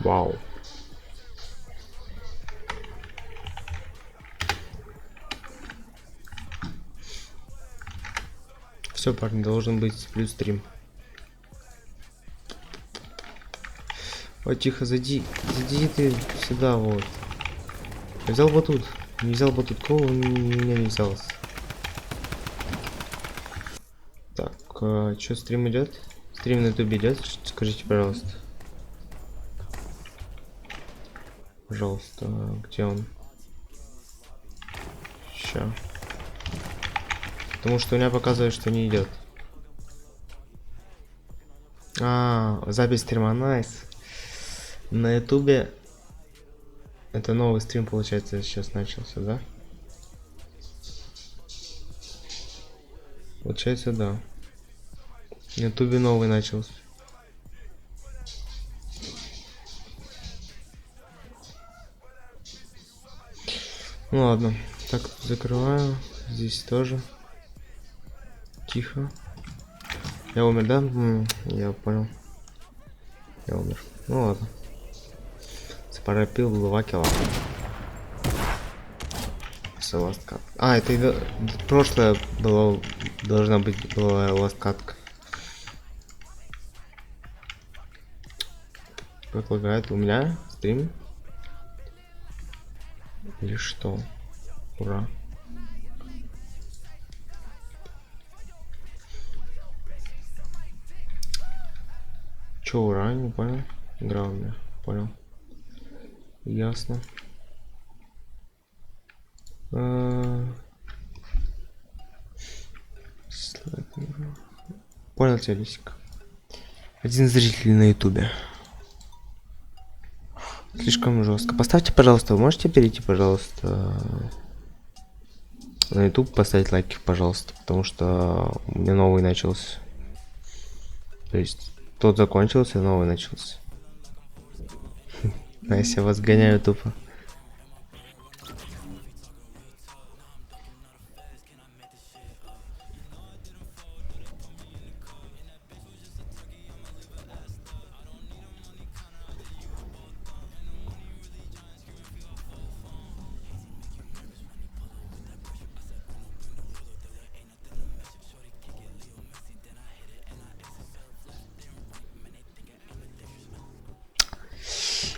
Вау. Все, парни, должен быть плюс стрим. Ой, тихо, зайди ты сюда, вот. Я взял батут. Не взял батут, кого он меня не взял. Так, что, стрим идет? Стрим на ютубе идет? Скажите, пожалуйста. Пожалуйста, где он? Ща. Потому что у меня показывает, что не идет. Запись стрима, найс. На ютубе это новый стрим, получается, сейчас начался, да? Получается, да. На ютубе новый начался. Ну ладно. Так, закрываю. Здесь тоже. Тихо. Я умер, да? Я понял. Я умер. Ну ладно. Запарапил 2 кило. Ласткат. Это прошлое было, должна быть была ласткатка. Как лагает у меня стрим? Или что? Ура. Чё, ура? Не понял. Игра у меня. Понял. Ясно. Понял тебя, Лисик. Один зритель на ютубе. Слишком жестко. Поставьте, пожалуйста, вы можете перейти, пожалуйста, на YouTube, поставить лайки, пожалуйста, потому что у меня новый начался. То есть тот закончился, новый начался. А если я вас гоняю тупо.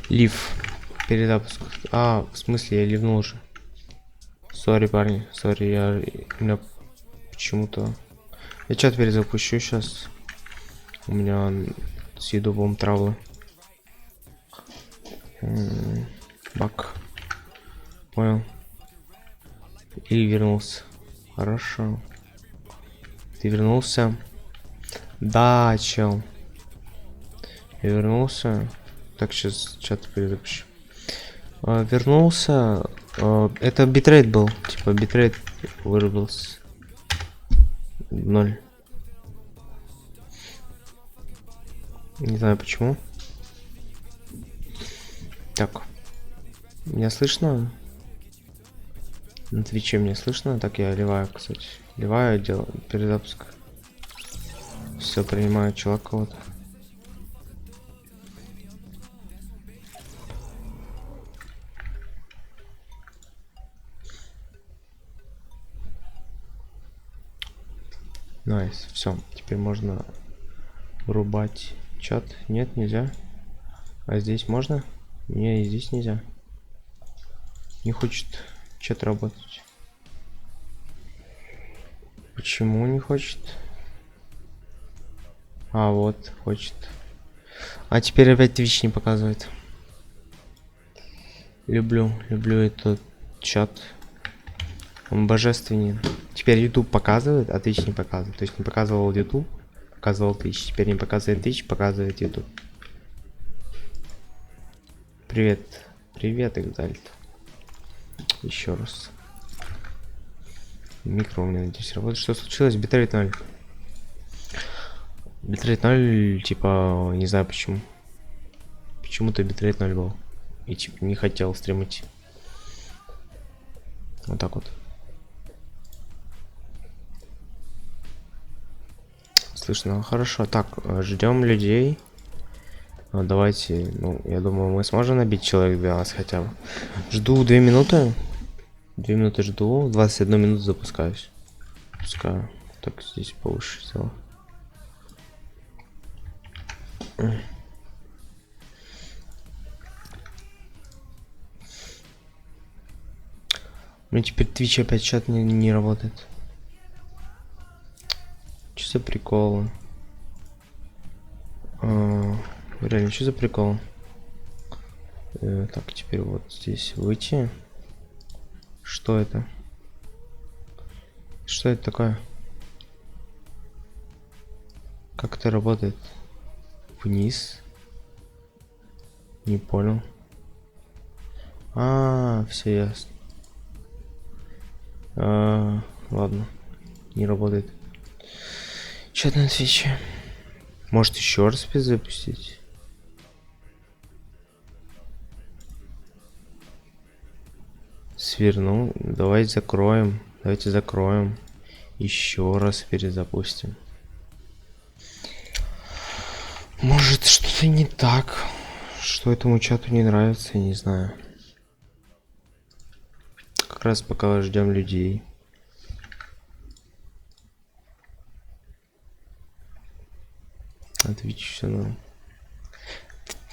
Лив. Перезапуск. В смысле, я ливнул уже. Сори, парни. Сори, у меня почему-то... Я чат перезапущу сейчас. У меня с ютубом травлы. Бак. Понял. И вернулся. Хорошо. Ты вернулся? Да, чел. Я вернулся. Так, сейчас чат перезапущу. Вернулся. Это битрейт был. Типа битрейт вырубился. 0. Не знаю почему. Так. Меня слышно? На твиче меня слышно? Так, я ливаю, кстати. Ливаю, делаю перезапуск. Все, принимаю чувак кого-то. Найс, все. Теперь можно врубать чат. Нет, нельзя. А здесь можно? Не, и здесь нельзя. Не хочет чат работать. Почему не хочет? Вот, хочет. Теперь опять Twitch не показывает. Люблю этот чат. Он божественен. Теперь YouTube показывает, а Twitch не показывает. То есть не показывал YouTube, показывал Twitch. Теперь не показывает Twitch, показывает YouTube. Привет. Привет, Экзальт. Еще раз. Микро у меня, надеюсь, работает. Что случилось? Битрейт 0. Битрейт 0, типа, не знаю почему. Почему-то битрейт 0 был. И типа не хотел стримить. Вот так вот. Слышно, хорошо. Так, ждем людей. Давайте, ну, я думаю, мы сможем набить человек 12 хотя бы. Жду 2 минуты. 2 минуты жду, 21 минуту запускаюсь. Пускай так здесь повыше сделал. У меня теперь Twitch опять чат не работает. Что за прикол? Реально, что за прикол? Так, теперь вот здесь выйти. Что это? Что это такое? Как это работает? Вниз? Не понял. Все ясно. Ладно. Не работает. Чат на Твиче. Может еще раз запустить? Свернул. Давайте закроем. Давайте закроем. Еще раз перезапустим. Может что-то не так. Что этому чату не нравится, я не знаю. Как раз пока ждем людей. Отвечу все норм.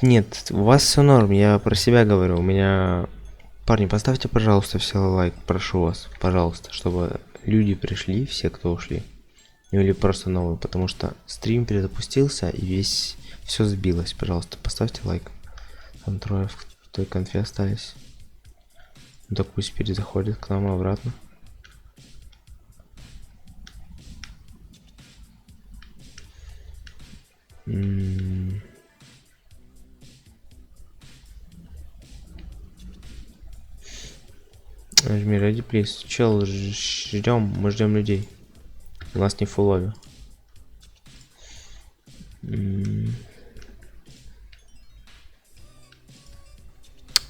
Нет, у вас все норм, я про себя говорю. У меня... Парни, поставьте, пожалуйста, все лайк, прошу вас, пожалуйста, чтобы люди пришли, все, кто ушли. Или просто новые, потому что стрим перезапустился и весь... Все сбилось, пожалуйста, поставьте лайк. Там трое в той конфе остались. Ну так пусть перезаходит к нам обратно. Нажми ready, please. Чел, ждем, мы ждем людей. У нас не фуллови.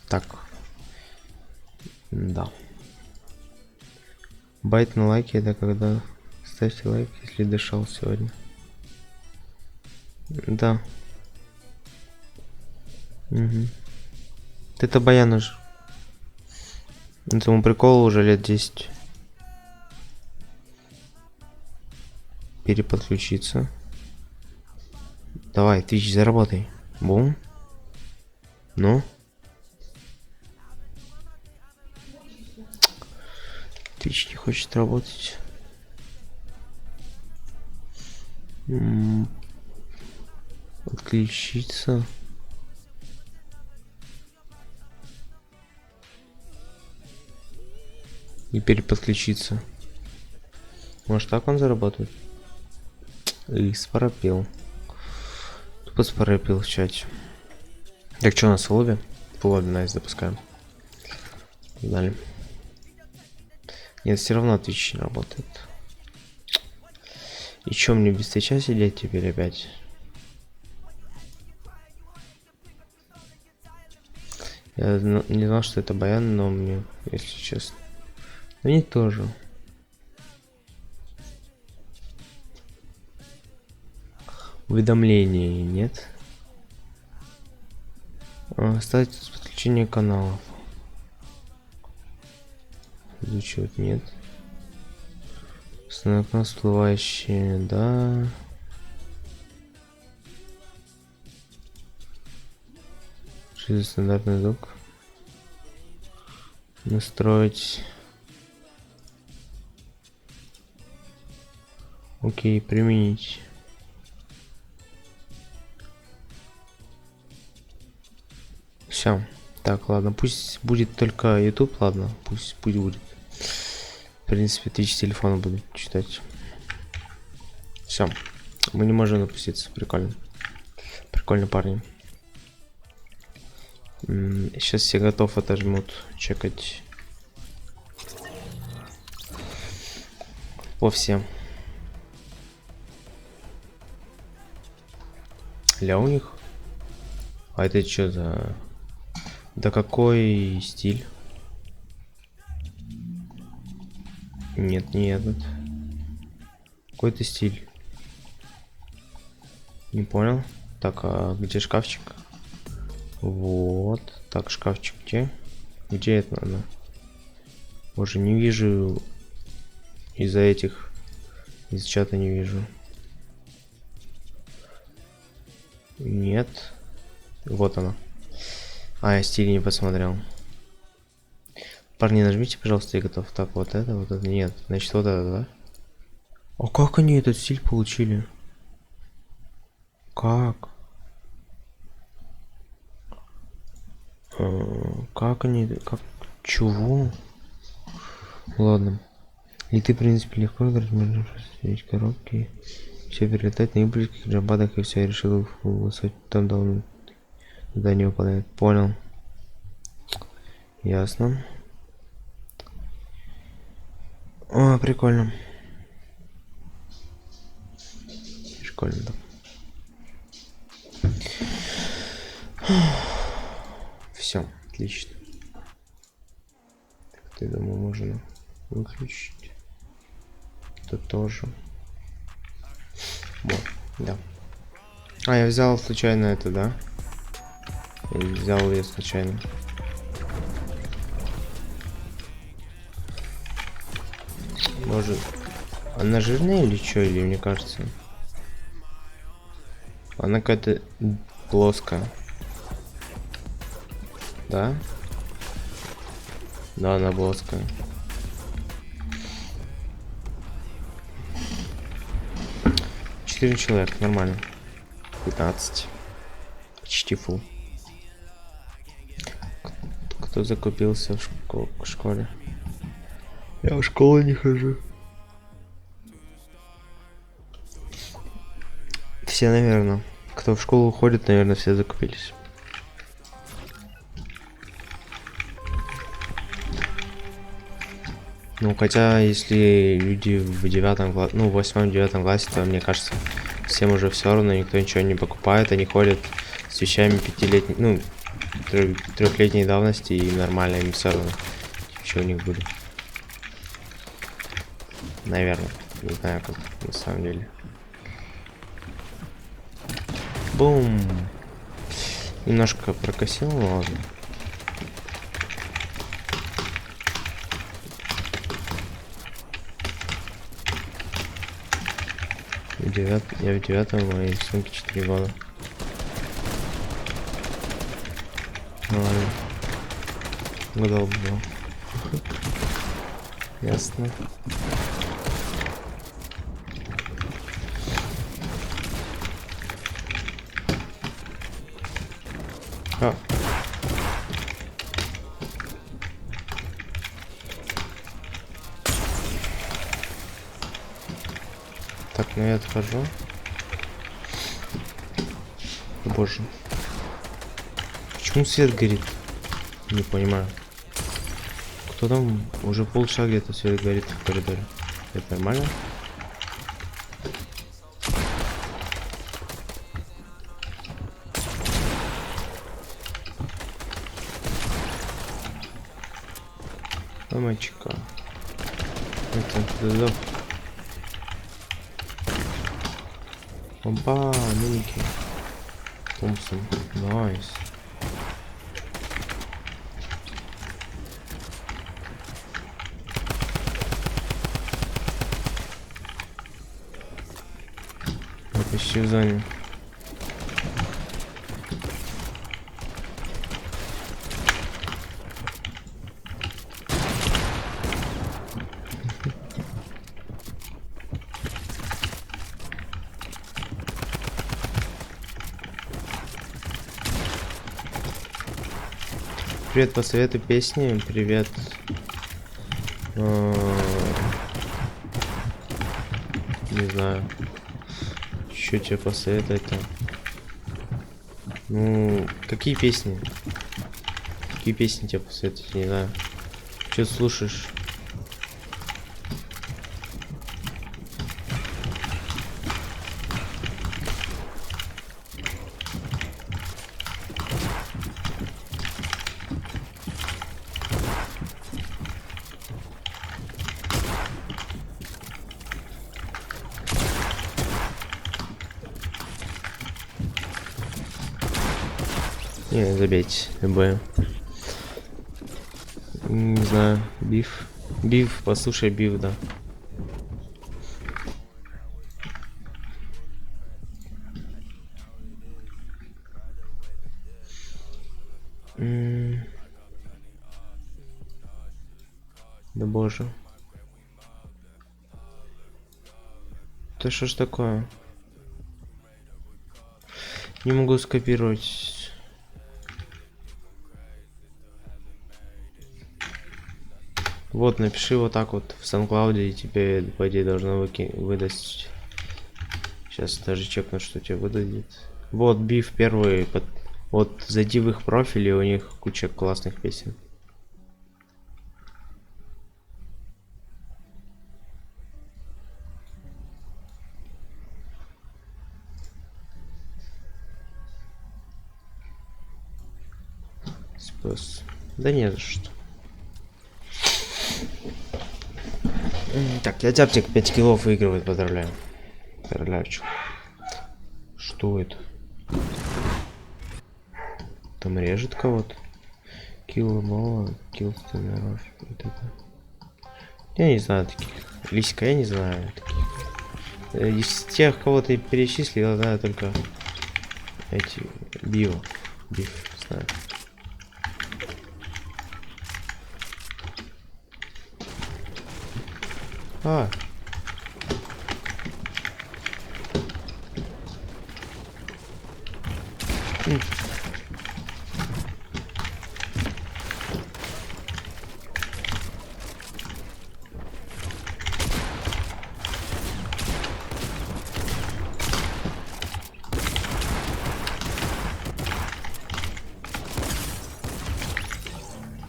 Так. Да. Байт на лайки это когда... Ставьте лайк, если дошел сегодня. Да. Угу. Это Баян уже. Этому приколу уже лет 10. Переподключиться. Давай, Twitch, заработай. Бум. Ну. Twitch не хочет работать. Отключиться. И переподключиться. Может так он заработает? И споропил. Тупо споропил в чате. Так что у нас в лобби? В лобби, найс, запускаем. Далее. Нет, все равно Twitch не работает. И чё, мне без Твича сидеть теперь опять? Я не знал, что это Баян, но мне, если честно. Мне тоже. Уведомлений нет. Статус подключения каналов. Изучать нет. Окно всплывающие, да. Стандартный звук. Настроить. Окей, применить. Все. Так, ладно, пусть будет только YouTube, ладно, пусть будет. В принципе, Twitch с телефона буду читать. Все. Мы не можем напуститься. Прикольно. Прикольно, парни. Сейчас все готов отожмут чекать. По всем. Ля у них? А это что за... Да какой стиль? Нет, не этот. Какой-то стиль. Не понял. Так, а где шкафчик? Вот. Так, шкафчик где? Где это она? Боже, не вижу. Из-за этих. Из чата не вижу. Нет. Вот она. А, я стиль не посмотрел. Парни, нажмите, пожалуйста, я готов. Так, вот это, вот это. Нет, значит, вот это, да? А как они этот стиль получили? Как? Как они... Как... Чего? Ладно. И ты, в принципе, легко играть, можно поставить коробки. Все перелетать на импульсах, джамбадах, и все, я решил высотить там давно. Туда не выпадает. Понял. Ясно. О, прикольно. Прикольно, да. Все, отлично. Так, ты, думаю, можно выключить. Это тоже. Вот, да. А, я взял случайно это, да? Я взял ее случайно. Может, она жирная или что, или мне кажется? Она какая-то плоская. Да? Да, она плоская. Четыре человека, нормально. 15. Почти фул. Кто закупился в школе? Я в школу не хожу. Все, наверное. Кто в школу ходит, наверное, все закупились. Ну, хотя, если люди в 9 классе, ну, в 8-9 классе, то, мне кажется, всем уже все равно, никто ничего не покупает, они ходят с вещами 5-летней, ну, 3-летней давности, и нормально, им все равно, что у них будет. Наверное, не знаю, как на самом деле. Бум! Немножко прокосил, но ладно. Я в 9-м, моей сумке 4 года. Нормально. Годов был. Ясно. А. Так, ну я отхожу. Боже. Почему свет горит? Не понимаю. Кто там? Уже полчаса где-то свет горит в коридоре. Это нормально? Мальчика. Это Опа, милики. Томпсон. Найс. Я почти в зоне. Привет, посоветуй песни. Привет. Не знаю. Что тебе посоветовать-то? Ну, какие песни? Какие песни тебе посоветовать? Не знаю. Что слушаешь? Не, забейте, любое. Не знаю, биф. Биф, послушай биф, да. Да боже. Да что ж такое? Не могу скопировать. Вот, напиши вот так вот в SoundCloud, и тебе, по идее, должно выдать. Сейчас даже чекну, что тебе выдадет. Вот, биф первый. Вот, зайди в их профиль, и у них куча классных песен. Спас. Да не за что. Так, я тяптик 5 килов выигрывает, поздравляю. Поздравляю, чё. Что это? Там режет кого-то. Килл мало, килл стенеров. Вот это. Я не знаю таких. Лисика, я не знаю таких. Из тех, кого ты перечислил, я знаю только эти био. Биф, знаю. А.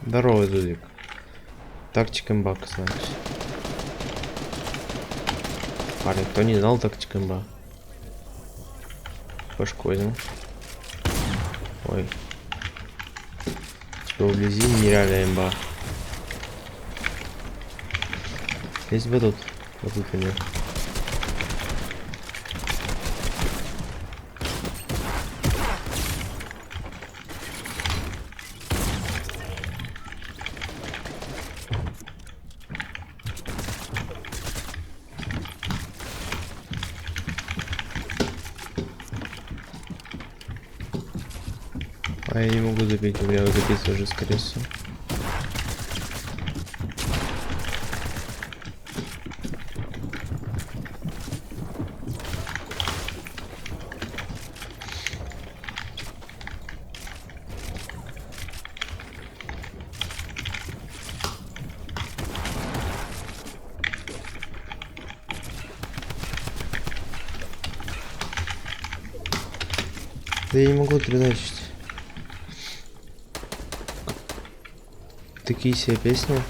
Здорово, Дудик. Тактик имба, кстати. Парень, кто не знал тактик имба? Пошкодил. Ой. Типа вблизи нереальная имба. Есть бы тут. Вот тут нет. А я не могу забить, у меня записывается уже скорее всего. Да я не могу передачить. Такие себе песни.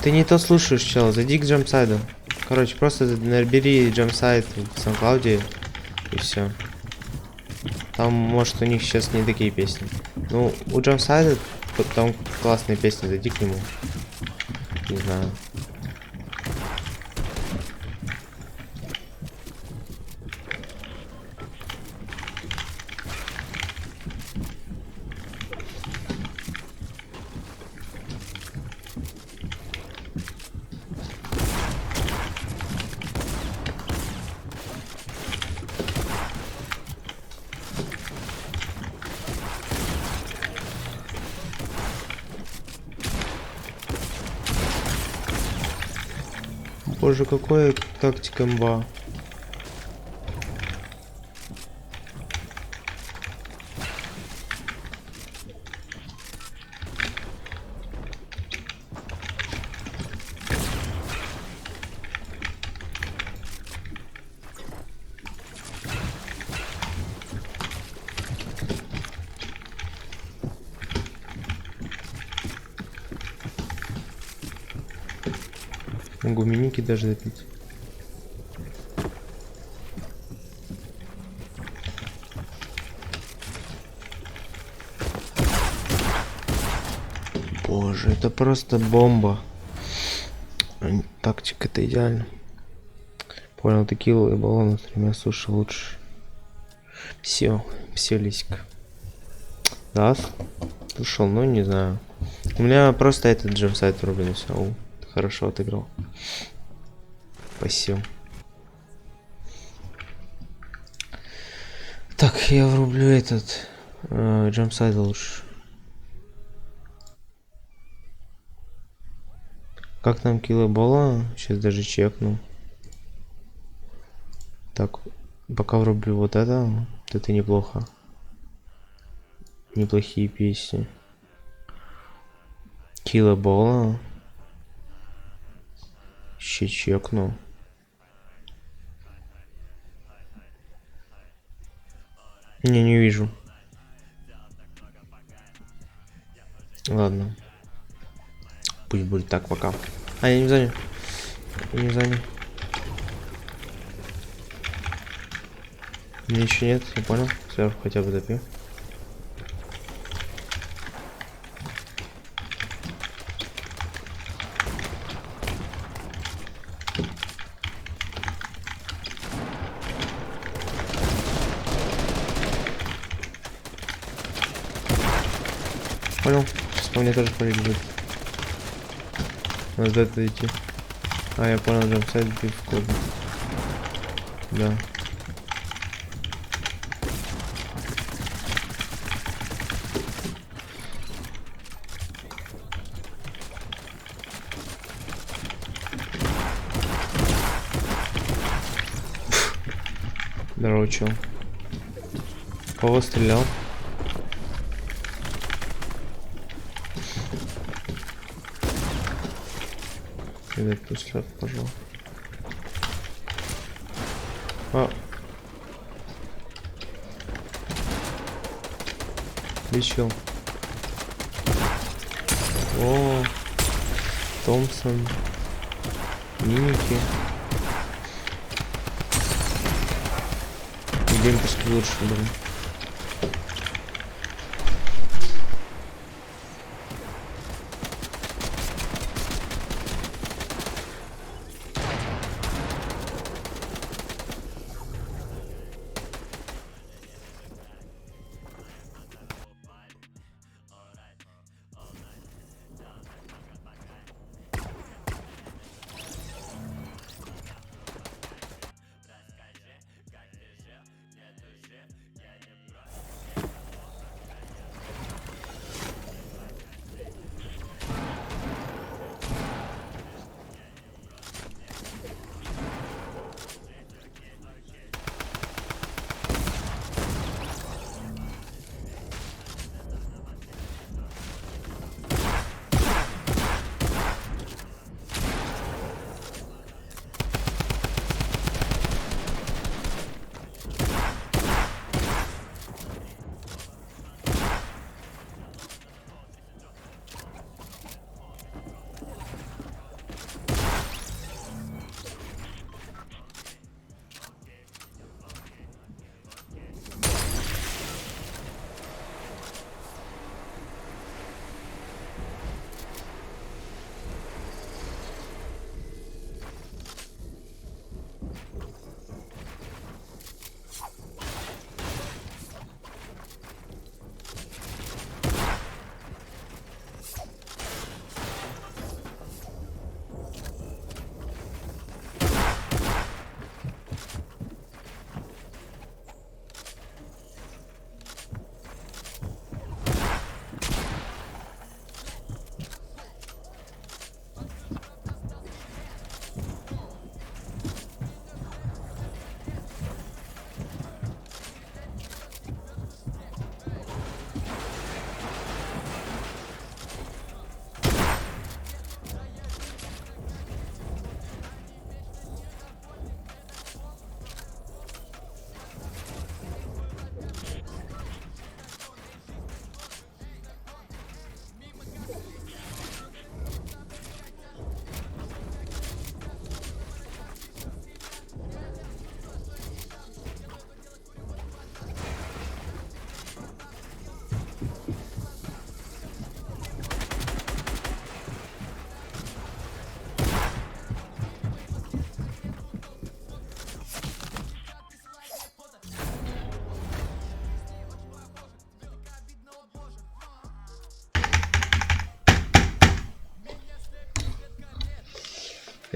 Ты не то слушаешь, чел. Зайди к джампсайду. Короче, просто набери джампсайд в SoundCloud и все. Там, может, у них сейчас не такие песни. Ну, у джампсайда там классные песни, зайди к нему. Не знаю. Боже, какой тактика имба. Могу миники даже запить. Боже, это просто бомба. Тактика это идеально. Понял, ты килл и баллон с тремя суши лучше. Все. Пселисик. Да, слушал, ну не знаю. У меня просто этот джемсайт врублен, все. Ты хорошо отыграл. Спасибо. Так, я врублю этот джемсайт лучше. Как там килобола? Сейчас даже чекну. Так, пока врублю вот это неплохо. Неплохие песни. Килобола. Еще чекну. Не вижу. Ладно. Пусть будет так пока. А, я не занял. Я не занял. Ничего нет, я понял. Сверху хотя бы допью. Понял. Сейчас по мне тоже полить будет. Надо это идти. А, я понял, джампсайд бит в коде. Да. Здорово, чел. Кого стрелял? Передай пустят, пожалуйста. А. Лечил. О, Томпсон. Миники. Геймпуски лучше, блин.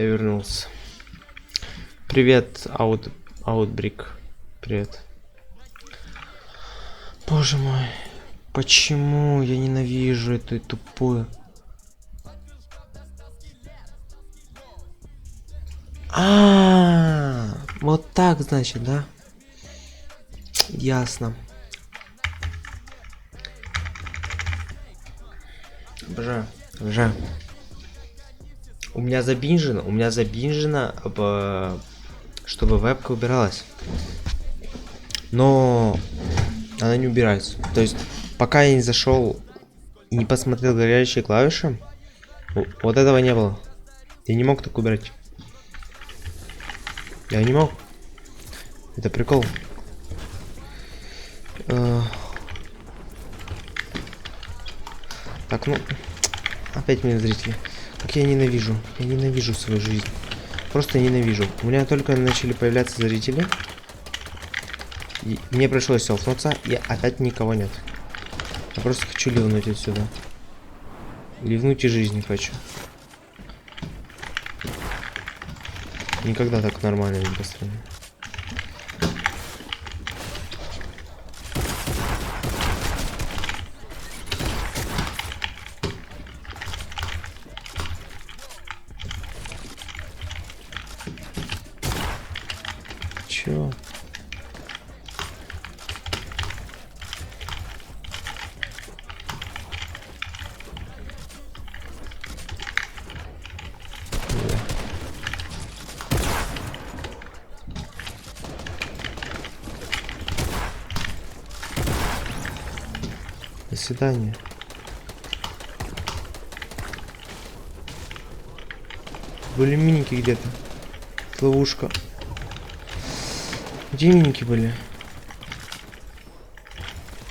Я вернулся. Привет, Аутбрик. Привет. Боже мой. Почему я ненавижу эту тупую... Вот так, значит, да? Ясно. Обожаю. У меня забинжено, чтобы вебка убиралась. Но она не убирается. То есть, пока я не зашел и не посмотрел горящие клавиши, вот этого не было. Я не мог так убирать. Я не мог. Это прикол. Так, ну... Опять меня зрители. Как я ненавижу. Я ненавижу свою жизнь. Просто ненавижу. У меня только начали появляться зрители. И мне пришлось селфнуться, и опять никого нет. Я просто хочу ливнуть отсюда. Ливнуть и жизни хочу. Никогда так нормально не построено. Чё? До свидания. Были миники где-то. Ловушка. Где миники были?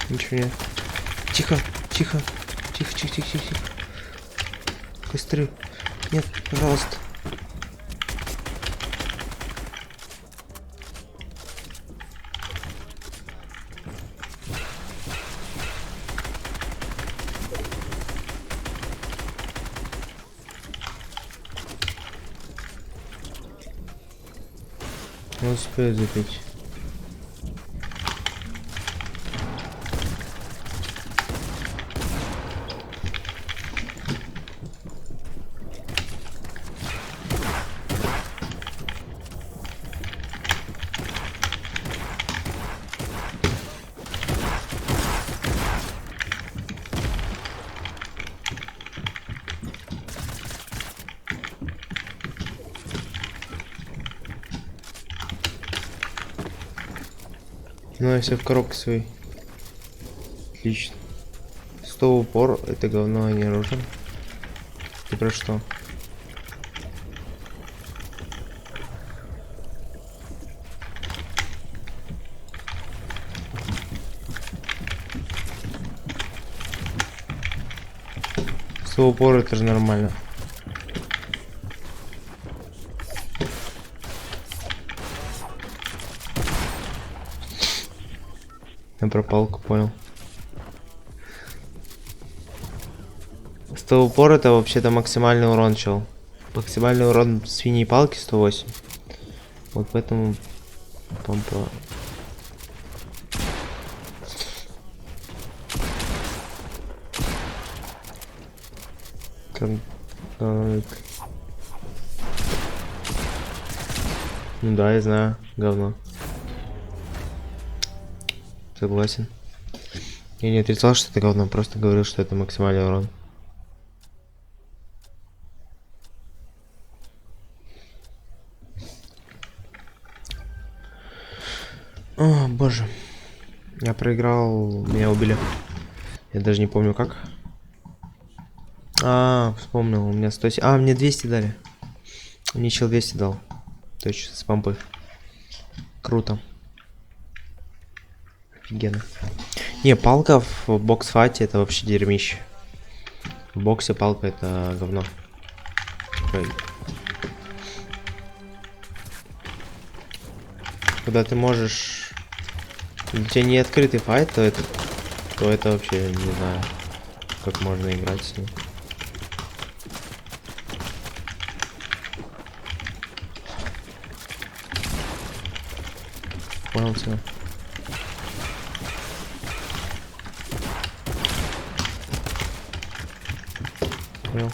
Ничего нет. Тихо. Костры. Нет, пожалуйста. Не успею запить. Ну, я все в коробке своей. Отлично. 100 упор, это говно, а не оружие. Ты про что? Упор это же нормально. Я про палку понял. 100 упор это вообще-то максимальный урон, чел. Максимальный урон свиньей палки 108. Вот поэтому помпа. Ну да, я знаю, говно. Согласен. Я не отрицал, что это говно, просто говорил, что это максимальный урон. О, боже. Я проиграл, меня убили. Я даже не помню как. Вспомнил, у меня 100... мне 200 дали. Мне чел 200 дал. Точно, с помпы. Круто. Офигенно. Не, палка в бокс-файте это вообще дерьмище. В боксе палка это говно. Когда ты можешь... У тебя не открытый файт, то это вообще не знаю, как можно играть с ним. понял тебя. Понял.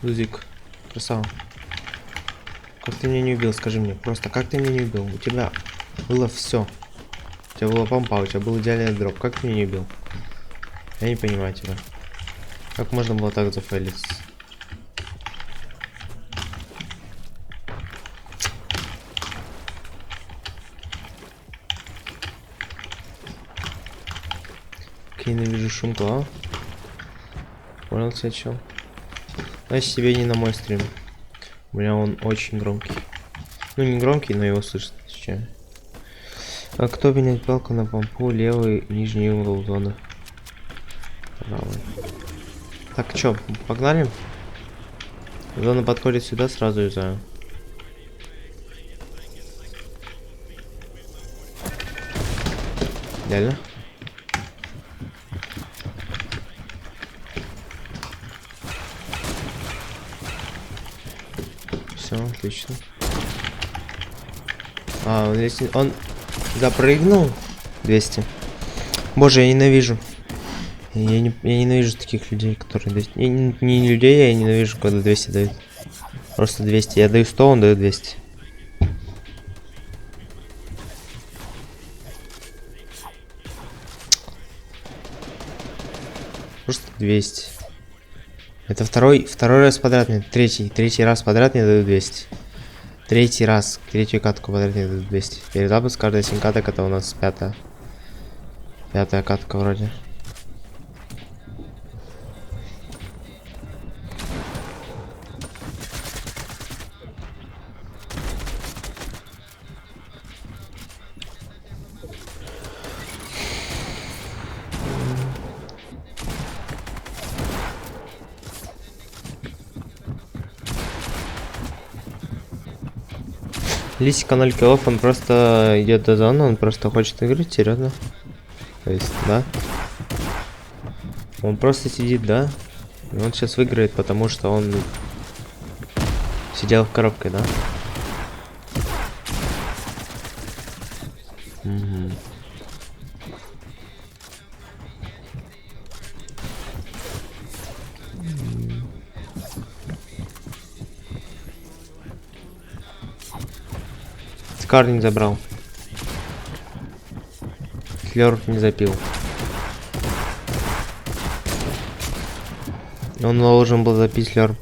Лузик, красава. Как ты меня не убил, скажи мне. Просто как ты меня не убил? У тебя было все. У тебя была помпа, у тебя был идеальный дроп. Как ты меня не убил? Я не понимаю тебя. Как можно было так зафейлиться? Как я ненавижу шумку, а? Понял тебя, чел? Значит, тебе не на мой стрим. У меня он очень громкий. Ну, не громкий, но его слышно. Чем? А кто меняет палку на помпу? Левый, нижний угол зоны. Правый. Так, чё, погнали? Зона подходит сюда, сразу юзаю. Реально? Все, отлично. А, он здесь... Он запрыгнул? 200. Боже, я ненавижу. Я ненавижу таких людей, которые... Не людей, я ненавижу, когда 200 дают. Просто 200. Я даю 100, он дает 200. Просто 200. Это второй раз подряд мне. Третий раз подряд мне дают 200. Третью катку подряд мне дают 200. Перезапуск каждая 7 каток, это у нас пятая катка вроде. Лисика 0 киллов, он просто идет до зоны, он просто хочет играть, серьезно. То есть, да. Он просто сидит, да. И он сейчас выиграет, потому что он сидел в коробке, да. Угу. Скар не забрал. Слёрп не запил. Он должен был запить слёрп.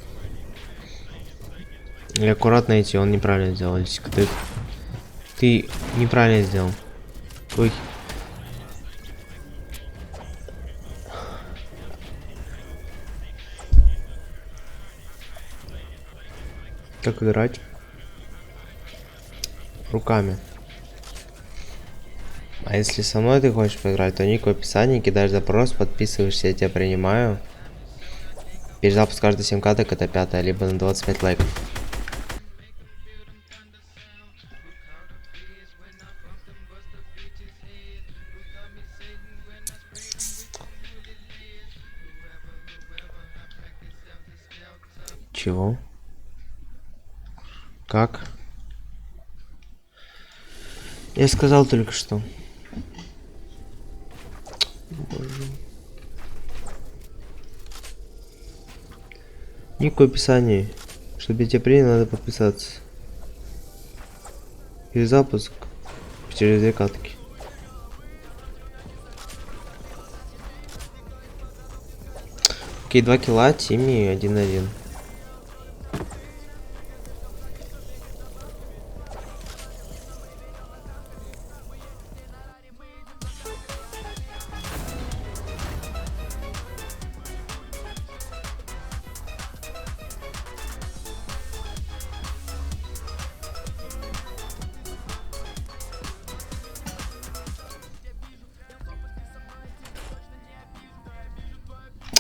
И аккуратно идти, он неправильно сделал. Ты неправильно сделал. Ой. Как играть? Руками. А если со мной ты хочешь поиграть, то ник в описании, кидаешь запрос, подписываешься, я тебя принимаю. Перезапуск каждой 7 каток это 5-я, либо на 25 лайков. Чего? Как? Я сказал только что. Боже. Ник в описании. Чтобы я тебя принял, надо подписаться. Перезапуск через 2 катки. Окей, 2 килла, Тимми 1-1.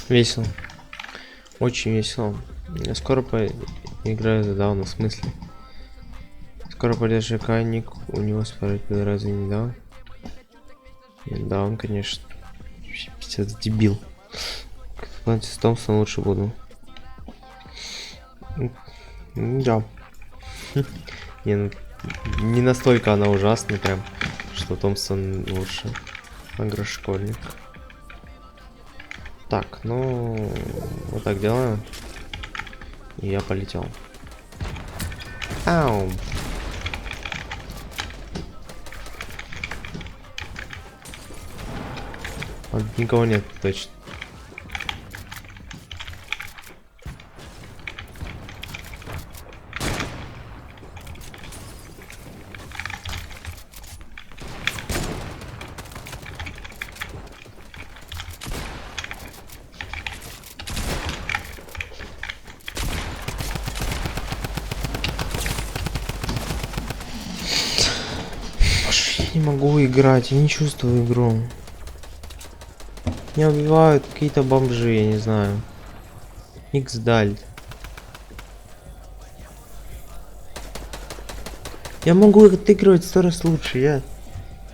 Весело. Очень весело. Я скоро поиграю за Дауна, в смысле? Скоро пойдешь ЖК, ник у него спорить, разве не даун? Даун, конечно. Пиздец, дебил. С Томпсоном лучше буду. Да. Не, ну Не настолько она ужасная, прям, что Томпсон лучше. Агрошкольник. Так, ну, вот так делаем. И я полетел. Ау. Вот никого нет, точно. Я не могу играть, я не чувствую игру. Меня убивают какие-то бомжи, я не знаю. Иксдаль. Я могу отыгрывать 100 раз лучше, я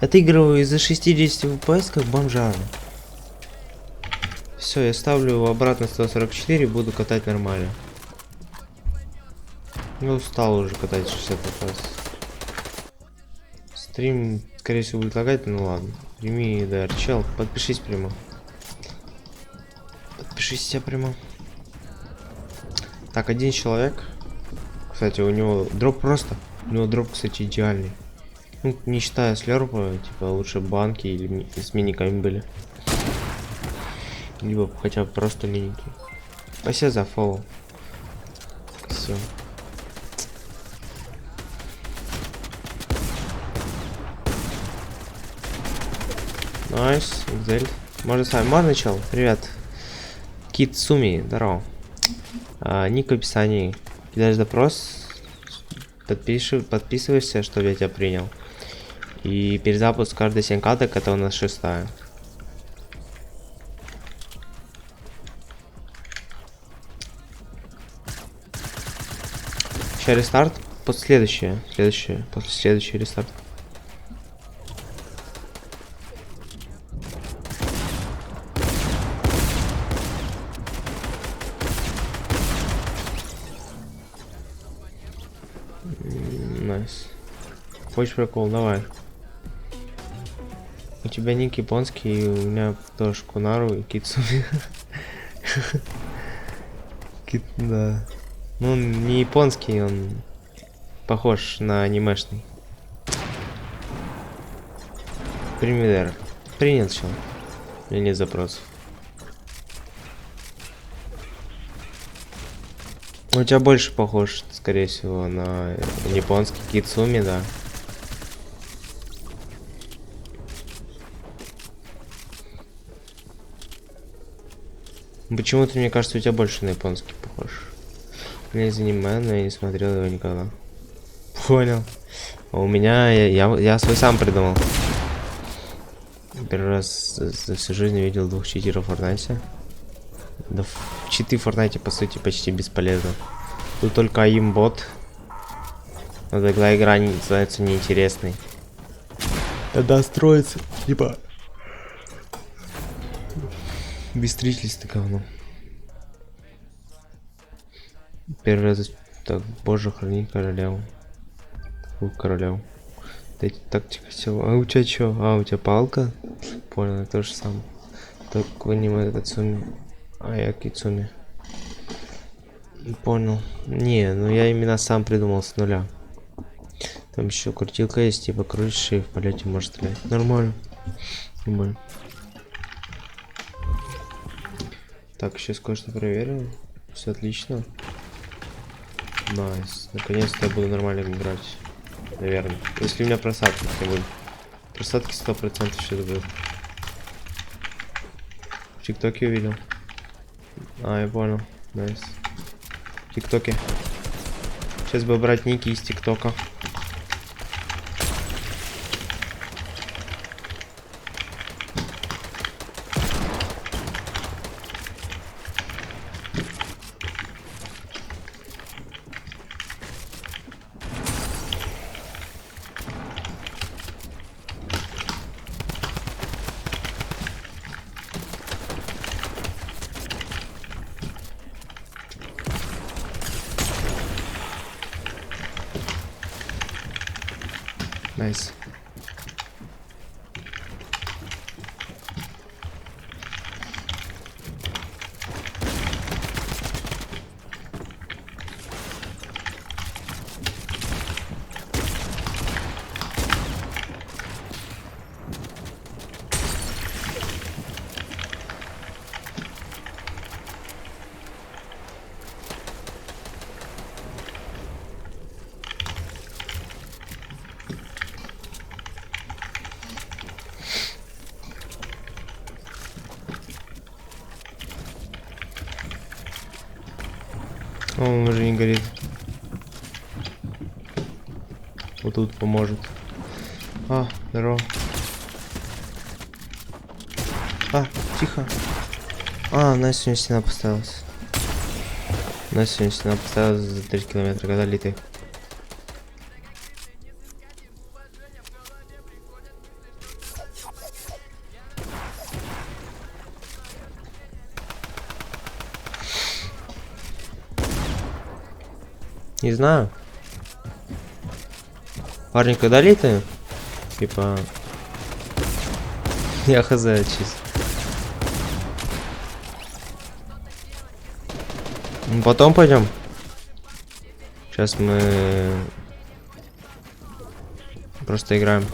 отыгрываю из-за 60 FPS как бомжара. Все, я ставлю обратно 144 и буду катать нормально. Я устал уже катать 60 FPS. Стрим, скорее всего, будет лагать, ну ладно. Прими, да, чел, подпишись прямо. Подпишись прямо. Так, один человек. Кстати, у него дроп просто. У него дроп, кстати, идеальный. Ну, не считая слерпа, типа лучше банки или с миниками были. Либо хотя бы просто миники. Спасибо за фоллоу. Все. Найс, Экзель. Можно с вами, можно, чел? Привет. Китсуми, здорово. Ник в описании. Кидаешь запрос. Подписываешься, чтобы я тебя принял. И перезапуск каждой 7 каток, это у нас 6-я. Сейчас рестарт, после следующий рестарт. Найс. Хочешь прикол? Давай. У тебя ник японский, и у меня тоже Кунару и Китсуми. Да. Ну, он не японский, он похож на анимешный. Пример. Принят, чел. Или нет запросов? У тебя больше похож, скорее всего, на японский Китсуми, да. Почему-то, мне кажется, у тебя больше на японский похож. Я из аниме, но я не смотрел его никогда. Понял. А у меня, я свой сам придумал. Первый раз за всю жизнь видел 2 читеров в Fortnite. Да, читы в Fortnite, по сути, почти бесполезно. Тут только аимбот. Но тогда игра становится неинтересной. Тогда строится, типа... Без строительства говно. Первый раз... Так, боже, храни королеву. Королеву. Дайте тактика села. А у тебя чё? А, у тебя палка? Понял, то же самое. Только аниме Кацуми. А я Кицуми. Понял. Не, ну я именно сам придумал с нуля. Там еще крутилка есть, типа крутишь и в полете можешь стрелять. Нормально. Нормально. Так, сейчас кое-что проверим. Все отлично. Найс. Наконец-то я буду нормально играть. Наверное. Если у меня просадки не будет. Просадки 100% сейчас будут. В ТикТоке увидел. А, я понял. Найс. В ТикТоке. Сейчас бы брать ники из ТикТока. Найс. О, он уже не горит. Вот тут поможет. А, здорово. А, тихо. А, на сегодня стена поставилась. На сегодня стена поставилась за 3 километра. Когда литы? Не знаю. Парни, когда литы? Типа... Я хз чисто. Ну, потом пойдем. Сейчас мы просто играем.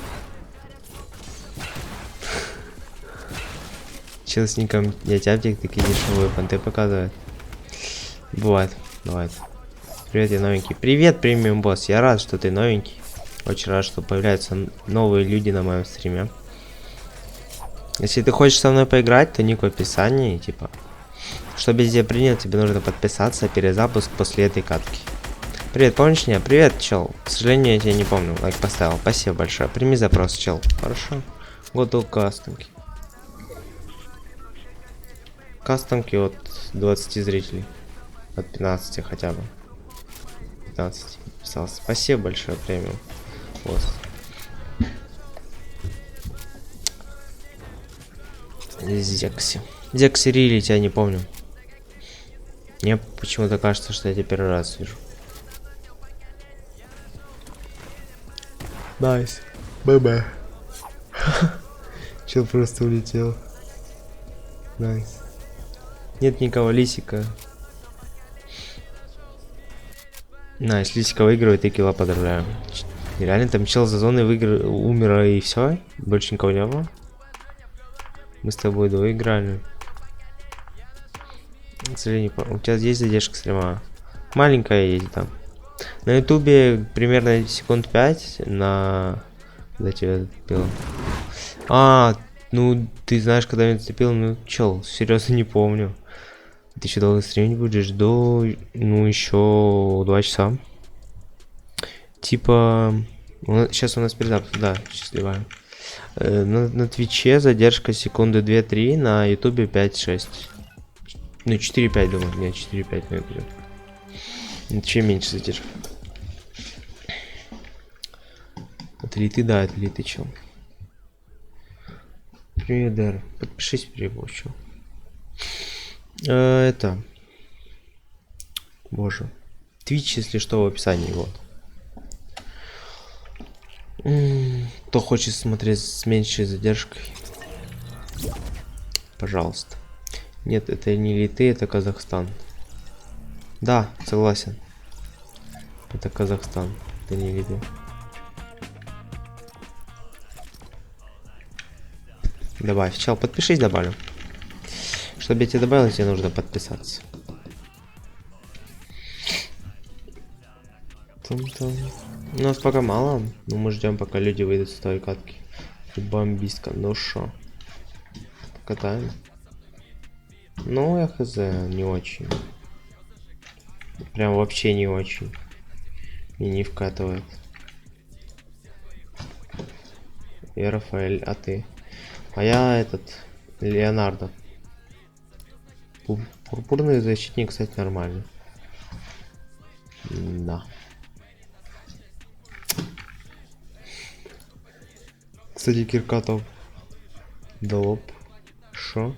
Чел с ником я тяптик, такие дешевые понты показывает. Бывает, бывает. Привет, я новенький. Привет, премиум босс. Я рад, что ты новенький. Очень рад, что появляются новые люди на моем стриме. Если ты хочешь со мной поиграть, то ник в описании, типа. Чтобы везде принять, тебе нужно подписаться, перезапуск после этой катки. Привет, помнишь меня? Привет, чел. К сожалению, я тебя не помню. Лайк поставил. Спасибо большое. Прими запрос, чел. Хорошо. Готов кастомки. Кастомки от 20 зрителей. От 15 хотя бы. 15. Писался. Спасибо большое, премиум. Вот. Зекси. Зекси Рили, тебя не помню. Мне почему-то кажется, что я тебя первый раз вижу. Найс. Бэбэ. Чел просто улетел. Найс. Нет никого, Лисика. Найс, Лисика выигрывает и килла, поздравляю. Реально там чел за зоной умер и все? Больше никого не было? Мы с тобой доиграли. К сожалению, у тебя есть задержка стрима? Маленькая есть там. На ютубе примерно секунд 5 на... Когда тебя зацепило. А, ну ты знаешь, когда меня зацепил, ну чел, серьезно не помню. Ты еще долго стримить будешь? До... Ну еще 2 часа. Типа... Сейчас у нас перезапуск, да, счастливая. На Твиче задержка секунды 2-3, на Ютубе 5-6. Ну 4-5 думаю, нет, 4-5 на Ютубе. На Твиче меньше задержка. Это ли ты, да, это ли ты, чел. Привет, Дар. Подпишись, перебочу. Это... Боже. Твич, если что, в описании, вот. Кто хочет смотреть с меньшей задержкой, пожалуйста. Нет, это не Литы, это Казахстан. Да, согласен. Это Казахстан, это не Литы. Добавь, чел, подпишись, добавлю. Чтобы я тебя добавил, тебе нужно подписаться. У нас пока мало, но мы ждем, пока люди выйдут с той катки. Бомбистка, ну шо. Покатаем. Ну, я хз, не очень. Прям вообще не очень. И не вкатывает. Я Рафаэль, а ты? А я этот, Леонардо. Пурпурный защитник, кстати, нормально. Да. Кстати, Киркатов. Да лоб. Шо?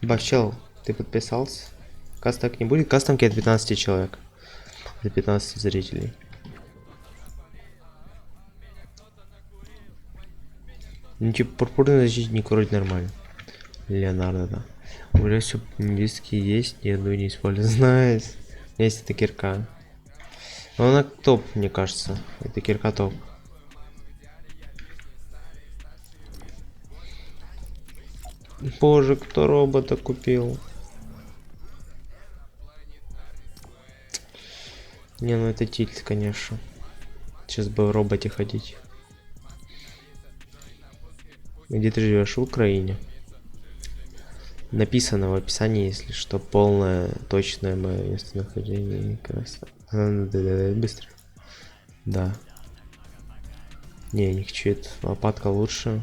Бачел, ты подписался? Касток не будет? Кастомки от 15 человек. До 15 зрителей. Ну, типа, пурпурный защитник вроде нормально. Леонардо, да. Уже все диски есть, ни одну не использую. Знаю. Есть эта кирка. Но она топ, мне кажется. Это кирка топ. Боже, кто робота купил? Не, ну это тильт, конечно. Сейчас бы в роботе ходить. Где ты живешь? В Украине. Написано в описании, если что, полное, точное мое местонахождение. Быстро. Да. Не, не хочу это. Лопатка лучше.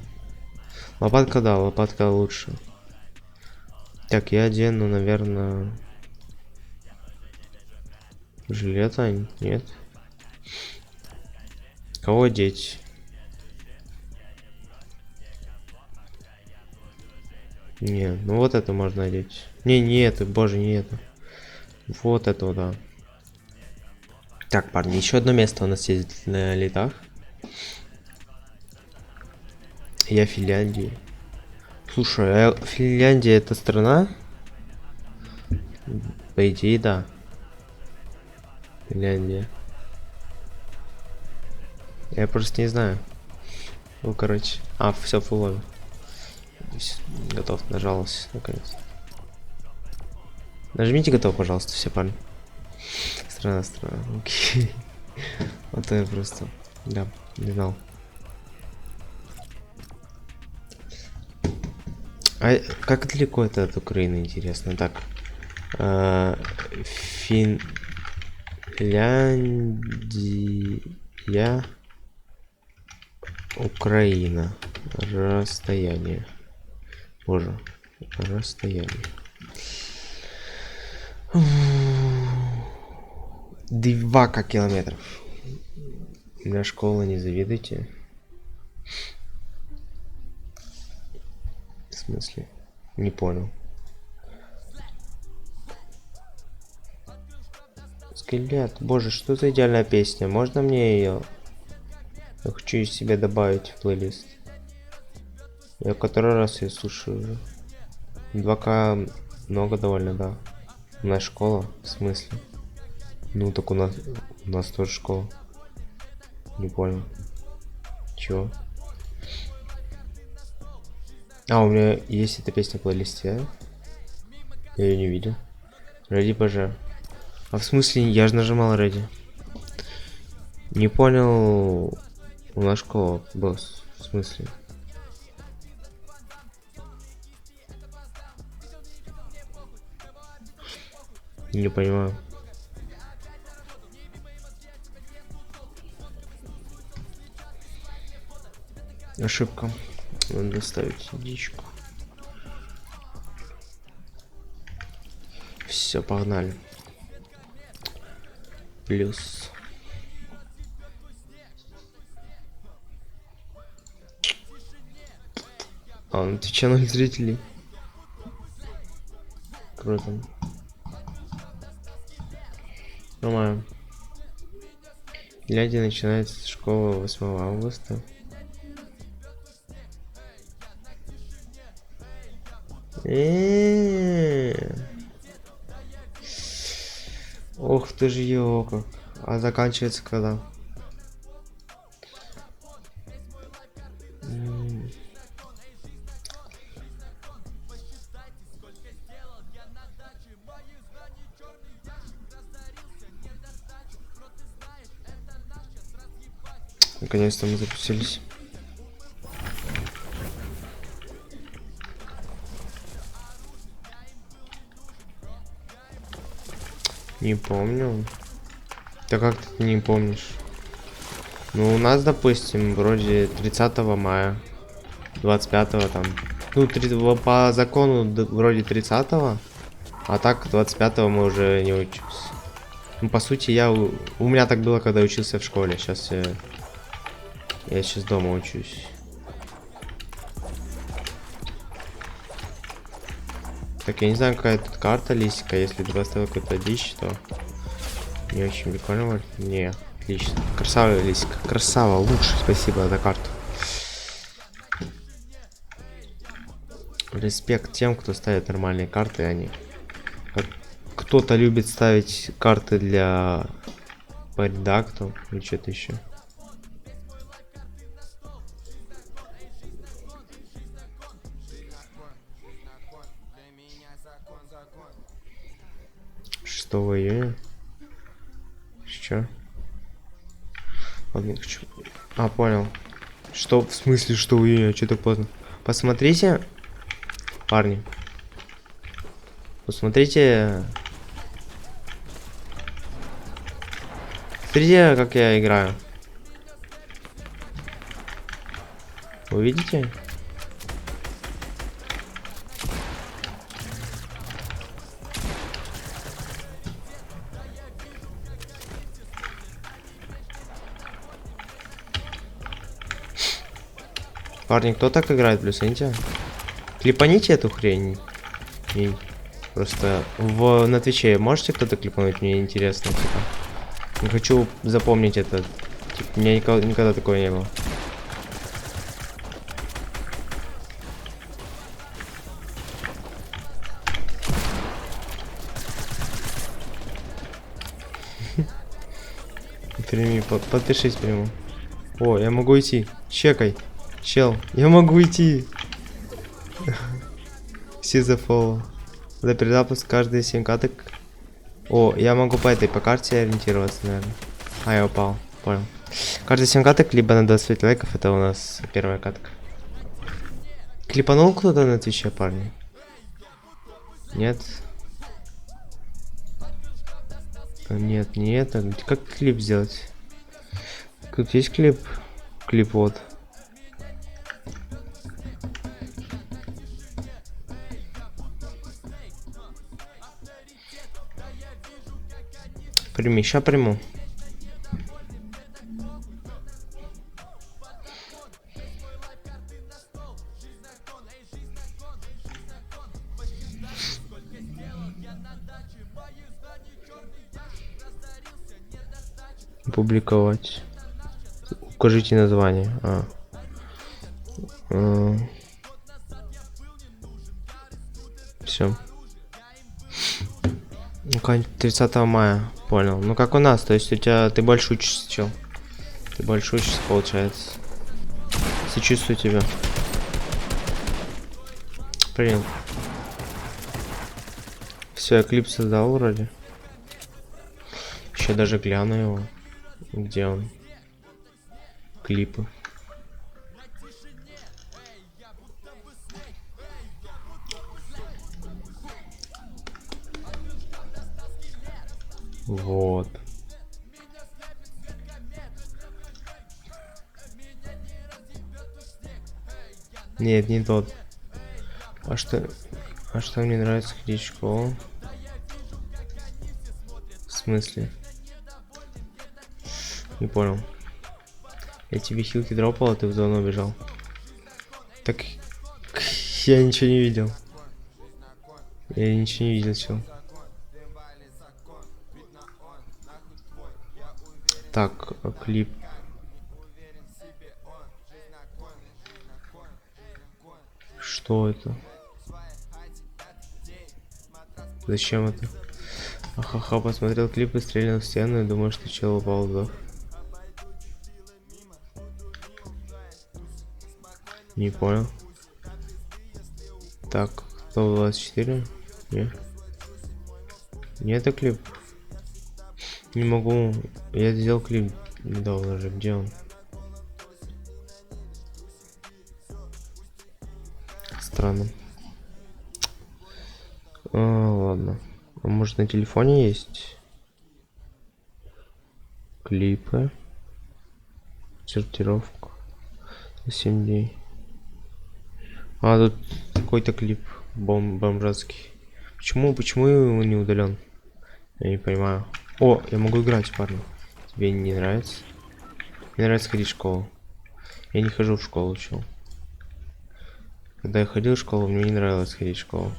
Лопатка, да, лопатка лучше. Так, я одену, наверное... Жилета? Нет. Кого одеть? Не, ну вот это можно одеть. Не это, боже, не это. Вот это, да. Так, парни, еще одно место у нас есть на летах. Я в Финляндии. Слушай, а Финляндия это страна? По идее, да. Финляндия. Я просто не знаю. Ну, короче. А, все, фулове. Готов, нажалось, наконец. Нажмите готов, пожалуйста, все парни. Страна. Окей. Вот я просто. Да, не знал. А как далеко это от Украины, интересно? Так. Финляндия. Украина. Расстояние. Боже. Расстояние. 2 километров. У меня школа, не завидуйте. В смысле? Не понял. Скелет. Боже, что за идеальная песня? Можно мне ее? Я хочу себе добавить в плейлист. Я который раз ее слушаю уже. 2К много довольно, да. У нас школа? В смысле? Ну так у нас тоже школа. Не понял. Чего? А, у меня есть эта песня в плейлисте. Я ее не видел. Ready пожар. А в смысле, я же нажимал Ready. Не понял. У нас школа, босс. В смысле? Не понимаю. Ошибка. Надо ставить дичку. Все, погнали. Плюс. А, на Твиче 0 зрителей. Круто. Нормально. Глядя, начинается школа 8 августа. Ох ты ж ёлка. А заканчивается когда? Наконец-то мы запустились. Не помню. Да как ты не помнишь? Ну, у нас, допустим, вроде 30 мая, 25 там. Ну, по закону вроде 30, а так 25 мы уже не учимся. Ну, по сути, у меня так было, когда учился в школе. Сейчас я сейчас дома учусь. Так, я не знаю, какая тут карта лисика. Если ты поставил какую-то дичь, то не очень прикольно. Не, отлично. Красава лисик. Красава, лучше. Спасибо за карту. Респект тем, кто ставит нормальные карты, а не... Кто-то любит ставить карты для... по редакту или что-то еще. Июня. Что? Ладно, хочу. А, понял. Что, в смысле, что июня? Что так поздно? Посмотрите, парни. Посмотрите. Смотрите, как я играю. Вы видите? Парни, кто так играет, плюсаните? Клипаните эту хрень. И просто на Твиче можете кто-то клипануть? Мне интересно, типа. Не хочу запомнить это. Типа, у меня никогда такого не было. Прими, подпишись прямо. О, я могу идти. Чекай. Чел, я могу идти. Сизофол. За перезапуск каждые 7 каток. О, я могу по карте ориентироваться, наверное. А, я упал. Понял. Каждые 7 каток, либо на 25 лайков. Это у нас первая катка. Клипанул кто-то на Твиче, парни? Нет? Нет, не это. Как клип сделать? Тут есть клип? Клип вот. Прими, ща приму. Публиковать. Укажите название. Все. Ну, 30 мая. Понял. Ну как у нас, то есть у тебя ты больше учишься, чел. Ты больше учишься, получается. Сочувствую тебя. Принял. Все, я клип создал вроде. Еще даже гляну его. Где он? Клипы. Вот. Нет, не тот. А что мне нравится ходить в школу? В смысле? Не понял. Я тебе хилки дропал, а ты в зону убежал. Так я ничего не видел. Я ничего не видел, чел. Так, клип. Что это? Зачем это? Ахаха, посмотрел клип и стрелял в стену и думаю, что чел упал в дох. Не понял. Так, 124? Нет. Не это клип. Не могу. Я сделал клип недавно же. Где он? Странно. Ладно. А может на телефоне есть? Клипы. Сортировка. 7 дней. А, тут какой-то клип бомжатский. Почему его не удален? Я не понимаю. О, я могу играть, парни. Тебе не нравится? Мне нравится ходить в школу. Я не хожу в школу, чел. Когда я ходил в школу, мне не нравилось ходить в школу.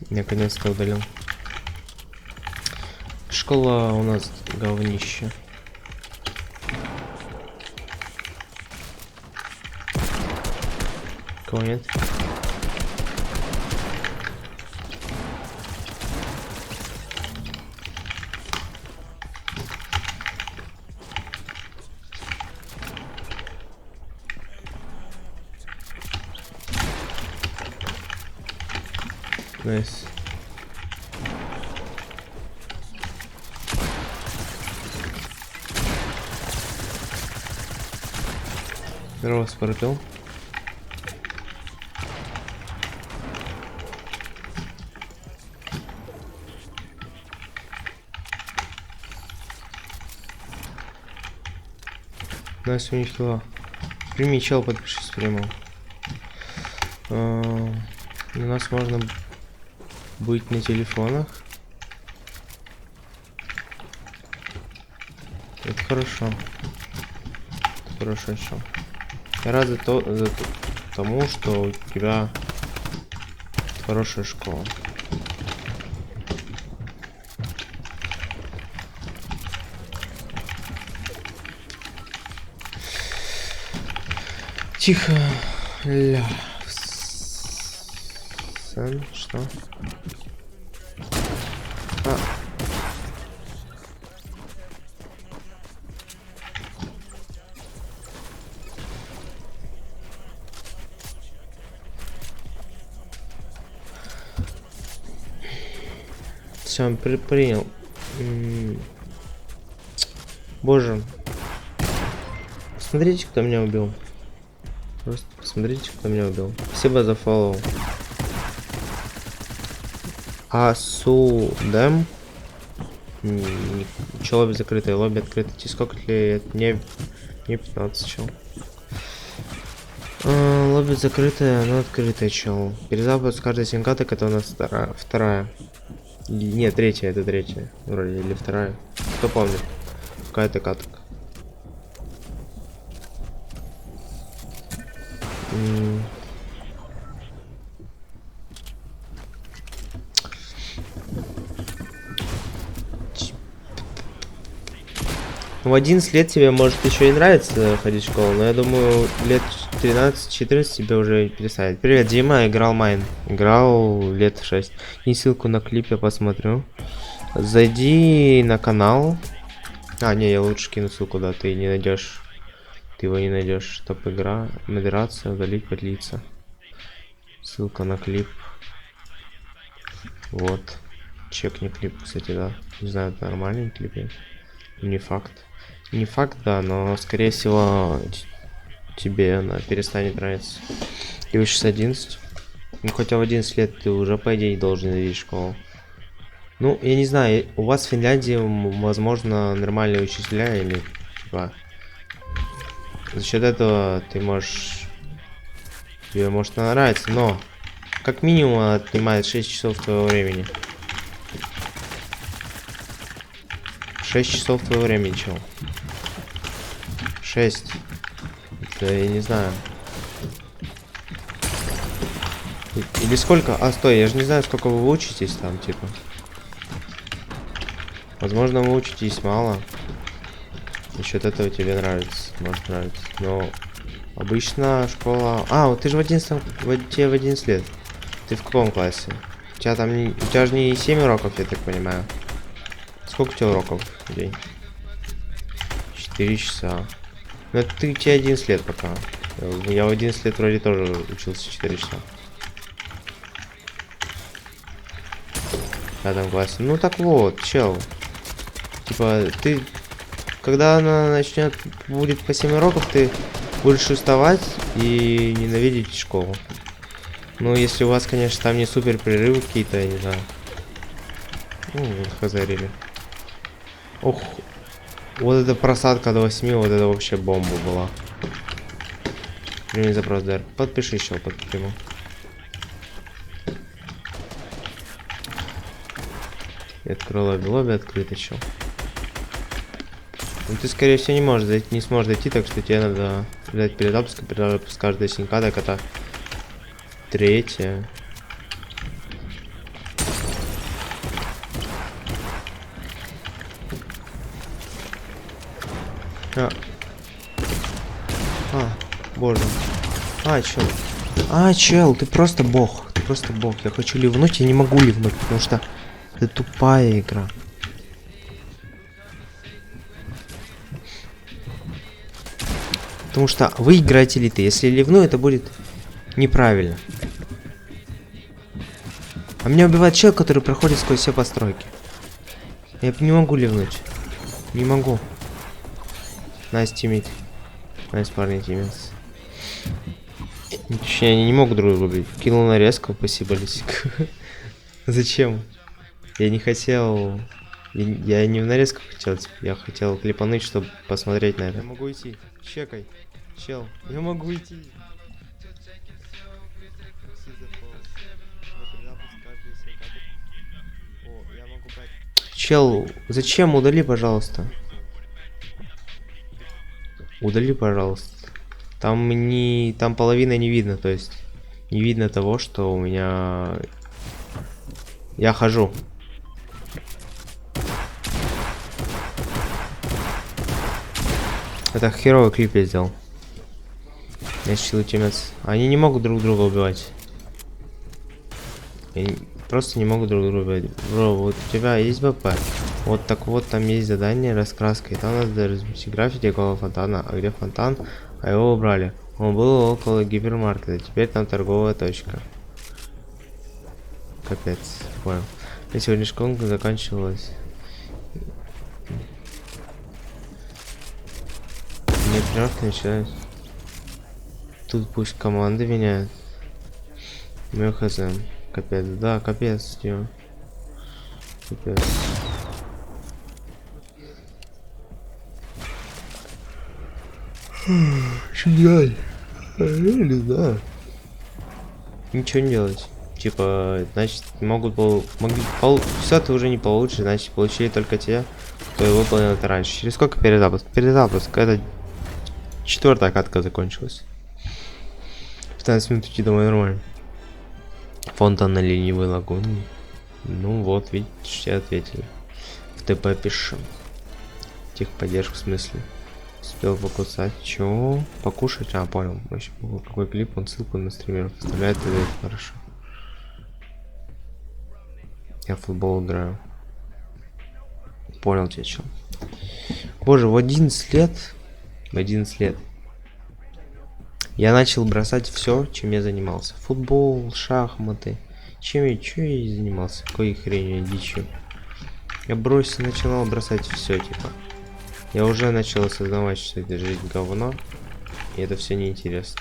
Наконец-то удалил. Школа у нас говнище. Кого нет? Найс. Здорово, Спартел. Найс, у них хила. Прими, чел, подпишись прямо. У нас можно быть на телефонах. Это хорошо. Это хорошо еще. Я рад за тому, что у тебя хорошая школа. Тихо. Ля. Что? А. Все, принял. Боже. Посмотрите, кто меня убил. Просто посмотрите, кто меня убил. Спасибо за фоллоу. Асудем. Че лобби закрытое? Лобби открыто. Тебе сколько лет? Не 15, чел. Лобби закрытое, оно открытое, чел. Перезапуск каждой синкаток, это у нас вторая. Нет, третья, это третья. Вроде, или вторая. Кто помнит? Какая-то каток. В 11 лет тебе может еще и нравится ходить в школу, но я думаю, лет 13-14 тебе уже перестанет. Привет, Дима, играл Майн. Играл лет 6. И ссылку на клип я посмотрю. Зайди на канал. Не, я лучше кину ссылку, да, ты не найдешь. Ты его не найдешь. Топ игра, модерация, удалить, подлиться. Ссылка на клип. Вот. Чекни клип, кстати, да. Не знаю, это нормальный клип. Не факт. Не факт, да, но скорее всего тебе она перестанет нравиться. Тебе сейчас 11. Ну хотя в 11 лет ты уже по идее должен видеть школу. Ну, я не знаю, у вас в Финляндии возможно нормальные учителя или типа. За счет этого ты можешь. Тебе может нравится, но как минимум отнимает 6 часов твоего времени. 6 часов твоего времени, чел. 6. Это я не знаю. Или сколько? Стой, я же не знаю, сколько вы учитесь там, типа. Возможно, вы учитесь мало. За счет этого тебе нравится. Может нравится. Но обычно школа. Вот ты же в 11. Тебе в 11 лет. Ты в каком классе? У тебя там не. У тебя же не 7 уроков, я так понимаю. Сколько у тебя уроков в день? 4 часа. Ну это ты, тебе 11 лет пока. Я в 11 лет вроде тоже учился 4 часа. В 5 классе. Ну так вот, чел. Типа, ты... Когда она начнет... Будет по 7 уроков, ты будешь уставать и ненавидеть школу. Ну, если у вас, конечно, там не супер перерывы какие-то, я не знаю. Хазарили. Ох, вот эта просадка до 8, вот это вообще бомба была. Прими запрос, дар. Подпиши еще под пряму. Открой лобби, открыто еще. Ну ты скорее всего не сможешь зайти, так что тебе надо взять перезапуск каждая синкаток, это третья. Боже. Чел. Чел, ты просто бог. Ты просто бог. Я хочу ливнуть, я не могу ливнуть, потому что это тупая игра. Потому что вы играете элиты. Если ливну, это будет неправильно. А меня убивает чел, который проходит сквозь все постройки. Я не могу ливнуть. Не могу. Найс тиммит. Найс парни тиммит. Точнее, они не могут друг друга убить. Кинул нарезку, спасибо, Лисик. Зачем? Я не хотел... Я не в нарезку хотел, я хотел клипануть, чтобы посмотреть на это. Я могу идти. Чекай. Чел, я могу идти. Чел, зачем? Удали, пожалуйста. Удали, пожалуйста. Там половина не видно, то есть не видно того, что у меня... Я хожу. Это херовый клип я сделал. Я щил тимец. Они не могут друг друга убивать. Они просто не могут друг друга убивать. Бро, вот у тебя есть БП. Вот так вот, там есть задание, раскраска. И там надо разместить граффити около фонтана. А где фонтан? А его убрали. Он был около гипермаркета. Теперь там торговая точка. Капец, понял. И сегодня школа заканчивалась. Мне тренировки начинают. Тут пусть команды меняют. Мы хз. Капец, да, капец, тё. Капец. Что делать? Не знаю. Ничего не делать. Типа, значит, все ты уже не получишь, значит, получили только те, кто выполнил это раньше. Через сколько перезапуск? Перезапуск. Это 4-я катка закончилась. 15 минут идти домой нормально. Фонтан на ленивой лагуне. Ну вот, видите, все ответили. В ТП пишем. Техподдержку в смысле. Успел покусать. Чего? Покушать? А, понял. Вообще, какой клип, он ссылку на стример вставляет, и это хорошо. Я в футбол играю. Понял тебя, чё. Боже, в 11 лет. В 11 лет. Я начал бросать все, чем я занимался. Футбол, шахматы. Чё я занимался? Какой хренью, дичью. Я начинал бросать все, типа. Я уже начал осознавать, что это жизнь говно. И это все неинтересно.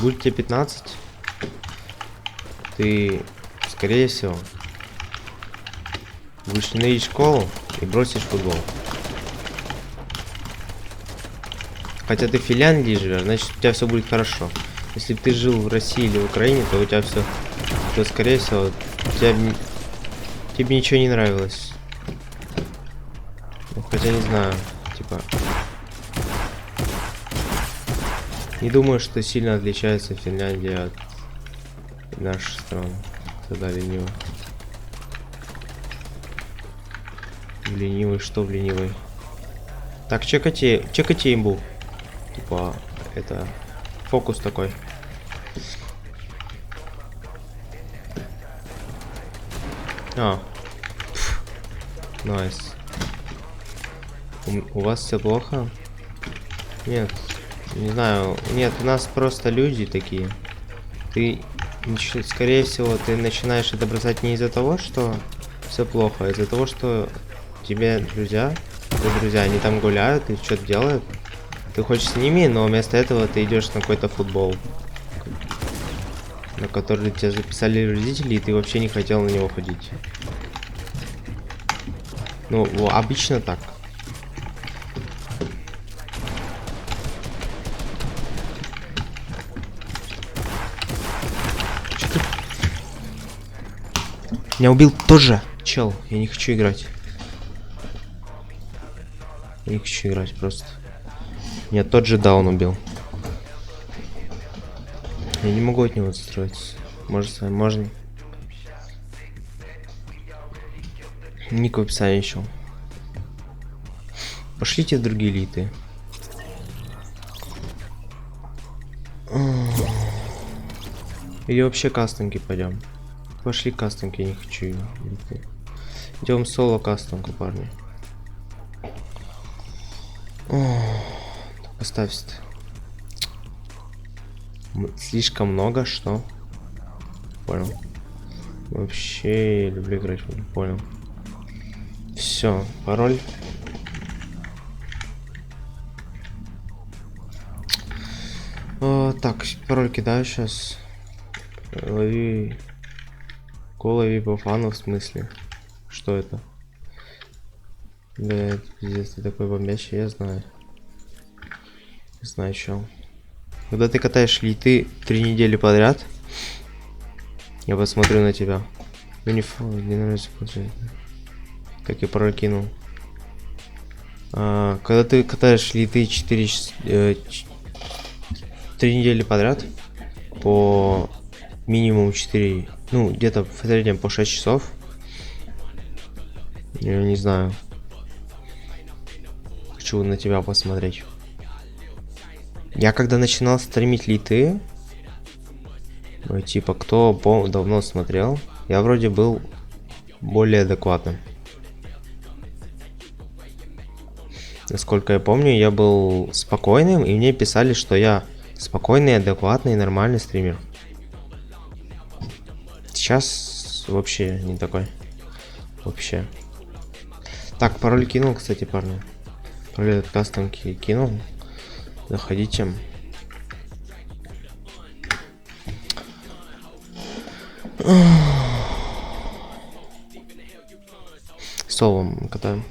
Будет тебе 15, ты, скорее всего, будешь ненавидеть школу и бросишь футбол. Хотя ты в Финляндии живешь, значит у тебя все будет хорошо. Если бы ты жил в России или в Украине, то у тебя все, то скорее всего, тебе ничего не нравилось. Ну, хотя не знаю, типа. Не думаю, что сильно отличается Финляндия от нашей страны. Тогда ленивый. Ленивый, что в ленивый? Так, чекайте имбу. Типа, это фокус такой. Найс. У вас все плохо? Нет. Не знаю, нет, у нас просто люди такие. Ты, скорее всего, ты начинаешь это бросать не из-за того, что все плохо, а из-за того, что тебе друзья, они там гуляют и что-то делают. Ты хочешь с ними, но вместо этого ты идешь на какой-то футбол, на который тебя записали родители, и ты вообще не хотел на него ходить. Ну, обычно так. Меня убил тоже чел. Я не хочу играть. Я не хочу играть просто. Меня тот же даун убил. Я не могу от него отстроиться. Может, с вами можно? Ник в описании еще. Пошлите в другие элиты. Или вообще кастомки пойдем. Пошли кастомки, я не хочу элиты. Идем соло кастомку, парни. Поставь. Слишком много, что? Понял. Вообще я люблю играть, понял. Все, пароль. Так, пароль кидаю сейчас. Лови. Лови по фану, в смысле? Что это? Да, это пиздец, ты такой бомбящий, я знаю. Знаю, чё. Когда ты катаешь литы 3 недели подряд, я посмотрю на тебя. Ну не нравится смотреть. Так я пароль кинул. Когда ты катаешь литы 3 недели подряд, по минимум 4, ну где-то в среднем по 6 часов, я не знаю. Хочу на тебя посмотреть. Я когда начинал стримить литы, ну, типа, кто давно смотрел, я вроде был более адекватным. Насколько я помню, я был спокойным, и мне писали, что я спокойный, адекватный, нормальный стример. Сейчас вообще не такой. Вообще. Так, пароль кинул, кстати, парни. Пароль от кастомки кинул. Заходите. Солом катаем.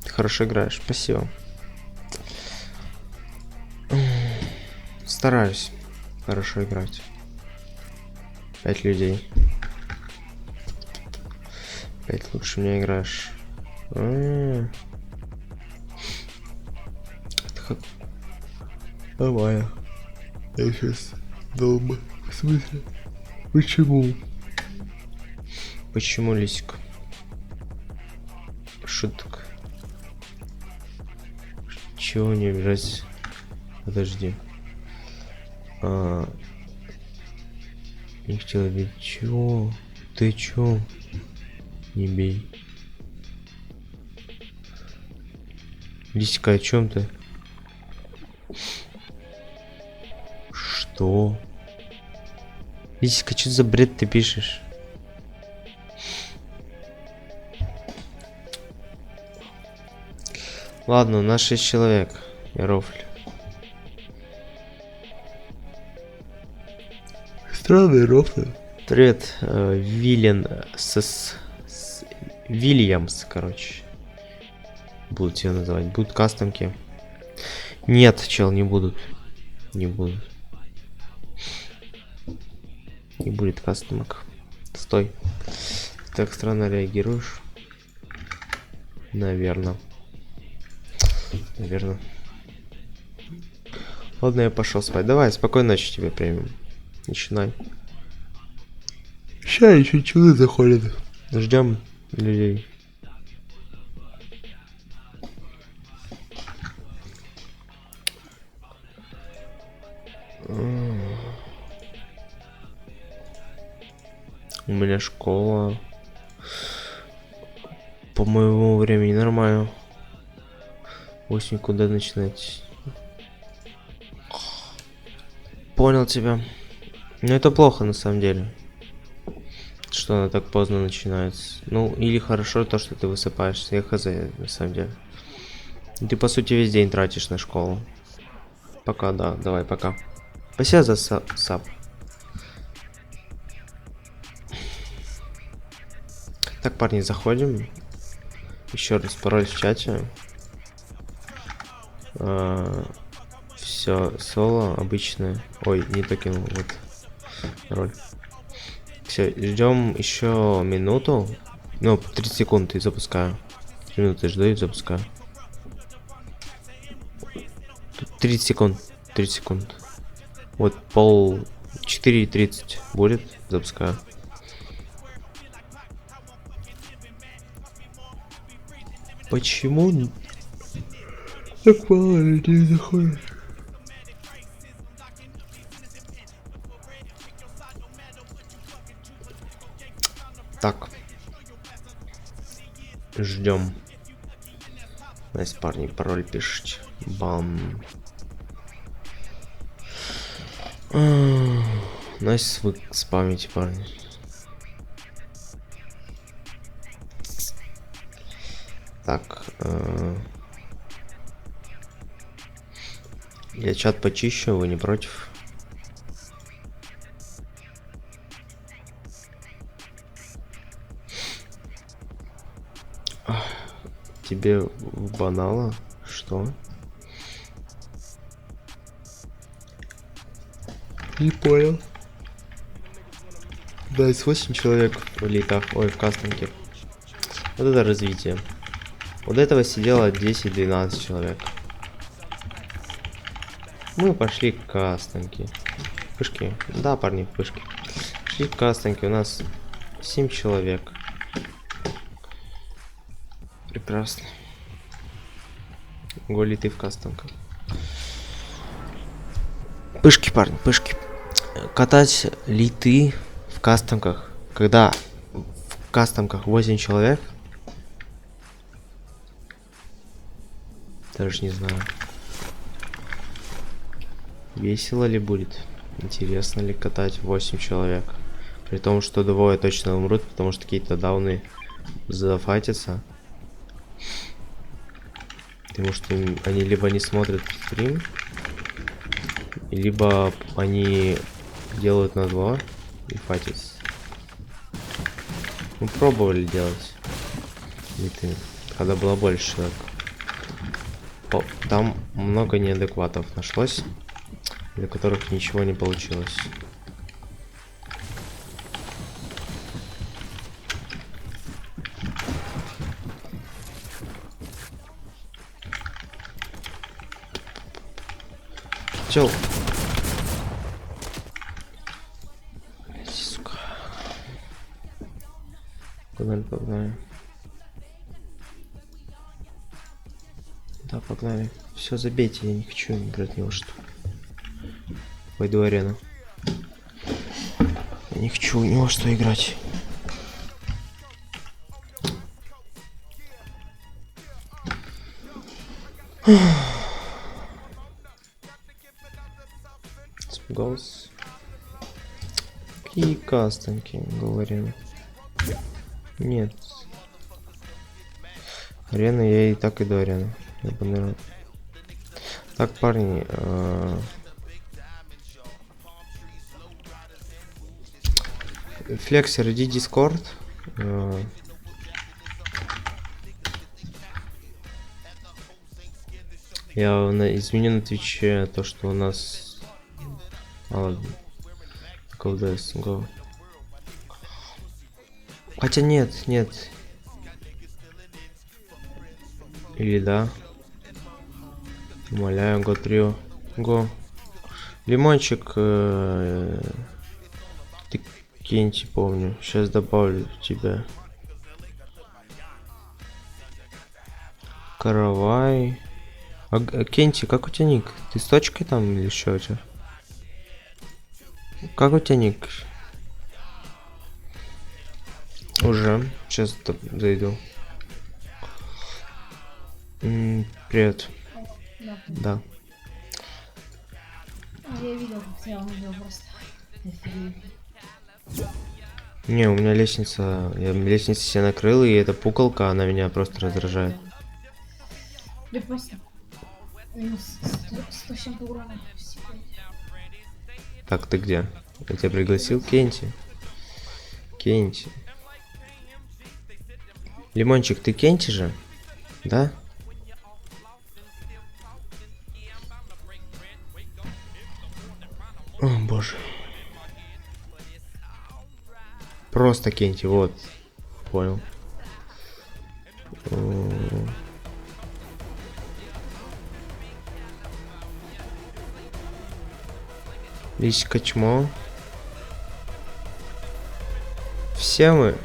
Ты хорошо играешь, спасибо. Стараюсь хорошо играть. 5 людей. 5 лучше меня играешь. Давай. Я сейчас долбу. В смысле? Почему? Почему, Лисик? Шуток. Чего не обижайся? Подожди. Не хотела бить. Чего? Ты чё? Не бей. Лисика, о чем ты? Что? Лисика, что за бред ты пишешь? Ладно, у нас 6 человек. Я рофлю. Странный рофль. Привет, Вильямс, короче. Будут тебя называть. Будут кастомки. Нет, чел, не будут. Не будут. Не будет кастомок. Стой. Ты так странно реагируешь. Наверное. Ладно, я пошел спать. Давай, спокойной ночи тебе премиум. Начинай. Сейчас еще чудо заходит. Ждем людей. У меня школа. По моему времени нормально. Осень куда начинать? Понял тебя. Но это плохо на самом деле. Что она так поздно начинается. Ну, или хорошо то, что ты высыпаешься. Я хз, на самом деле. Ты, по сути, весь день тратишь на школу. Пока, да. Давай, пока. Спасибо за сап. Так, парни, заходим. Еще раз пароль в чате. Все, соло обычное. Ой, не докинул. Вот. Пароль. Все, ждем еще минуту. Ну, 30 секунд и запускаю. 3 минуты жду и запускаю. 30 секунд. 30 секунд. Вот 4:30 будет. Запускаю. Почему так мало людей заходит? Так. Ждем. Найс, парни, пароль пишите. Бам. Найс, вы спамите, парни. Так. Я чат почищу, вы не против? Тебе банало? Что? Не понял. Да, из 8 человек в ликах, ой, в кастомке. Вот это развитие. Вот этого сидело 10-12 человек. Мы пошли к кастомке. Пышки. Да, парни, пышки. Пошли к кастомке, у нас 7 человек. Прекрасно. Голи ты в кастомках. Пышки, парни, пышки. Катать литы в кастомках, когда в кастомках 8 человек. Даже не знаю. Весело ли будет? Интересно ли катать 8 человек? При том, что двое точно умрут, потому что какие-то дауны зафайтятся. Потому что они либо не смотрят стрим, либо они делают на 2 и файтятся. Мы пробовали делать. Когда было больше человек. Там много неадекватов нашлось, для которых ничего не получилось. Чел. Сука. Погнали, погнали. Да, погнали. Все, забейте, я не хочу играть в него, что. Пойду арену. Я не хочу у него что играть. Испугался. Какие кастомки, говорю. Нет. Арена, я и так иду арену. Так, парни. Флексер, иди Дискорд. Я изменю на Твиче то, что у нас... ладно. Колдес, go. Хотя нет, нет. Или да. Умоляю, го трио. Го. Лимончик. Ты Кенти, помню. Сейчас добавлю тебя. Каравай. Кенти, как у тебя ник? Ты с точкой там или что у тебя? Как у тебя ник? Уже. Сейчас зайду. Привет. Да. Я видел, как тебя увидел просто. Не, у меня лестница. Я лестницу себе накрыл, и эта пуколка, она меня просто раздражает. Да просто. Минус 100 с чем-то урона в секунде. Так, ты где? Я тебя пригласил, Кенти. Кенти. Лимончик, ты Кенти же? Да? О, боже. Просто Кенти, вот. Понял. Лисичка чмо. Все мы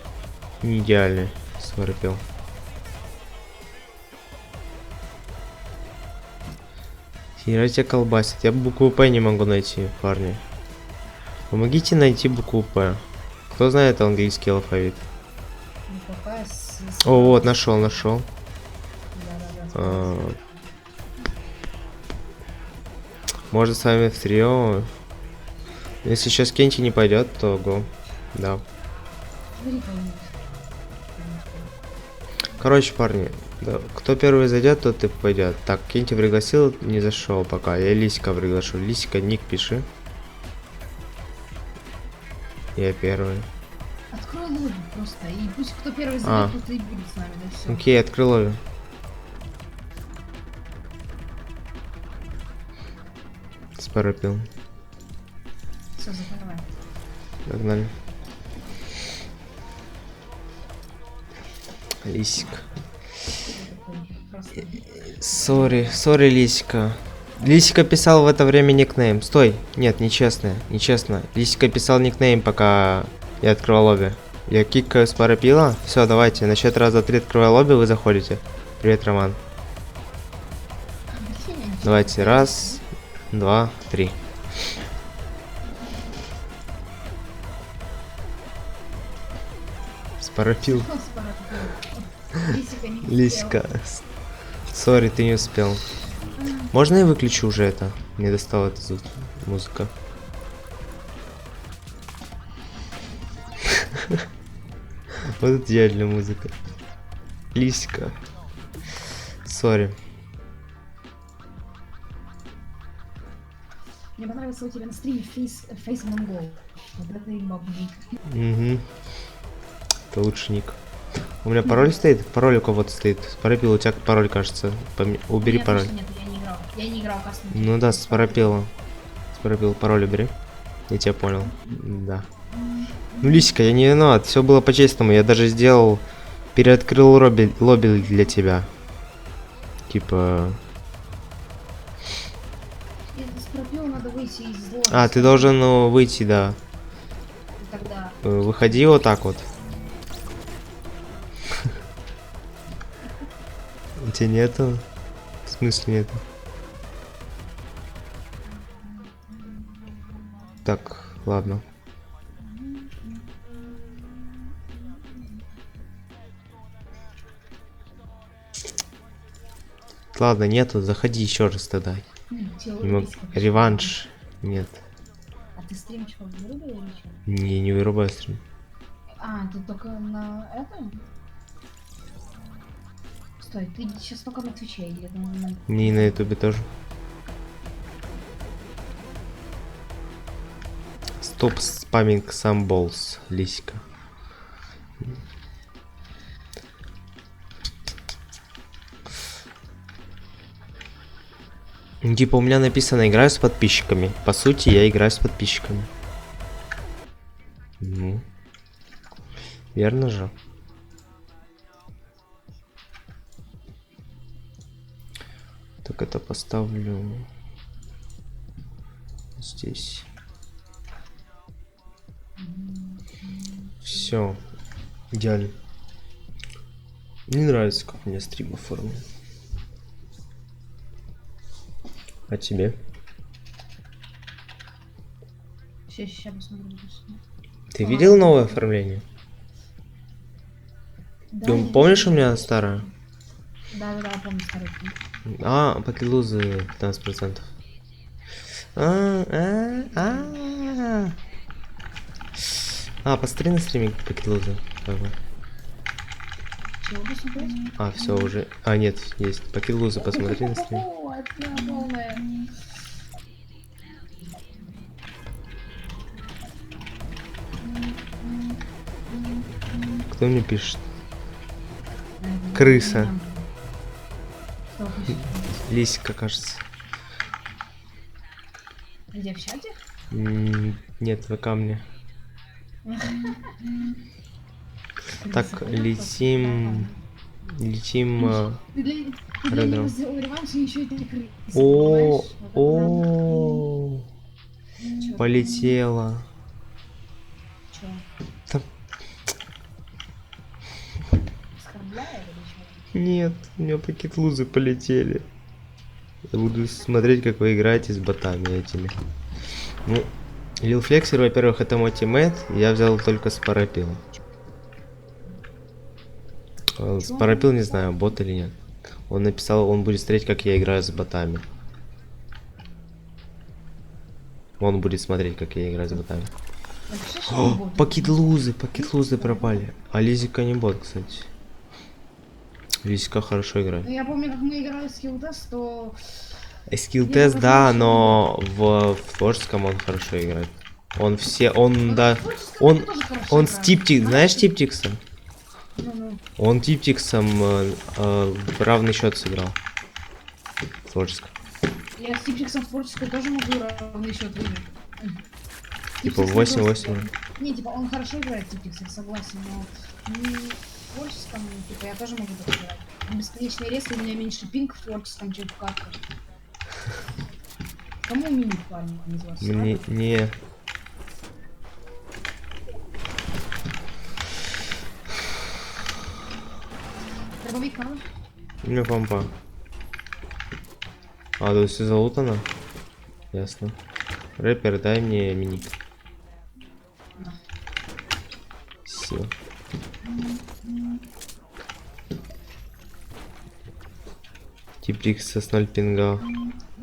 не идеальны, сварпел. Хера тебя колбасит. Я букву П не могу найти, парни. Помогите найти букву П. Кто знает английский алфавит? Ну, какая О, вот, нашел. Да. Может с вами в трио. Если сейчас Кенти не пойдет, то го. Да. Смотри, кого-нибудь. Короче, парни, да, кто первый зайдет, тот и пойдет. Так, Кенти пригласил, не зашел пока. Я Лисика приглашу. Лисика, ник пиши. Я первый. Открой лобби просто, и пусть кто первый зайдет, тот и будет с нами, да все. Окей, открыл лобби. Споропил. Все, закрывай. Погнали. Лисик. Просто. Сори, Лисика. Лисика писал в это время никнейм. Стой. Нет, нечестно. Лисика писал никнейм, пока я открывал лобби. Я кикаю с парапила. Все, давайте. На счет раз, два, три открываю лобби, вы заходите. Привет, Роман. Давайте. Раз, два, три. Спарапил. Лисика. Сори, ты не успел. Можно я выключу уже это? Мне достала эта музыка. Вот идеальная музыка. Лисика. Сори. Мне понравился у тебя на стриме Face Mongol. Вот это и бабник. Угу. Это лучший ник. У меня пароль стоит? Пароль у кого-то стоит. Спарапил, у тебя пароль, кажется. Убери Нет, пароль. Нет, я не играл. Я не играл, кажется. Ну да, спарапил. Спарапил, пароль убери. Я тебя понял. Да. Ну, Лисика, я не виноват. Все было по-честному. Я даже сделал... Переоткрыл лобби для тебя. Типа... Из пропила надо выйти из зло. А, ты должен выйти, да. Тогда... Выходи вот так вот. У тебя нету? В смысле нету? Так, ладно. Ладно, нету, заходи еще раз тогда. Не могу. Реванш. Нет. А ты стримчиков вырубил или что? Не вырубай стрим. А, ты только на этом? Стой, ты сейчас только на Твиче или на... Не и на ютубе тоже. Стоп спаминг сам болс, Лисика. Типа у меня написано играю с подписчиками. По сути, я играю с подписчиками. Ну. Верно же. Так это поставлю здесь. Все. Идеально. Мне нравится, как у меня стрим оформлен. А тебе? Сейчас посмотрим. Ты видел новое оформление? Да, Ты помнишь, у меня старое? Да, я помню старый. А, покелузы 15%. Посмотри на стриме покелузы. Чего посмотреть? А, все уже. А, нет, есть. Покелузы, посмотри на стрим. О, это полная. Кто мне пишет? Крыса. Кто пишет? Лисика, кажется. Где, в чате? Нет, ВК мне. Так, летим... Летим... Ты для него сделал реванш и еще эти крысы. О, понимаешь? Вот это о, Чё? полетела. Чё? Там- Оскорбляет или чё? Нет, у меня покетлузы полетели. Я буду смотреть, как вы играете с ботами этими. Ну, Лил Флексер, во-первых, это мой тиммейт. Я взял только Спарапил. Спарапил, не знаю, бот или нет. Он написал, он будет смотреть, как я играю с ботами. Он будет смотреть, как я играю с ботами. Напиши, что он О, бот. пакетлузы пропали. А Лизика не бот, кстати. Лизика хорошо играет. Ну, я помню, как мы играли в скилл-тест, то... Скилл-тест, да, но в творческом он хорошо играет. Он все, он, да, он с Типтик, знаешь Типтикса? Ну-ну. Он Типтиксом равный счет сыграл. В творческом. Я с Типчиксом в творческой тоже могу равный счет выиграть. Типа Типчикс 8-8. Не, типа он хорошо играет в Типчикс, я согласен, но не в творческом, типа я тоже могу так играть. Бесконечный рез, у меня меньше пинг в творческом, чем в катках. Кому мини, парни, из вас? Мне, не. Дробовик надо? У меня помпа. А, тут все залутано? Ясно. Рэпер, дай мне миник. Да. Все. Типтикса с 0 пинга.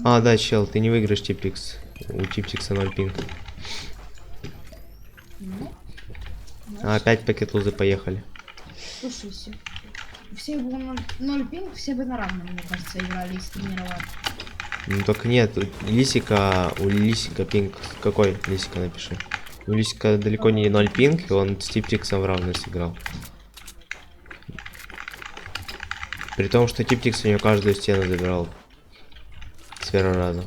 А, да, чел, ты не выиграешь Типтикс. У Типтикса 0 пинг. Ну, А, опять пакетлузы поехали. слушай, все бы 0 пинг, все бы на равном, мне кажется, играли, если тренировать. Ну так нет, у Лисика пинг. Какой Лисика напиши? У Лисика далеко не 0 пинг, и он с Типтиксом в равной сыграл. При том, что Типтикс у него каждую стену забирал. С первого раза.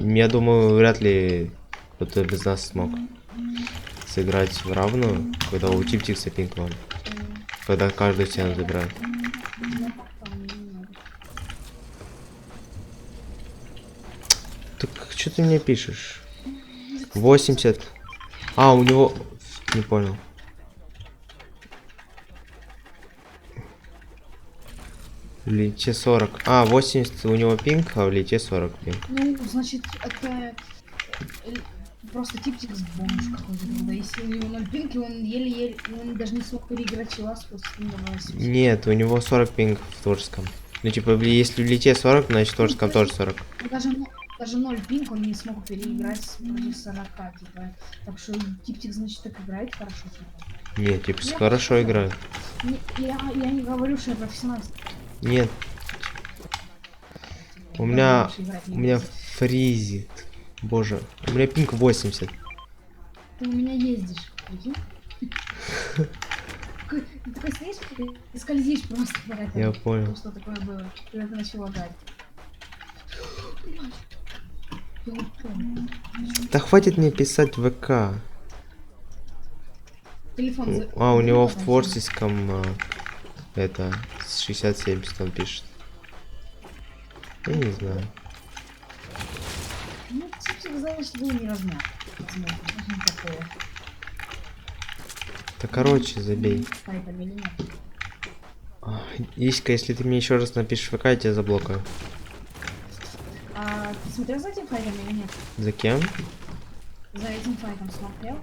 Я думаю, вряд ли кто-то без нас смог сыграть в равную, когда у Типтикса пинг 0. Когда каждую стену забирает. Так что ты мне пишешь? 80. А, у него... Не понял. В лите 40. А, 80 у него пинг, а в лите 40 пинг. Ну, значит, это просто типтикс бомж какой-то. Да, если у него 0 пинг, и он еле-еле, он даже не смог переиграть чела с пингом 80. Нет, у него 40 пинг в творческом. Ну, типа, если в лите 40, значит в творческом тоже 40. Даже 0 пинг он не смог переиграть против 40, типа. Так что типтикс, значит, так играет хорошо. Типа. Нет, типа, Я хорошо просто- играет. Я не говорю, что я профессионал. Нет, у меня фризит. Боже, у меня пинг 80. Ты у меня ездишь, прикинь? Ты такой стоишь и скользишь просто по этому. Я понял. Что такое было? Ты это начал лагать. Я не помню. Да хватит мне писать в ВК. Телефон за... А, у него в Телефон творческом это с 60-70 он пишет. Я не знаю. Ну, типа, знаешь, был не размер. Возможно, что-то такое. Да короче, забей. Файтом или нет? Иська, если ты мне еще раз напишешь в ВК, я тебя заблокаю. А ты смотрел за этим файтом или нет? За кем? За этим файтом смотрел?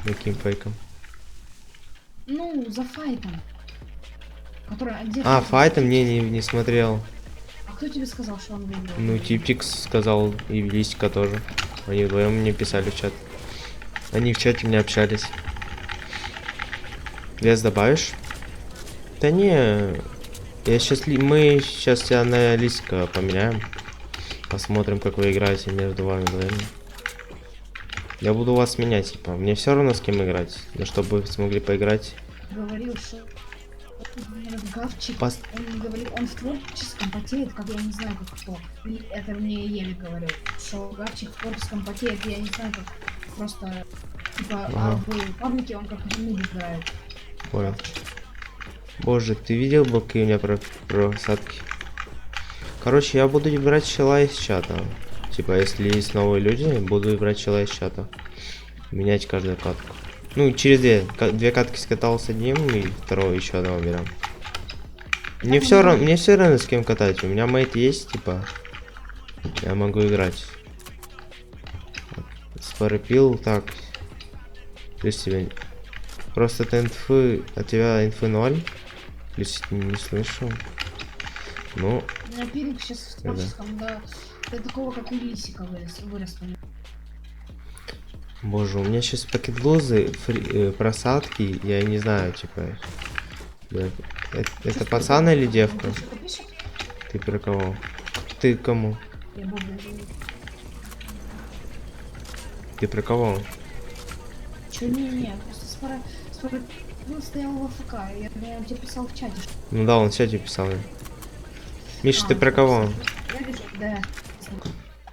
Каким фейком? Ну, за файтом. Который... Где А, файт? файтом не смотрел. А кто тебе сказал, что он выиграл? Ну, Типтикс сказал, и Лисика тоже. Они вдвоем мне писали в чат. Они в чате мне общались. Вес добавишь? Да не, я сейчас мы сейчас тебя на Лисика поменяем. Посмотрим, как вы играете между вами двоими. Я буду вас менять, типа. Мне все равно с кем играть. Но чтобы вы смогли поиграть. Говорил, что этот Гавчик, Пос- он говорил, он в творческом потеет, как я не знаю, как кто. И это мне еле говорил, что Гавчик в творческом потеет, я не знаю, как просто, типа, а Ага. в паблике он как нуб играет. Понял. Боже, ты видел блоки у меня про просадки? Короче, я буду брать чела из чата. Типа, если есть новые люди, буду брать чела из чата. Менять каждую катку. Ну, через две катки скатал с одним, и второго еще одного берем. Мне все равно с кем катать. У меня мейт есть, типа. Я могу играть. Спорпил, так. Плюс тебе. Просто ты инфы. От тебя инфы 0. Плюс не слышу. Ну, У меня пиринг сейчас в творческом, да. До такого, как у Лисика вырос. боже, у меня сейчас пакет лозы, просадки, я не знаю, типа. Это пацан или девка? Он что-то пишет? Ты про кого? Ты кому? Я Бобби живу. Ты про кого? Чё, не, просто спора... Ну, стоял в АФК, я тебе писал в чате. Ну да, он в чате писал. Миша, ты он про что кого? писал. Я вижу, да.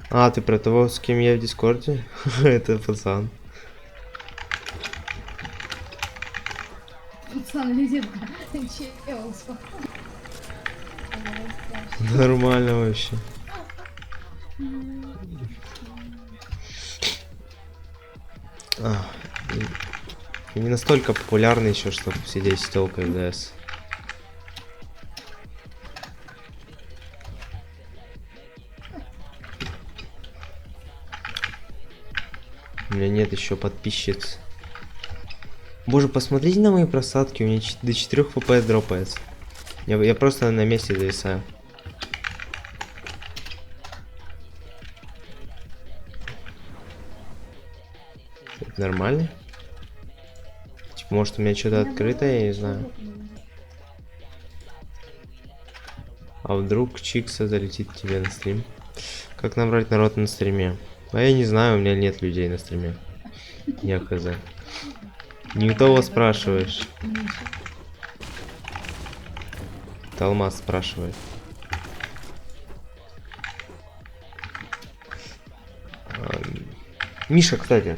А, ты про того, с кем я в Дискорде? Это пацан. Пацан или девка? Чел, спокойно. Нормально вообще. А, и не настолько популярный еще, чтобы сидеть с телкой в ДС. У меня нет еще подписчиц. Боже, посмотрите на мои просадки, у меня до 4 FPS дропается. Я просто на месте зависаю. Это нормально? Типа, может у меня что-то открыто, я не знаю. А вдруг Чикса залетит к тебе на стрим? Как набрать народ на стриме? А я не знаю, у меня нет людей на стриме. Я хз. Не у того спрашиваешь. Талмаз спрашивает. Миша, кстати.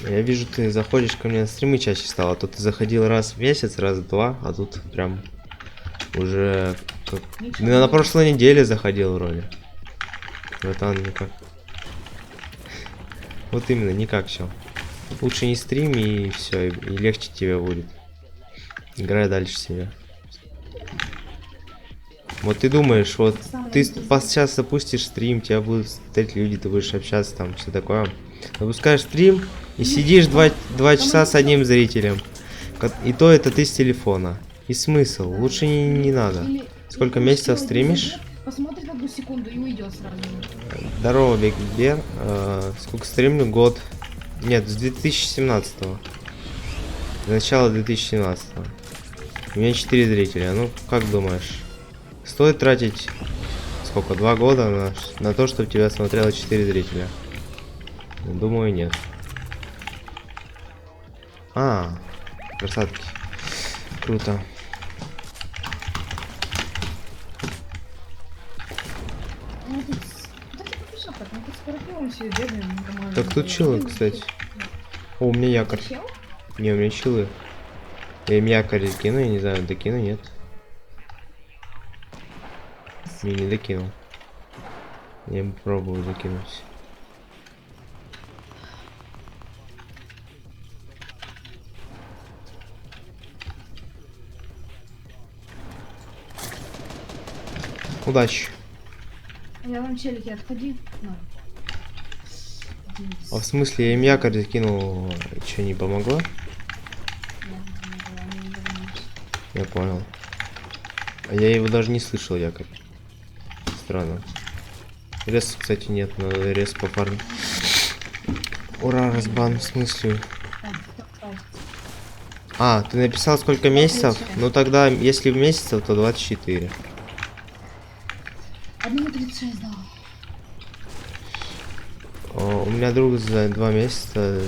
Я вижу, ты заходишь ко мне на стримы чаще стало. А то ты заходил раз в месяц, раз в два, а тут прям уже... Как... На прошлой неделе заходил вроде. Братан, никак. Вот именно, никак все. Лучше не стрим и все, и легче тебе будет. Играй дальше себе. Вот ты думаешь, вот ты сейчас запустишь стрим, тебя будут смотреть люди, ты будешь общаться там, все такое. Запускаешь стрим и сидишь 2 часа с одним зрителем. И то это ты с телефона. И смысл? Лучше не надо. Сколько месяцев стримишь? Посмотрит одну секунду и уйдет сразу. Здорово, Бигбер. Сколько стримлю? Год. Нет, с 2017 -го. Начало 2017 -го. У меня 4 зрителя. Ну, как думаешь? Стоит тратить сколько? 2 года на то, чтобы тебя смотрело 4 зрителя? Думаю, нет. А, красотки. Круто. Так тут чилы, кстати. О, у меня якорь. Не, у меня чилы. Я им якорь докину, я не знаю, докину, нет. Я не докинул. Я попробую закинуть. Удачи. Я вам челики отходи. На. А в смысле, я им якорь закинул, что не помогло? Я понял. А я его даже не слышал, якорь. Странно. Рез, кстати, нет, надо рез по парню. Ура, разбан, в смысле? А, ты написал сколько месяцев? Ну тогда, если в месяцев, то 24. 1:36 дал. У меня друг за 2 месяца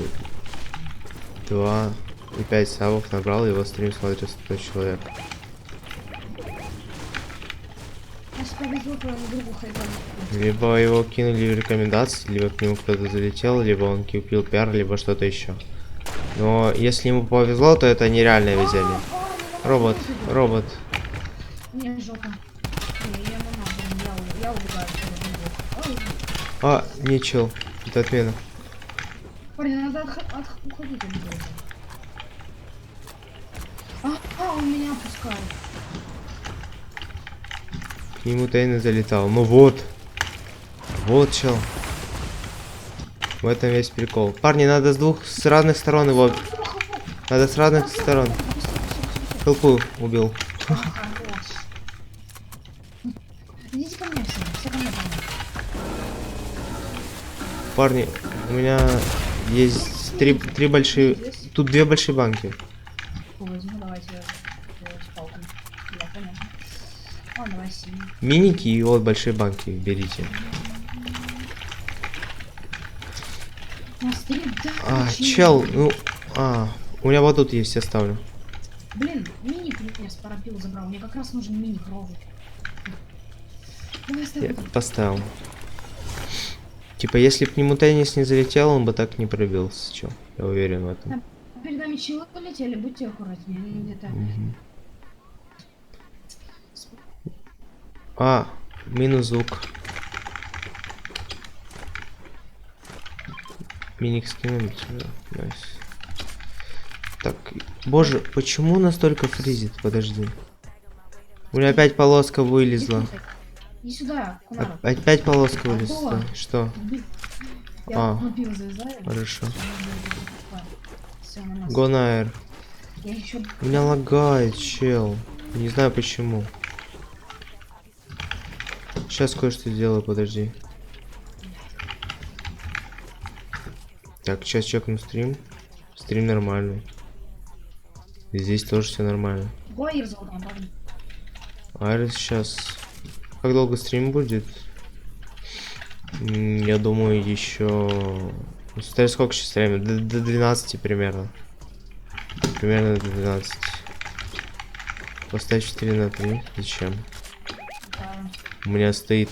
2 и 5 сабов набрал, его стрим смотрит 100 человек. Либо его кинули в рекомендации, либо к нему кто-то залетел, либо он купил пиар, либо что-то еще. Но если ему повезло, то это нереальное везение. Робот, робот. Мне жопа. Я убегаю. А, не чел. Это отмена. Парни, надо уходить. Он меня опускает. К нему Тейна залетал. Ну вот. Вот чел. В этом весь прикол. Парни, надо с разных сторон его. Надо с разных сторон. Толпу убил. Идите ко мне все ко мне. Парни, у меня есть три большие. Тут две большие банки. Возьму, давайте с палками. Да, понятно. Ладно, давай синий. Миники и вот большие банки берите. Чел, ну, у меня вот тут есть, я ставлю. Блин, мини я с парапил забрал. Мне как раз нужен мини кровь. Давай Я ставим. поставил. Типа, если б к нему теннис не залетел, он бы так не пробился, чел. Я уверен в этом. Перед нами чилы полетели, будьте аккуратнее. Они где-то... Минус звук. Миник скинем сюда. Найс. Так, боже, почему настолько фризит? Подожди. У меня опять полоска вылезла. Иди сюда, куда? Опять полоска вылезла. Что? Я купил завязаю. Хорошо. Всё, на нас. Гонайр. Я еще... У меня лагает, чел. Не знаю почему. Сейчас кое-что сделаю, подожди. Так, сейчас чекну стрим. Стрим нормальный. И здесь тоже все нормально. Гойер золотом, парень. Айрис сейчас. Как долго стрим будет? Я думаю, еще. Смотри, сколько сейчас время? До 12 примерно. Примерно до 12. Поставь 4 на 3. Зачем? Да. У меня стоит.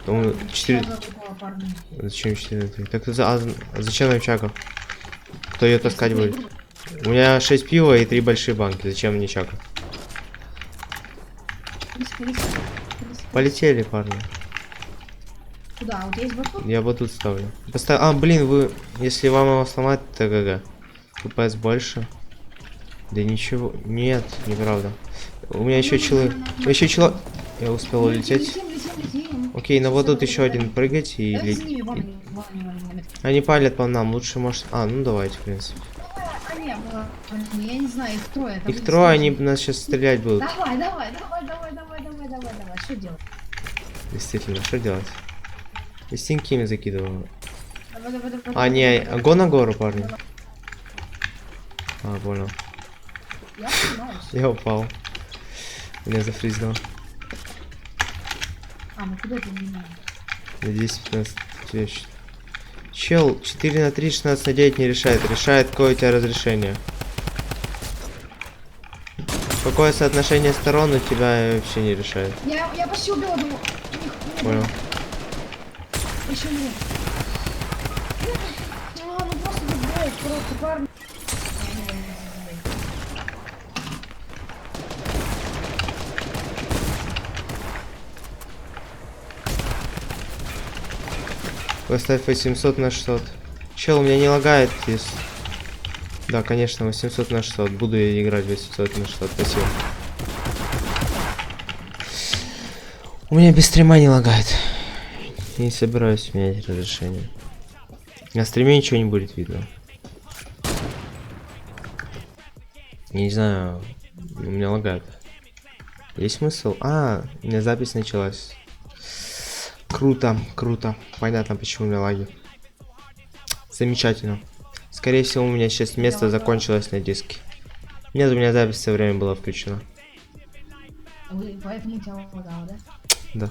4. Что за такого, парня? Зачем 4 на 3? Так зачем нам чака? Кто ее таскать будет? У меня 6 пива и 3 большие банки. Зачем мне чака? Полетели, парни. Куда? Вот есть батут? Я вот тут ставлю. Блин, вы. Если вам его сломать, то ГГ. КПС больше. Да ничего. Нет, неправда. У меня еще челы. Еще чело. Я успел улететь. Летим. Окей, ну вот тут еще один прыгать и Давайте за лететь. ними, вон. Они палят по нам. Лучше может. Ну давайте, в принципе. Я не знаю, их трое. там Их трое, сложно. они нас сейчас стрелять будут. Давай. Что делать? Действительно, что делать? И стенкими закидываю. Давай. Не, го на гору, парни. Понял. Я понимаюсь. Я упал. Меня зафризило. Ну куда ты не знаешь? На 10-15. Чел, 4 на 3, 16 на 9 не решает. Решает, какое у тебя разрешение. Какое соотношение сторон у тебя вообще не решает. Я почти убил одного. Понял. Еще нет. Ну просто забывай, просто парни. Поставь 800 на 600. Чел, у меня не лагает, если... Да, конечно, 800 на 600. Буду я играть 800 на 600. Спасибо. У меня без стрима не лагает. Не собираюсь менять разрешение. На стриме ничего не будет видно. Я не знаю. У меня лагает. Есть смысл? У меня запись началась. Круто. Понятно, почему у меня лаги. Замечательно. Скорее всего, у меня сейчас место закончилось на диске. Нет, у меня запись все время была включена. Поэтому тебя лагало, да? Да.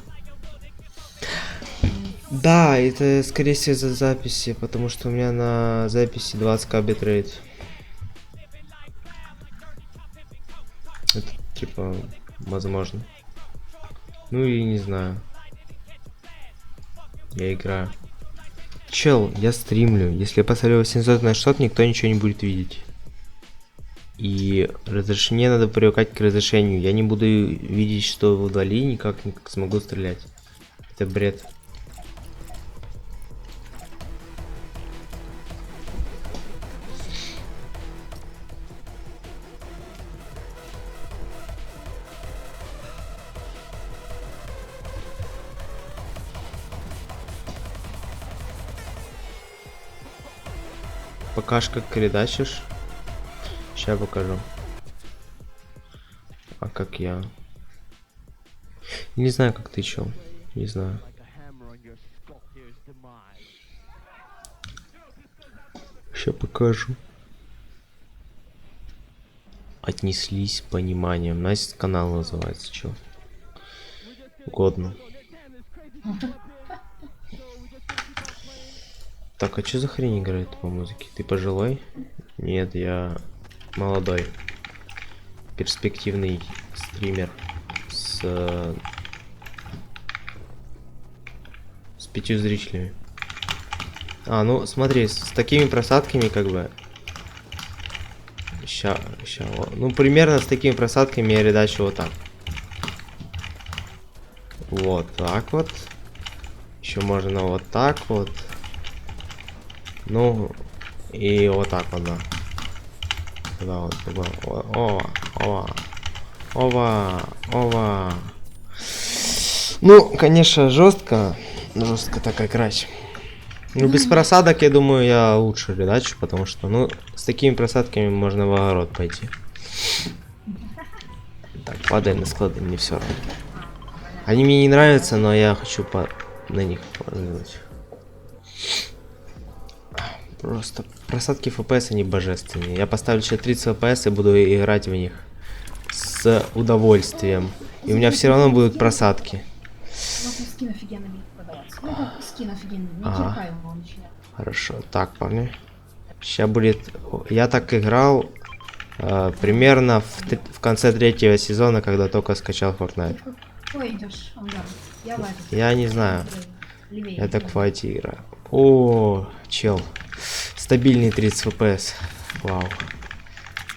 Да, это скорее всего из-за записи, потому что у меня на записи 20к битрейт. Это типа возможно. Ну и не знаю. Я играю. Чел, я стримлю. Если я поставлю 800 на 600, никто ничего не будет видеть. И разрешение надо привыкать к разрешению. Я не буду видеть, что вдали, никак не смогу стрелять. Это бред. покажешь, как редачишь? Сейчас покажу. А как я? Не знаю, как ты чел. Не знаю. Сейчас покажу. Отнеслись с пониманием. Настя канал называется, чё? Годно. Так, а что за хрень играет по музыке? Ты пожилой? Нет, я молодой. Перспективный стример с 5 зрителями. А, ну смотри, с такими просадками как бы. Ща, ну примерно с такими просадками я редачу вот так. Вот так вот. Еще можно вот так вот. Ну и вот так вот, да. Туда вот, туда. Ова. Ну, конечно, жестко так играть. Ну, без просадок, я думаю, я лучше редачу, потому что, ну, с такими просадками можно в огород пойти. Так, падаем на склады, мне все равно. Они мне не нравятся, но я хочу на них поиграть. Просто просадки FPS они божественные. Я поставлю еще 30 FPS и буду играть в них с удовольствием. И у меня все равно будут просадки. У вас скин офигенно будет продаваться. Ну как скин офигенный, не кирка его начинает. Хорошо, так, парни. Сейчас будет... Я так играл примерно в конце 3-го сезона, когда только скачал Fortnite. Какой идешь, ангар? Я в этот. Я не знаю. Левее. Я так в файте играю. О, чел. Стабильный 30 FPS. Вау.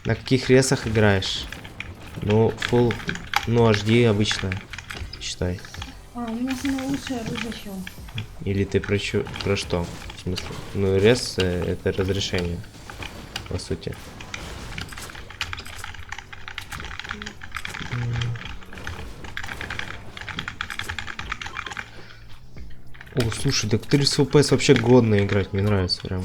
На каких ресах играешь? Ну, full, ну, HD обычно. Считай. А, у меня самое лучшее оружие, чел. Или ты про что? В смысле? Ну, рез это разрешение. По сути. О, слушай, так 30 FPS вообще годно играть, мне нравится прямо.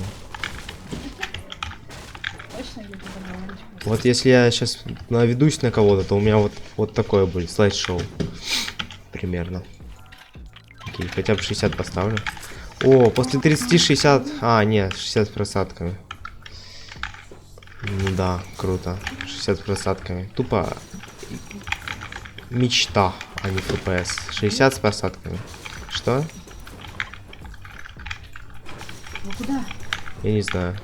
Точно где-то поговорить? Вот если я сейчас наведусь на кого-то, то у меня вот такое будет слайд-шоу. Примерно. Окей, хотя бы 60 поставлю. О, после 30 60. А, нет, 60 с просадками. Ну да, круто. 60 с просадками. Тупо мечта, а не FPS. 60 с просадками. Что? Ну куда? Я не знаю.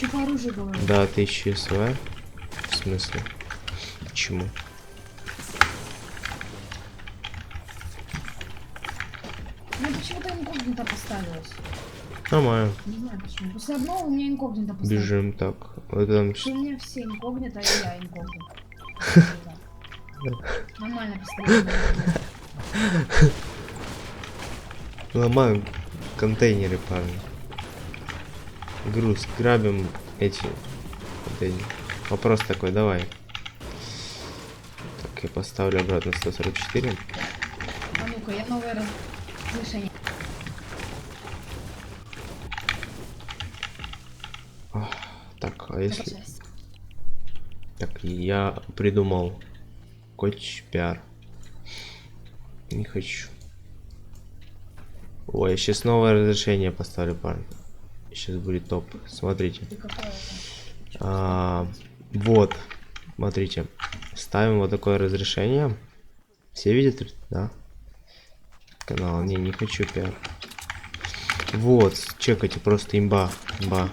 Че по оружию говорю? Да, 1000 СВ. В смысле? Почему? Ну почему-то инкогнито поставилось. Нормально. Не знаю почему. После одного у меня инкогнито поставилось. Бежим так. Вот там... У меня все инкогнито, и я инкогнито. Нормально поставили. Ломаем контейнеры, парни. Груз. Грабим эти контейнеры. Вопрос такой, давай. Так, я поставлю обратно 144. А ну-ка, я новое разрешение. Так, а если... Так, я придумал коч пиар. Не хочу. Ой, я сейчас новое разрешение поставлю, парни. Сейчас будет топ. Смотрите. Вот. Смотрите. Ставим вот такое разрешение. Все видят? Да. Канал. Не хочу пиар. Вот. Чекайте, просто имба. Имба.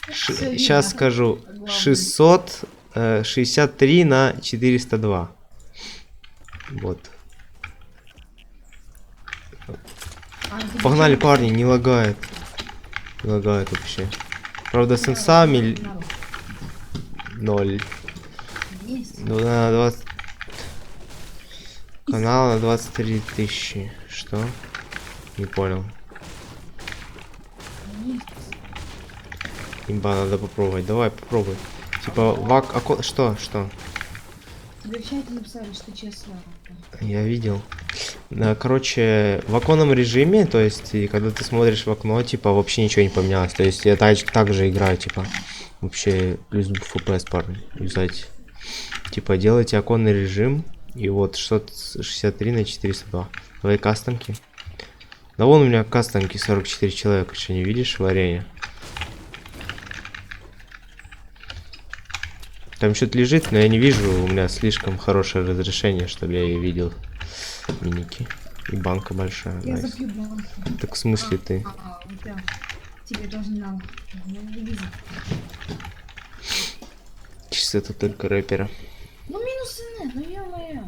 Сейчас скажу. 663 на 402. Вот. Погнали, парни, не лагает. Не лагает вообще. Правда, с инсами 0. Ну, на 20... Канал на 23 тысячи. Что? Не понял. Имба, надо попробовать. Давай, попробуй. Типа, вак... Что? Тебе в чате написали, что честно. Я видел. Короче, в оконном режиме, то есть, и когда ты смотришь в окно, типа, вообще ничего не поменялось. То есть, я так же играю, типа, вообще, плюс FPS, парни, юзайте. Типа, делайте оконный режим, и вот 663 на 402. Твои кастомки. Да вон у меня кастомки 44 человека, что не видишь в арене? Там что-то лежит, но я не вижу, у меня слишком хорошее разрешение, чтобы я и видел миники. И банка большая. Я Найс. запью банку. Так в смысле ты? Вот я. Тебе даже не надо. Я не вижу. Чисто это только рэпера. Ну минусы нет, ну ё-моё.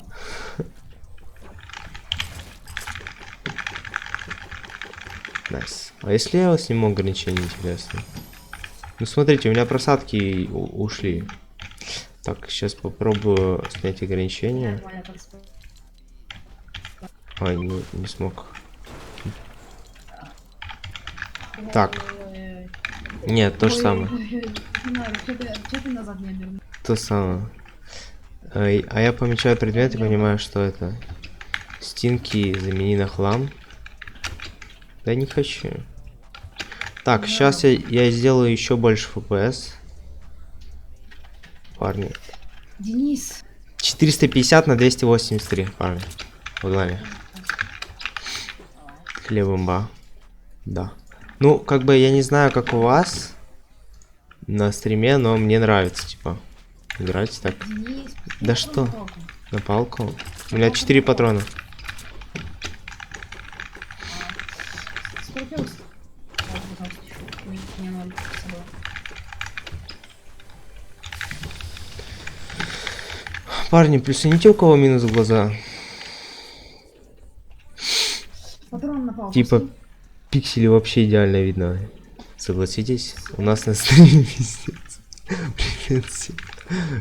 Найс. А если я сниму ограничения, интересно? Ну смотрите, у меня просадки ушли. Так, сейчас попробую снять ограничения. Нормально так спать. Ай, не смог. Так. Ой-ой-ой. Нет, то же самое. Ой-ой-ой. Не надо, чё ты назад не обернул? То самое. А я помечаю предмет и понимаю, что это. Стинки замени на хлам. Да не хочу. Так, сейчас я сделаю еще больше FPS. Парни. Денис. 450 на 283, парни. Погнали. Хлебомба. Да. Ну, как бы я не знаю, как у вас на стриме, но мне нравится, типа. Играть так. Денис. Да что? На палку. У меня 4 патрона. Сколько у вас? Мне ноль с собой. Парни, плюсаните, у кого минус в глаза. Патрон на палку. Типа, пиксели вообще идеально видно. Согласитесь? У нас на стриме пиздец. Привет всем.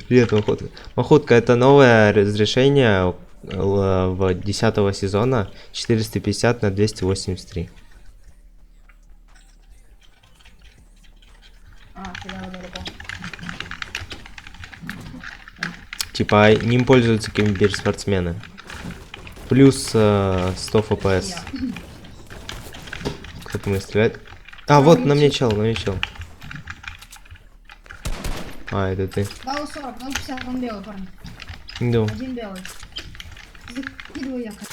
Привет, Махотка. Махотка, это новое разрешение в 10 сезона 450 на 283. Да. Типа, ним пользуются киберспортсмены. Плюс 100 FPS. Кто-то мне стреляет. А, вот, на мне чел, А, это ты. Дал 40, 0,50, он белый, парень. Иду. Один белый. Закидывай якорь.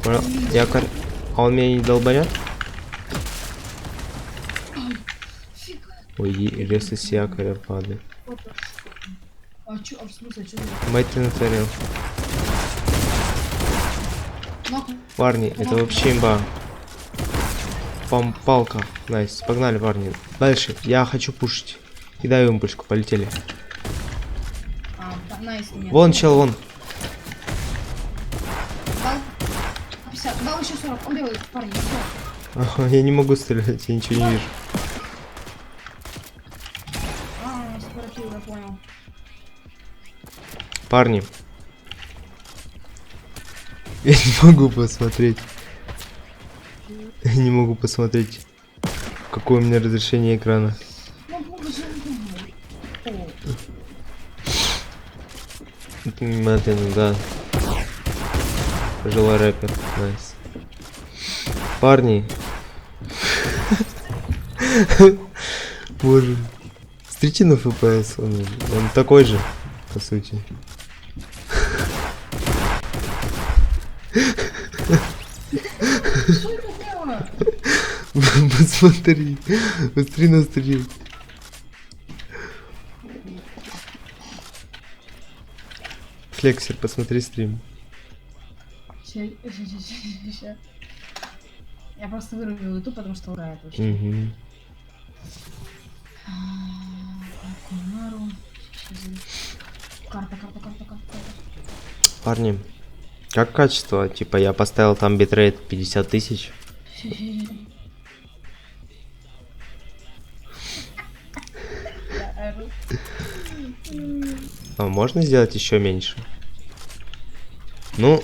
Понял. Якорь. А он меня не долбанет? Фига. Ой, резко с якоря падает. Вот. А чё, в смысле, чё? Мать ты натворил. Нахуй. Парни, это вообще имба. Палка. Найс. Погнали, парни. Дальше. Я хочу пушить. Кидаю импульску. Полетели. Найс, нет. Вон чел, вон. Дал 50, дал еще 40, он белый, парень, 40. Ага, я не могу стрелять, я ничего не вижу. Скоротил, я понял. Парни. Я не могу посмотреть. Я не могу посмотреть, какое у меня разрешение экрана. Ну, покажи мне. Матин, да. Пожилой рэпер. Найс. Парни. Боже. Смотрите на FPS. Он такой же, по сути. Что это было? Посмотри. Посмотри на стрим. Флексер, посмотри стрим. Ща. Я просто вырубил YouTube, потому что лагает очень. Угу. Карта. Парни, как качество? Типа я поставил там битрейт 50 тысяч. А можно сделать еще меньше? Ну,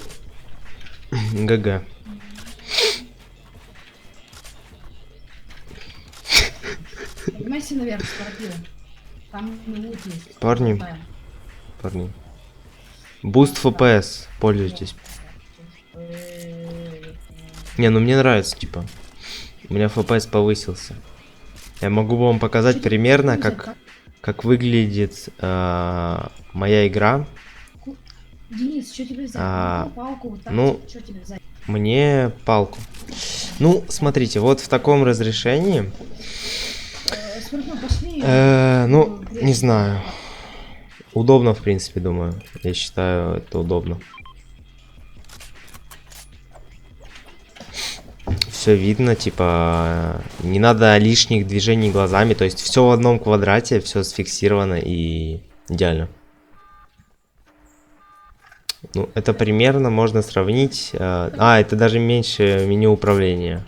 ГГ. Поднимайся наверх, скоропил. Там лут есть. Парни. Буст FPS. Пользуйтесь. Не, ну мне нравится, типа. У меня FPS повысился. Я могу вам показать примерно, как выглядит моя игра. Денис, что тебе взять? А, Палку, вот так, ну, что тебе взять? Мне палку. Ну, смотрите, вот в таком разрешении. Смирно, пошли. Ну, не знаю. Удобно, в принципе, думаю. Я считаю, это удобно. Все видно, типа, не надо лишних движений глазами, то есть все в одном квадрате, все сфиксировано и идеально. Ну, это примерно можно сравнить. Это даже меньше меню управления.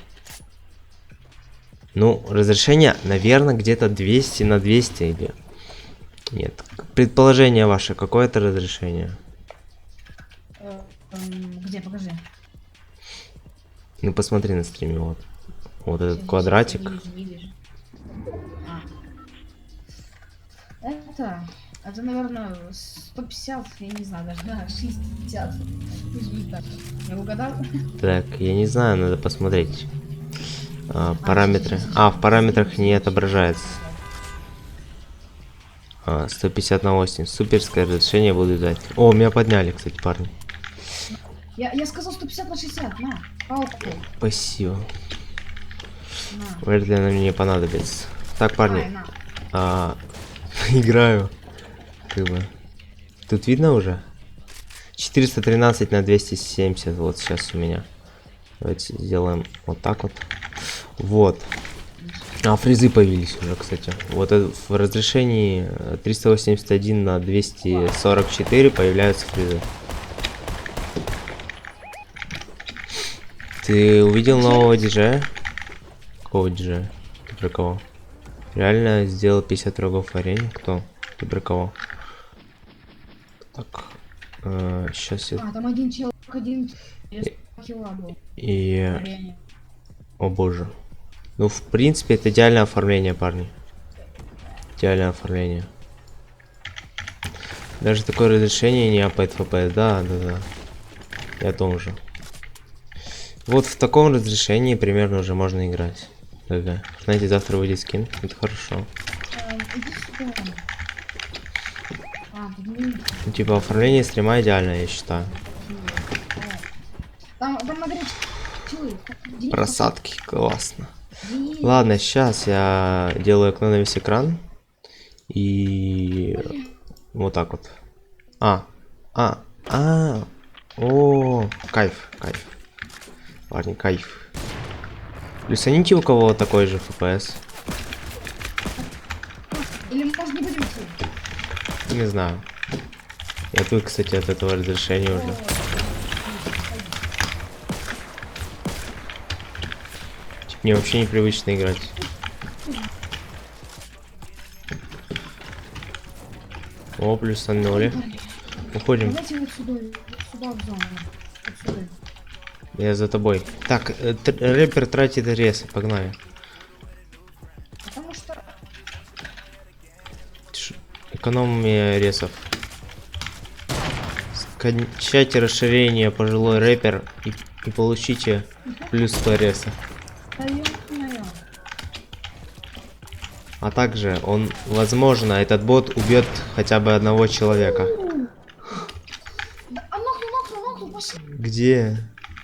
Ну, разрешение, наверное, где-то 200 на 200 или... Нет. Предположение ваше, какое это разрешение? Где, покажи. Ну, посмотри на стриме, вот. Вот этот Сейчас, квадратик. не вижу. Это, наверное, 150, я не знаю, даже на 60. Пусть будет так. Я угадал? Так, я не знаю, надо посмотреть. Параметры. В параметрах не отображается. 150 на 80. Суперское разрешение буду дать. О, меня подняли, кстати, парни. Я сказал 150 на 60, на, палку. Спасибо. На. Вряд ли она мне понадобится. Так, парни. Ай, на. Играю. Как бы. Тут видно уже? 413 на 270. Вот сейчас у меня. Давайте сделаем вот так вот. Вот. Фрезы появились уже, кстати. Вот в разрешении 381 на 244 появляются фрезы. Ты увидел нового диджея? Какого диджея? Ты про кого? Реально сделал 50 врагов в арене? Кто? Ты про кого? Так. Сейчас я... Там один человек, один килла был. И... О боже. Ну, в принципе, это идеальное оформление, парни. Идеальное оформление. Даже такое разрешение не апает FPS. Да. Я о том же. Вот в таком разрешении примерно уже можно играть. ГГ. Знаете, завтра выйдет скин. Это хорошо. Ну, типа, оформление стрима идеальное, я считаю. Там на горячий. Просадки, классно. Ладно, сейчас я делаю окно на весь экран. И вот так вот. О, кайф. Парни, кайф. Плюсаните, у кого такой же FPS. Или может не будем идти? Не знаю. Я тут, кстати, от этого разрешения уже. Мне вообще непривычно играть. О, плюс 0. Уходим. Давайте вот сюда в зону. Вот сюда. Я за тобой. Так, рэпер тратит ресы, погнали. Потому что... Экономия ресов. Скачайте расширение пожилой рэпер и получите плюс 100 ресов. А также возможно, этот бот убьет хотя бы одного человека. Нокнул, пошли. Где?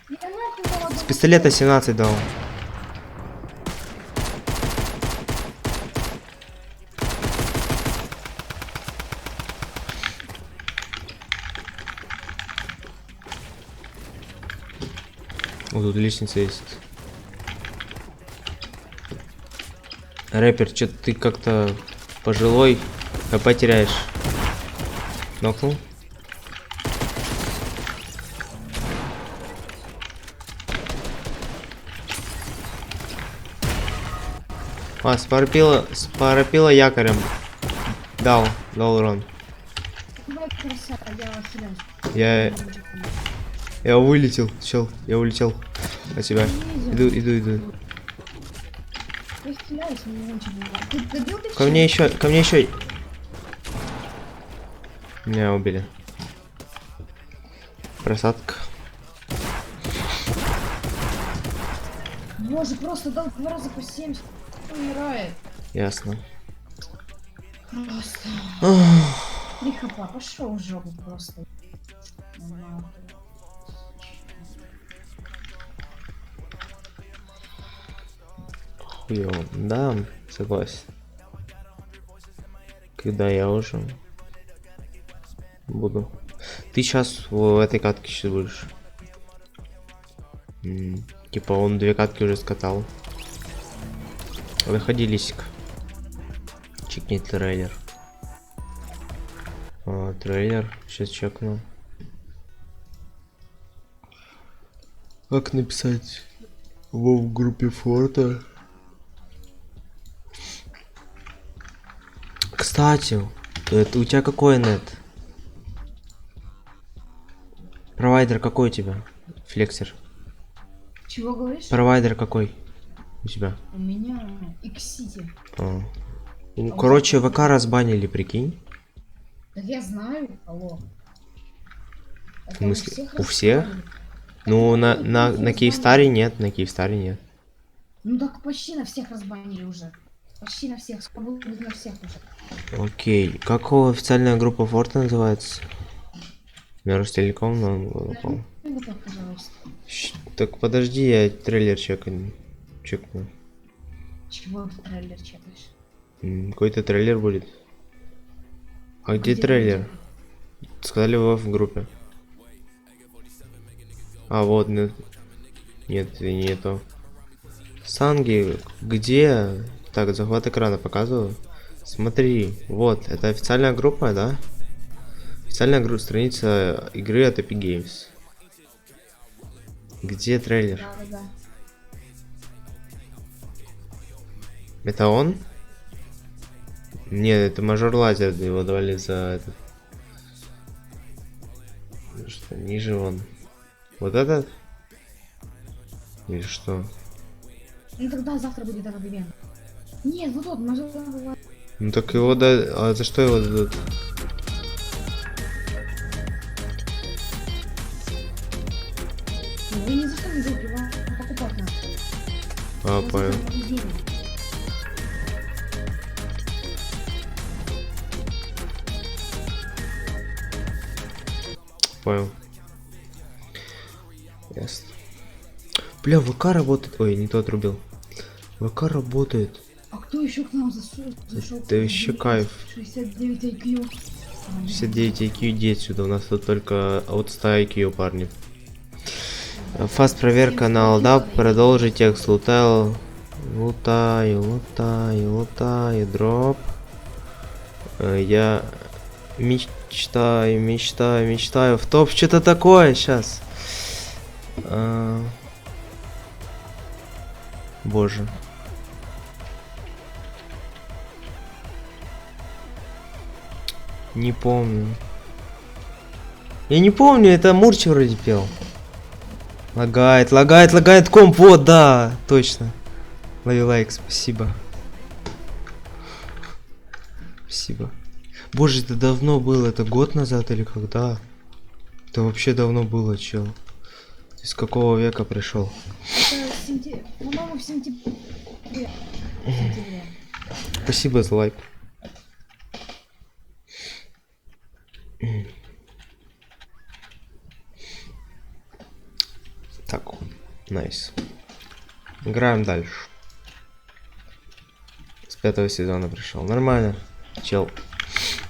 Я нокнул, С пистолета 17 дал. Вот тут лестница есть. Рэпер, что-то ты как-то пожилой, ХП теряешь. Нокнул? Споропила якорем. Дал урон. Я вылетел, чел, я улетел от тебя. Иду. Ко мне еще. Меня убили. Просадка. Боже, просто дал 2 раза по 70. Умирает. Ясно. Просто. 3 хп. Пошел в жопу просто. Хуёво. Да, согласен. Когда я уже буду. Ты сейчас в этой катке сейчас будешь. Типа он 2 катки уже скатал. Выходи, Лисик. Чекни трейлер. Трейлер. Сейчас чекну. Как написать в группе форта? Кстати, это у тебя какой нет? Провайдер какой у тебя? Флексер. Чего говоришь? Провайдер какой у тебя? У меня X-City. Ну, короче, ВК разбанили, прикинь. Так я знаю, алло. В Это смысле? У всех? разбанили. Ну, на разбанили. Киевстаре нет, на Киевстаре нет. Ну так почти на всех разбанили уже. Почти на всех. Скоро будет на всех уже. Окей. Как официальная группа Форта называется? Мерстелеком, но... Ну, вот так, пожалуйста. Так подожди, я трейлер чекну. Чего ты трейлер чекаешь? Какой-то трейлер будет. А где трейлер? Сказали в группе. А вот нет. Нет, не то. Санги, где? Так, захват экрана показываю. Смотри, вот, это официальная группа, да? Официальная страница игры от Epic Games. Где трейлер? Да. Это он? Нет, это мажор лазер, его давали за этот. Что, ниже он. Вот этот? Или что? Ну тогда завтра будет этот ивент. Нет, вот тот, может была. Ну так его А за что его дадут? Ну, вы ни за что не даете, вам покупать надо. А, Вот понял. это поведение. Понял. Ясно. Бля, ВК работает. Ой, не то отрубил. ВК работает. А кто еще к нам зашел? Это вообще кайф. 69 IQ. 69 IQ, иди отсюда. У нас тут только от 100 IQ, парни. Фаст проверка на алдап. Продолжи текст. Лутаю. Дроп. Я мечтаю. В топ. Что-то такое сейчас. Боже. Не помню. Я не помню, это Мурчи вроде пел. Лагает комп, вот, да, точно. Лови лайк, спасибо. Спасибо. Боже, это давно было, это год назад или когда? Это вообще давно было, чел. Из какого века пришел? По-моему, в сентябре. Спасибо за лайк. Так, найс. Играем дальше. С 5-го сезона пришел. Нормально, чел.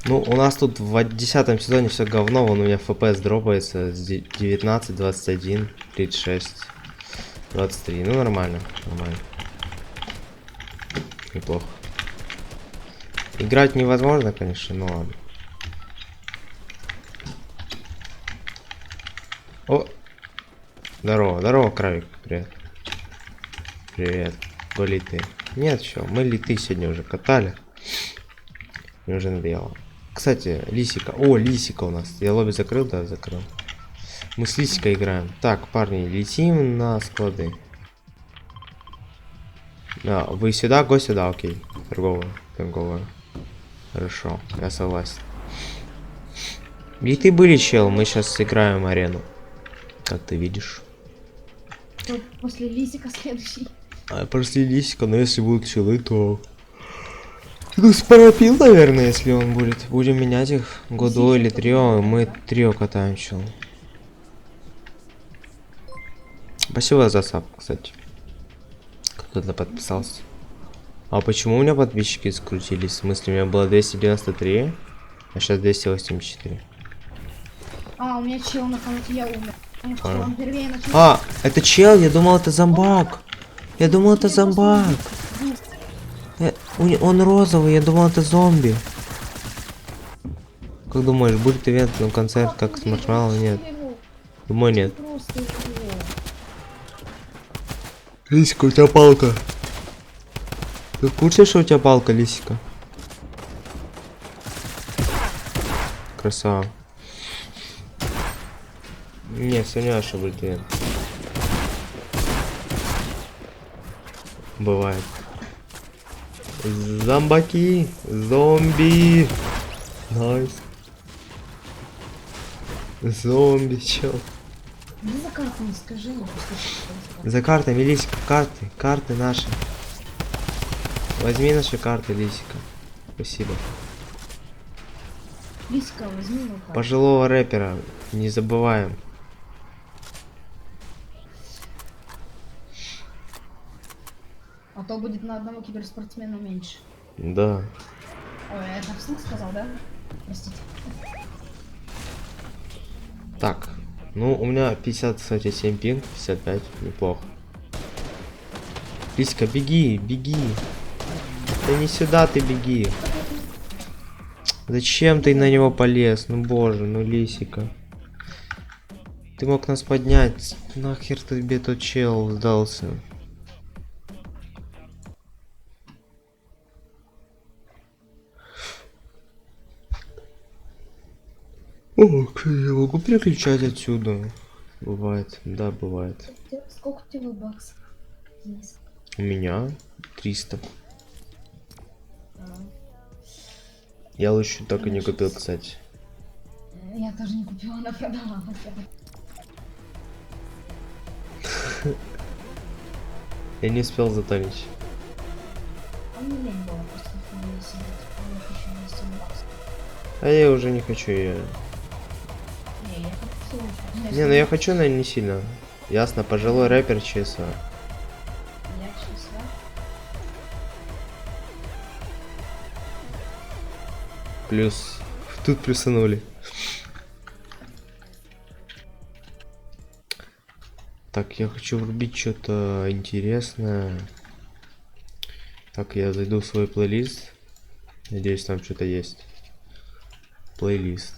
Ну, у нас тут в 10-м сезоне все говно. Вон у меня FPS дропается с 19, 21, 36, 23. Ну, нормально. Неплохо. Играть невозможно, конечно, но ладно. О! Здорово, Кравик. Привет. Кто литы? Нет, что, мы литы сегодня уже катали. Мне уже надоело. Кстати, Лисика. О, Лисика у нас. Я лобби закрыл, да, закрыл. Мы с Лисикой играем. Так, парни, летим на склады. Да, вы сюда, го сюда, окей. Торговая. Хорошо, я согласен. Литы были, чел, мы сейчас сыграем арену. Как ты видишь. Кто после Лисика следующий? Прошли листика, но если будут чилы, то... Ну, спарапил, наверное, если он будет. Будем менять их году или трио. Мы трио катаем, чел. Спасибо за сап, кстати. Кто-то подписался. А почему у меня подписчики скрутились? В смысле, у меня было 293, а сейчас 284. А, у меня чел на канате, я умер. Потому что он первее начал. А, это чел, я думал, это зомбак. Я думал, это зомбак. Он розовый, я думал, это зомби. Как думаешь, будет ивент на концерт, как с Маршмеллоу? Нет. Думаю, нет. Лисика, у тебя палка. Ты в курсе, что у тебя палка, Лисика? Красава. Не, сомневаюсь, что будет ивент. Бывает. Зомбаки, зомби. Найс. Зомби, чел. Иди за картами, скажи мне, что За картами, Лисика, карты наши. Возьми наши карты, Лисика. Спасибо. Лиска, возьми мою карту. Пожилого рэпера, не забываем. А то будет на одного киберспортсмена меньше. Да. Ой, я это вслух сказал, да? Простите. Так. Ну, у меня 50, кстати, 7 пинг, 55, неплохо. Лиска, беги, беги. Да не сюда ты беги. Зачем ты на него полез? Ну боже, ну Лисика. Ты мог нас поднять. Нахер тебе тот чел сдался? О, я могу переключать отсюда. Бывает, да, бывает. Сколько у тебя баксов? Денис? У меня 300. Я лучше так и не купил, кстати. Я тоже не купила, она продала. Я не успел затарить. А мне лень было просто в фоне сидеть. А я хочу на 7 баксов. А я уже не хочу ее. Не, я хочу. Не, ну я хочу, наверное, не сильно. Ясно, пожилой рэпер ЧСА. Я числа. Плюс. Тут плюсанули. Так, я хочу врубить что-то интересное. Так, я зайду в свой плейлист. Надеюсь, там что-то есть. Плейлист.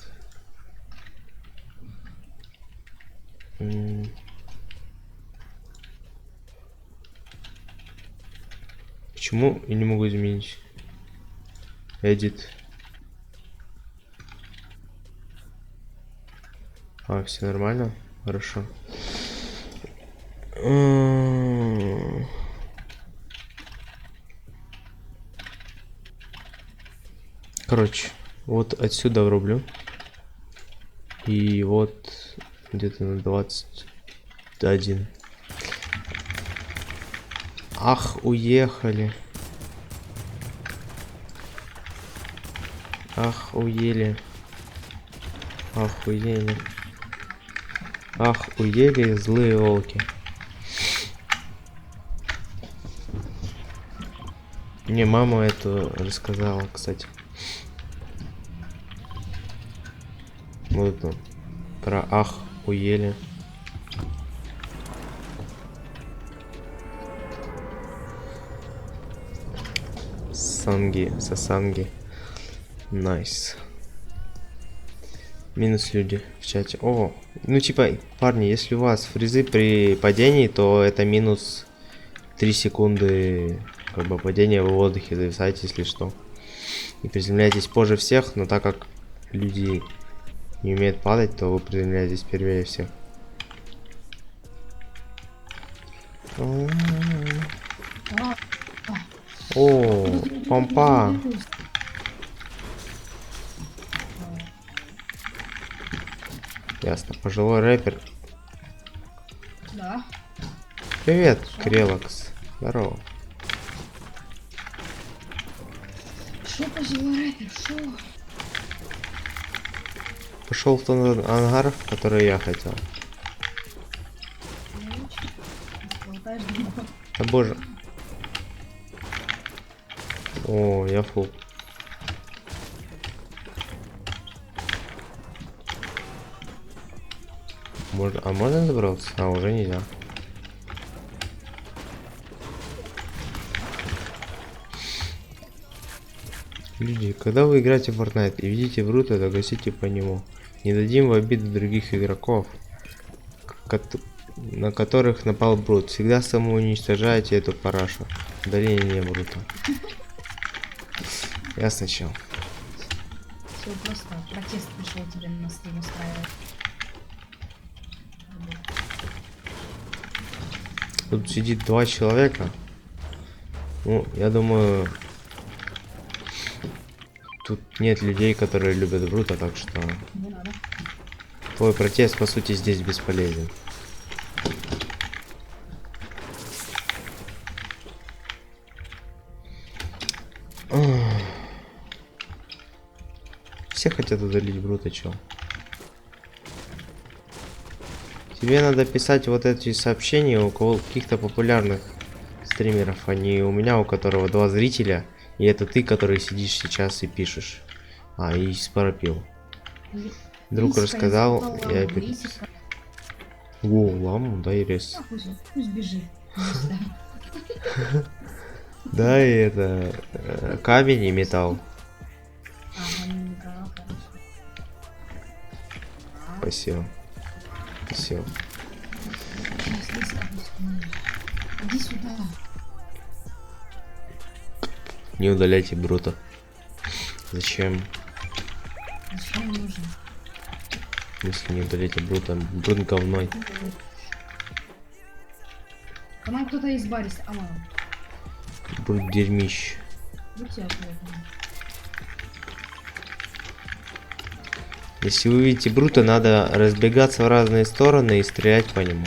Почему я не могу изменить? Edit. А, все нормально? Хорошо. Короче, вот отсюда врублю. И вот где-то на 21. Ах, уехали. Ах, уели. Охуели. Ах, уели злые волки. Мне мама это рассказала, кстати. Вот это. Про ах, уели. Санги, сасанги. Найс. Минус люди в чате. О, ну типа, парни, если у вас фризы при падении, то это минус 3 секунды как бы падения, вы в воздухе зависаете, если что. И приземляетесь позже всех, но так как люди не умеют падать, то вы приземляетесь первее всех. О, помпа. Ясно, пожилой рэпер. Да. Привет, Крелокс. Здорово. Шо пожила рэпер, шо? Пошел в тот ангар, в который я хотел. Болтаешь дома. Да боже. О, я фул. Можно, а можно забраться? А, уже нельзя. Люди, когда вы играете в Fortnite и видите Брута, то гасите по нему. Не дадим в обиду других игроков, на которых напал Брут. Всегда самоуничтожаете эту парашу. Удаление Брута. Ясно, чел. Все просто протест пришел тебе на стрим устраивать. Тут сидит 2 человека. Ну, я думаю, тут нет людей, которые любят Брута, так что Не надо. твой протест, по сути, здесь бесполезен. Все хотят удалить Брута, чел. Тебе надо писать вот эти сообщения у каких-то популярных стримеров, а не у меня, у которого 2 зрителя, и это ты, который сидишь сейчас и пишешь. А, и споропил. Друг Лисика рассказал, заказала, я Лисика. О, ламу, дай рез. А, пусть бежит. Пусть, да. Да, и это камень и металл. А, он не прав, хорошо. Спасибо. Спасибо. Сейчас Лиска пусть умеет. Иди сюда. Не удаляйте Брута. Зачем? Зачем он нужен? Если не удаляйте Брута? Брут говной. К нам кто-то из бариста. А, ладно. Брут дерьмищ. Будьте аккуратны. Если вы видите Брута, надо разбегаться в разные стороны и стрелять по нему.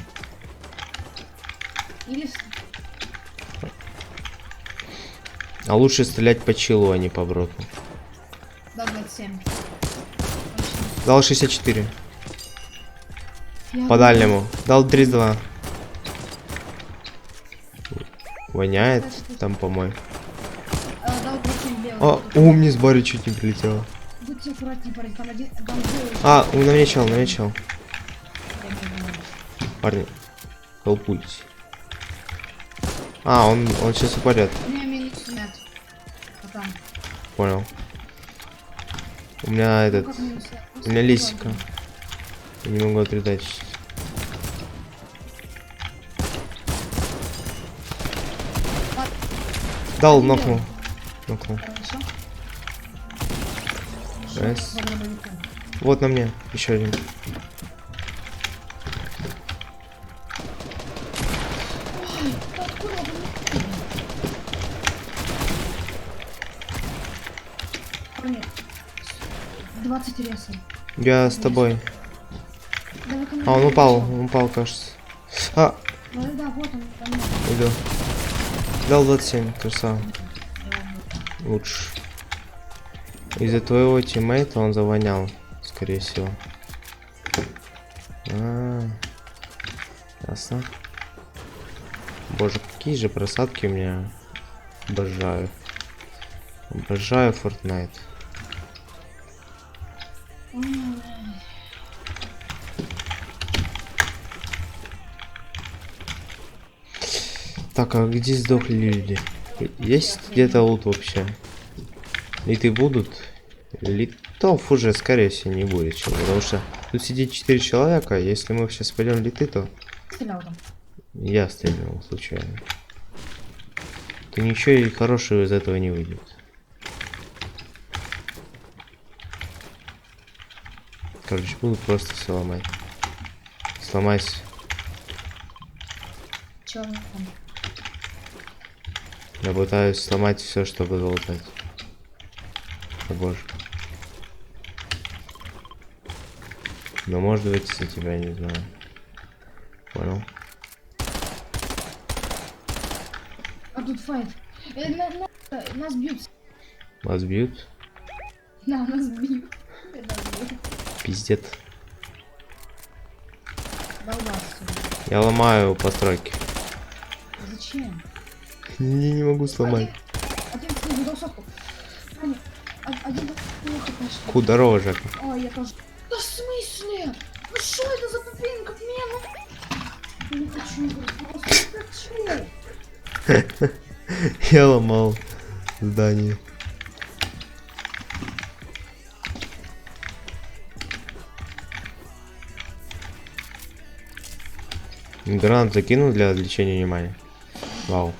Или... А лучше стрелять по челу, а не по Бруту. Да, 27. Дал 64. Я По дальнему. Дал 32. Воняет там, по-моему. Дал 27 белый. А, о, мне с Барри чуть не прилетело. Будьте аккуратнее, парень. Там один... Там белый. А, на меня чел, на меня чел. Парни, толпуйтесь. А, он сейчас упадет. У меня минус нет. А там. Понял. У меня Ну, этот... как минус нет? У меня лисика. Я не могу отредачить. Дал, нокнул. Нокнул. Хорошо. Найс. По дробовику. Вот на мне. Еще один. Откуда вы? Парни, 20 ресов. Я с тобой. Да вы ко мне А, не он упал, кажется. А, Ну да, вот он, там нет. иду. Дал 27, красава. Лучше. Из-за твоего тиммейта он завонял, скорее всего. Ясно. Боже, какие же просадки у меня. Обожаю. Обожаю Fortnite. Так, а где сдохли люди? Есть где-то лут вообще? Литы будут? Литов уже, скорее всего, не будет. Потому что тут сидит 4 человека. Если мы сейчас пойдем литы, то... Стрелял там. Я стрелял случайно. То ничего и хорошего из этого не выйдет. Короче, буду просто все ломать. Сломайся. Чё там? Я пытаюсь сломать все, чтобы залутать. О боже. Но может быть из-за тебя, не знаю. Понял? тут файт. Нас бьют. Вас бьют? Да, нас бьют. Нас бьют. Пиздец. Долбаться. Я ломаю постройки. Зачем? Не могу сломать. Один снизу дал сотку. Один плохо пошел. Здорово, Жак. Ой, я тоже. Да в смысле? Ну что это за тупинка от меня? Ну, не хочу играть, просто не хочу. Я ломал здание. Гранат закинул для отвлечения внимания. Вау.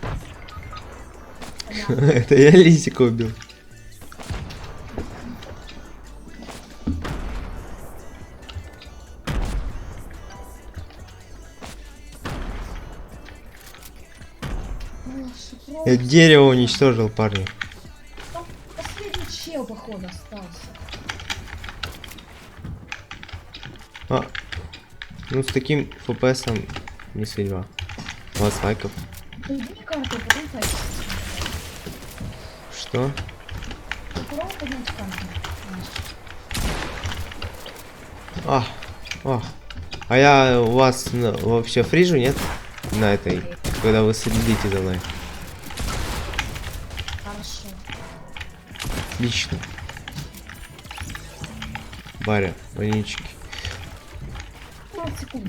Это я лисика убил. Я дерево уничтожил, парни. Там последний чел, походу, остался. А, ну с таким фпсом не судьба. 20 лайков. Пойди карту, потом файт. Что? Попробуй поднять карту. А я у вас вообще фрижу, нет? На этой, когда вы следите за мной. Хорошо. Отлично. Баря, вонючки. 15 секунд.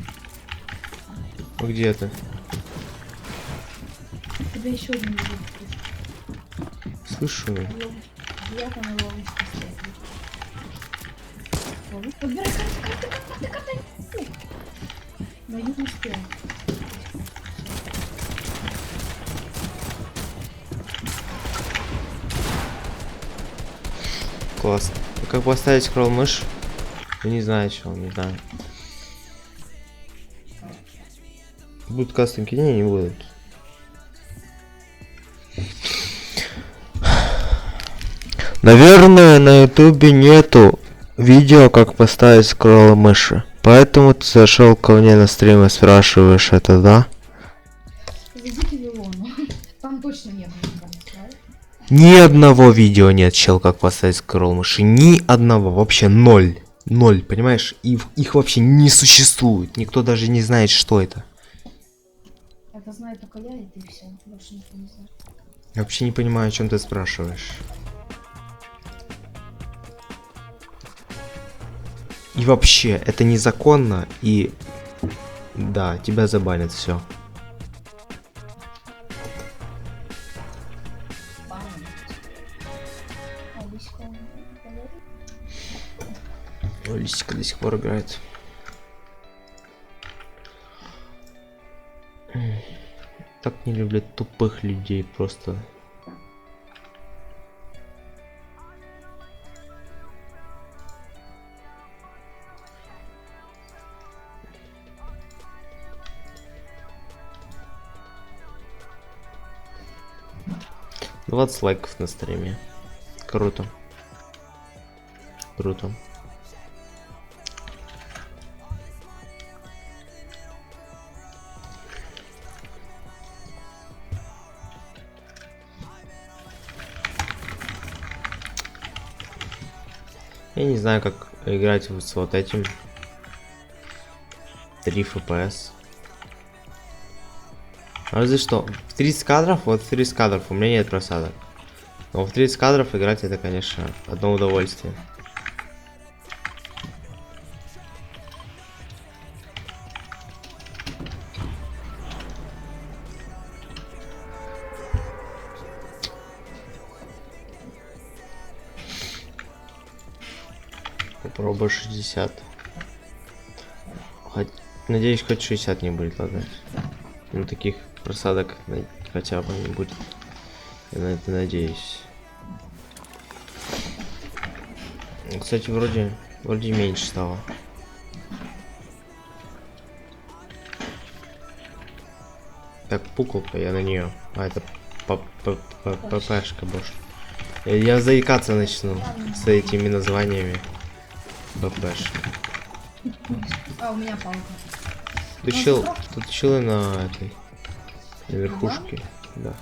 А где ты? Тебя еще один будет. Слышу. Я там и ловушка стоит. Подбирай карты. Даю не успел. Классно. А как поставить скролл мышь? Я не знаю, чего, не знаю. Будут кастомки? Не будут. Наверное, на ютубе нету видео, как поставить скролл мыши. Поэтому ты зашел ко мне на стрим и спрашиваешь это, да? Зайди к Вилону. Там точно нет никого, правильно? Ни одного видео нет, чел, как поставить скролл мыши. Ни одного. Вообще ноль. Ноль, понимаешь? И их вообще не существует. Никто даже не знает, что это. Это знает только я, и ты все. Больше никто не знает. Я вообще не понимаю, о чем ты спрашиваешь. И вообще, это незаконно, и... Да, тебя забанят, все. Лисика до сих пор играет. Так не люблю тупых людей, просто. — 20 лайков на стриме. Круто. Круто. Я не знаю, как играть с вот этим. 3 FPS. Разве что в 30 кадров, вот в 30 кадров у меня нет просадок. Но в 30 кадров играть это, конечно, одно удовольствие. Попробую 60. Надеюсь, хоть 60 не будет лагать. Ну, таких просадок хотя бы не будет. Я на это надеюсь. Кстати, вроде меньше стало. Так, пуколка, я на нее. А, это ППшка больше. Я заикаться начну с этими названиями. ППшка. А, у меня палка. Тут чилы на этой. На верхушке. Да.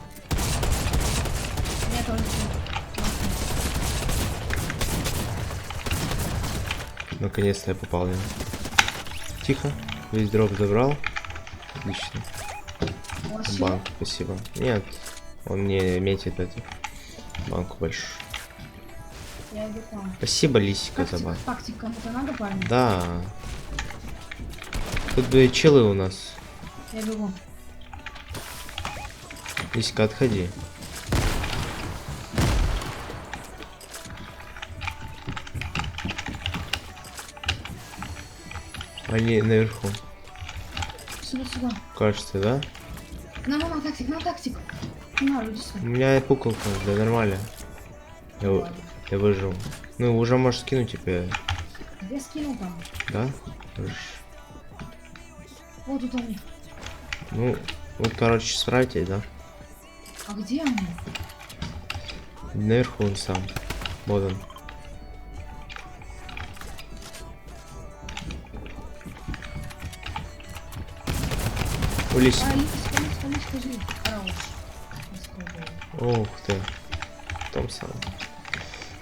тоже. Наконец-то я попал в него. Тихо. Весь дроп забрал. Отлично. Вообще, Банк, спасибо. Нет, он не метит эту банку большую. я иду к вам. Спасибо, Лисика, за банк. Тактик кому-то надо, парни? Да. Тут две челы у нас. Я бегу. Лисика, отходи. Они наверху. Сюда. Кажется, да? На, тактик. На, иди У сюда. меня пукалка, да нормально. Я выжил. Ну, уже можешь скинуть теперь. Я скинул там. Да? Хорошо. Вот тут они. Ну, вот, короче, справитесь, да? А где они? Наверху он сам. Вот он. Улись. А, Лиска, жив. Хорош. Ух ты. Том сам.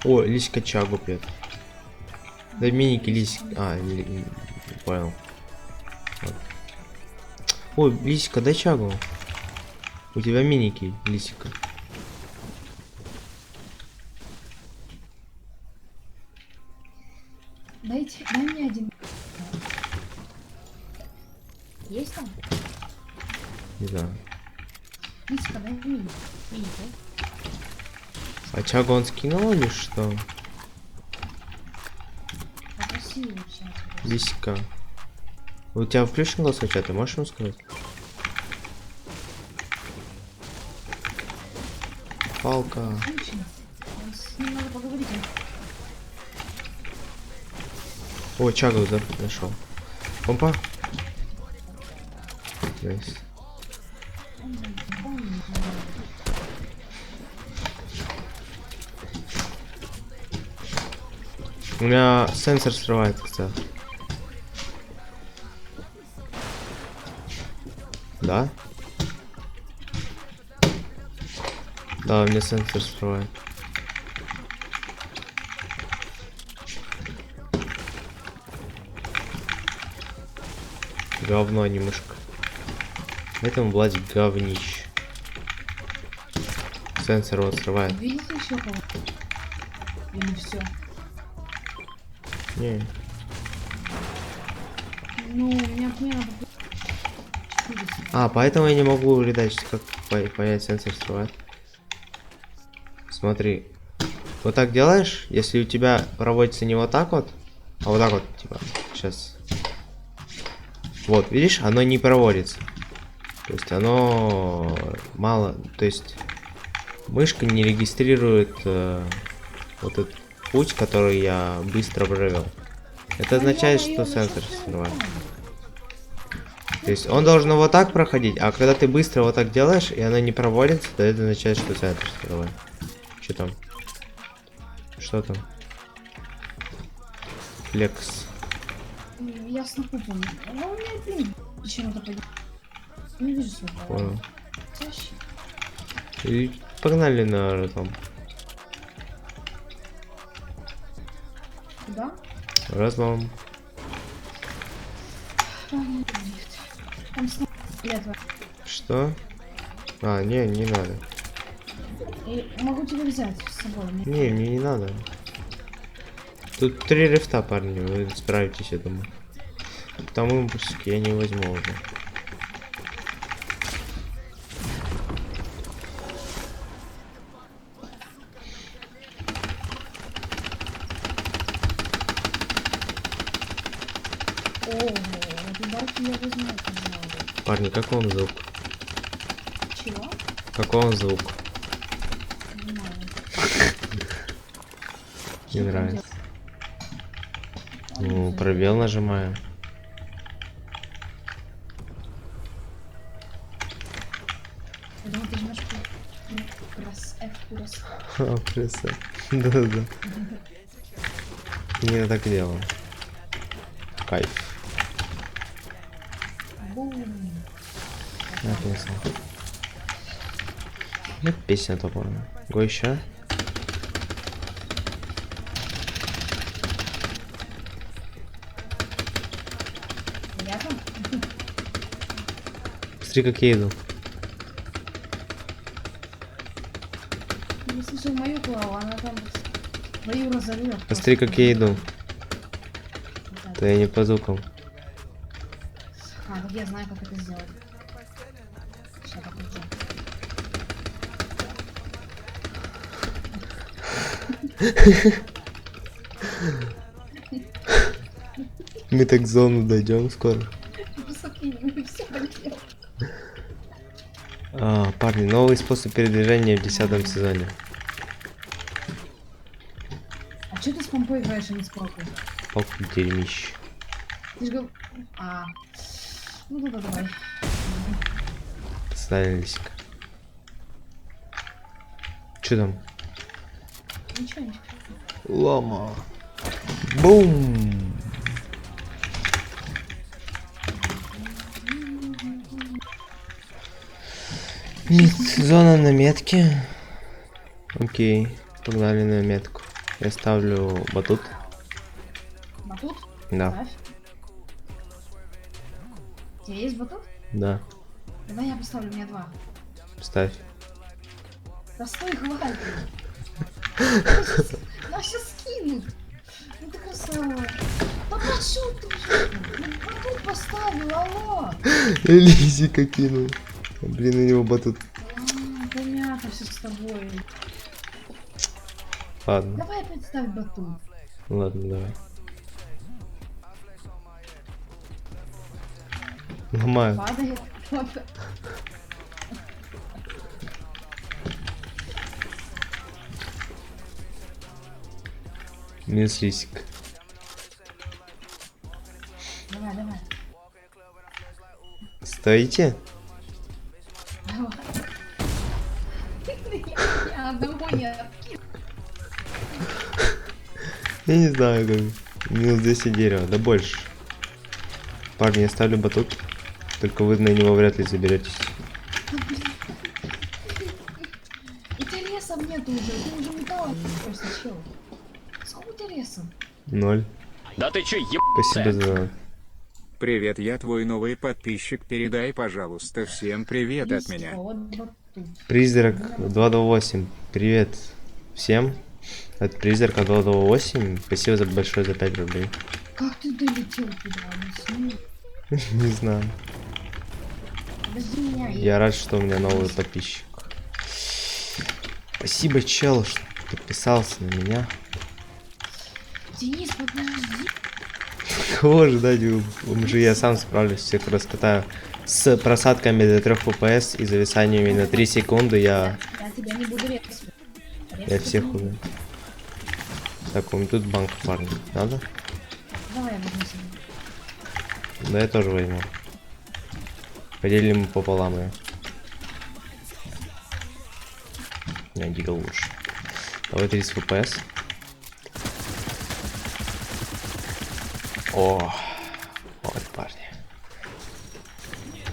О, Лиська чагу пьет. Да миники Лиська. А, не понял. Вот. Ой, Лиська, дай чагу. У тебя миники, Лисика. Дай мне один. Есть там? Не знаю. Лиска, дай мне. Мини, дай. А чагу он скинул или что? Попроси его сейчас. Лисика. У тебя включен голосовой чат, ты можешь ему сказать? Палка. Отлично. С ним надо поговорить. О, чагу нашел. Помпа. Найс. У меня сенсор срывает, кстати. Да? Да, у меня сенсор срывает. Говно, а не мышка. Поэтому Владик говнищ. Сенсор вот срывает. Видите еще кого? Или все? Не. Ну, у меня отмена. А, поэтому я не могу передать, как понять, сенсор срывает. Смотри. Вот так делаешь, если у тебя проводится не вот так вот, а вот так вот, типа, сейчас. Вот, видишь, оно не проводится. То есть оно мало, то есть мышка не регистрирует вот этот путь, который я быстро провел. Это означает, что сенсор срывает. То есть он должен вот так проходить, а когда ты быстро вот так делаешь, и оно не проводится, то это означает, что сенсор срывает. Что там? Что там? Флекс. Я снопу помню. Ну, у меня пин почему-то пойдет. Не вижу своего. Понял. Чаще. И погнали на там. Куда? Разлом. Там сноп. Что? А, не надо. Могу тебя взять с собой. Не, мне не надо. Тут 3 рифта, парни, вы справитесь, я думаю. Там импульсики я не возьму уже. О, эту барку я возьму, пожалуй. Парни, как вам звук? Чего? Как вам звук? Не знаю. Не нравится. Ну, пробел нажимаю. Я думаю, ты жмешь раз F, раз. Ха, крыса. Да-да. Не так делал. Кайф. Бум. Отлично. Ну, песня топорная. Го еще. Я там? Смотри, как я иду. Не слышал мою клаву, она там твою разорвет. Смотри, как я иду. То я не по звукам. А, вот я знаю, как это сделать. Сейчас покажу. Мы так в зону дойдем скоро. Все поделал. Парни, новый способ передвижения в 10 сезоне. А что ты с помпой играешь, а не с палкой? Палку дерьмище. Ты ж говорил... Ну да, давай. Сталин лисик. Че там? Ничего, ничего. Лома. Бум. Зона на метке. Окей, погнали на метку. Я ставлю батут. Батут? Да, Ставь. У тебя есть батут? да, Давай я поставлю, у меня 2. ставь. Да стой, хватит. Нас сейчас скинут. Ну ты красава. Да пошел ты уже. Ну батут поставил, алло. Лисика кинул. Блин, у него батут. Понятно все с тобой. Ладно, Давай опять ставь батут. ладно, давай. Ломаю. Падает. Вот. Минус лисик. Давай, давай. Стоите? Давай. Я одного не откину. Я не знаю, как. Минус 10 дерева, да больше. Парни, я ставлю батут. Только вы на него вряд ли заберетесь. Интереса нету уже. Ты уже металл просто чел. Сколько интереса? 0. Да ты чё, еб... Спасибо за... Привет, я твой новый подписчик. Передай, пожалуйста, всем привет от меня. Вот батут. Призрак 228. Привет всем. От Призрака 228. Спасибо за большое за 5 рублей. Как ты долетел туда? Объясни. Не знаю. Подожди меня. Я рад, что у меня новый подписчик. Спасибо, чел, что подписался на меня. Денис, подожди. Кого ждать? Уже я сам справлюсь, всех раскатаю. С просадками до 3 FPS и зависаниями на 3 секунды я тебя не буду резать. Я всех убью. Так, у меня тут банк, парни. Надо? Давай я возьму себе. Да, я тоже возьму. Поделим пополам ее. Не, дига лучше. Давай 30 FPS. О, вот, парни.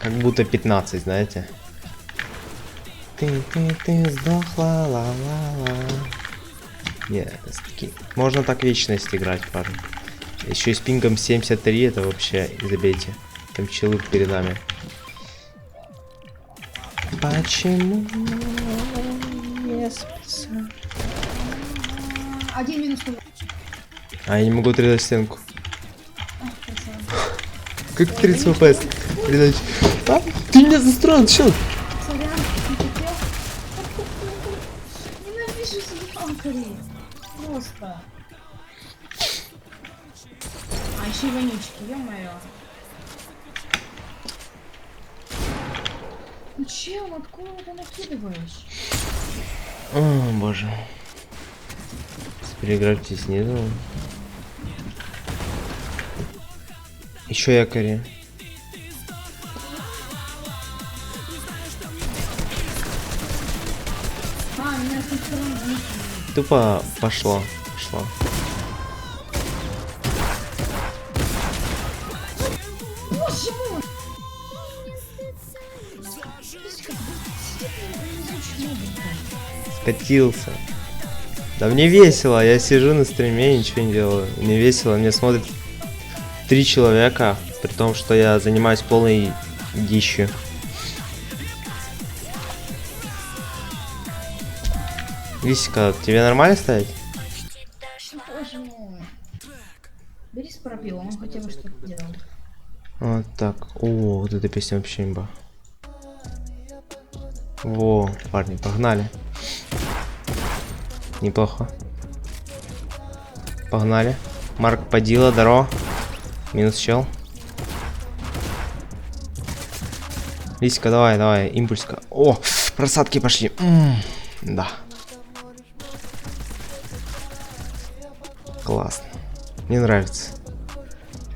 Как будто 15, знаете. Ты сдохла, ла-ла-ла. Нет, можно так вечность играть, парни. Еще и с пингом 73, это вообще забейте. Там челы перед нами. Почему не спасаю? Один минус туда. А, я не могу отрезать стенку. Красава. Как 30 FPS? Передача. А? Ты меня застроил, чел! Сорян, не хотел. Ненавижу зеленкари. Просто. А еще и вонючки, ё-моё. Ну чел, откуда ты накидываешь? О, боже. Переиграйте снизу. Еще якори. Меня тут сразу. Тупо пошла. Пошла. Боже мой! Видишь, как Скатился. Да мне весело, я сижу на стриме и ничего не делаю. Мне весело, мне смотрят 3 человека, при том, что я занимаюсь полной дичью. Лисика, тебе нормально стоять? Боже мой. Бери с пропилом, он хотя бы что-то делал. Вот так. О, вот эта песня вообще имба. Во, парни, погнали. Неплохо. Погнали. Марк Падила, здорово. Минус чел. Лисика, давай, давай, импульска. О, просадки пошли. Да. Классно. Мне нравится.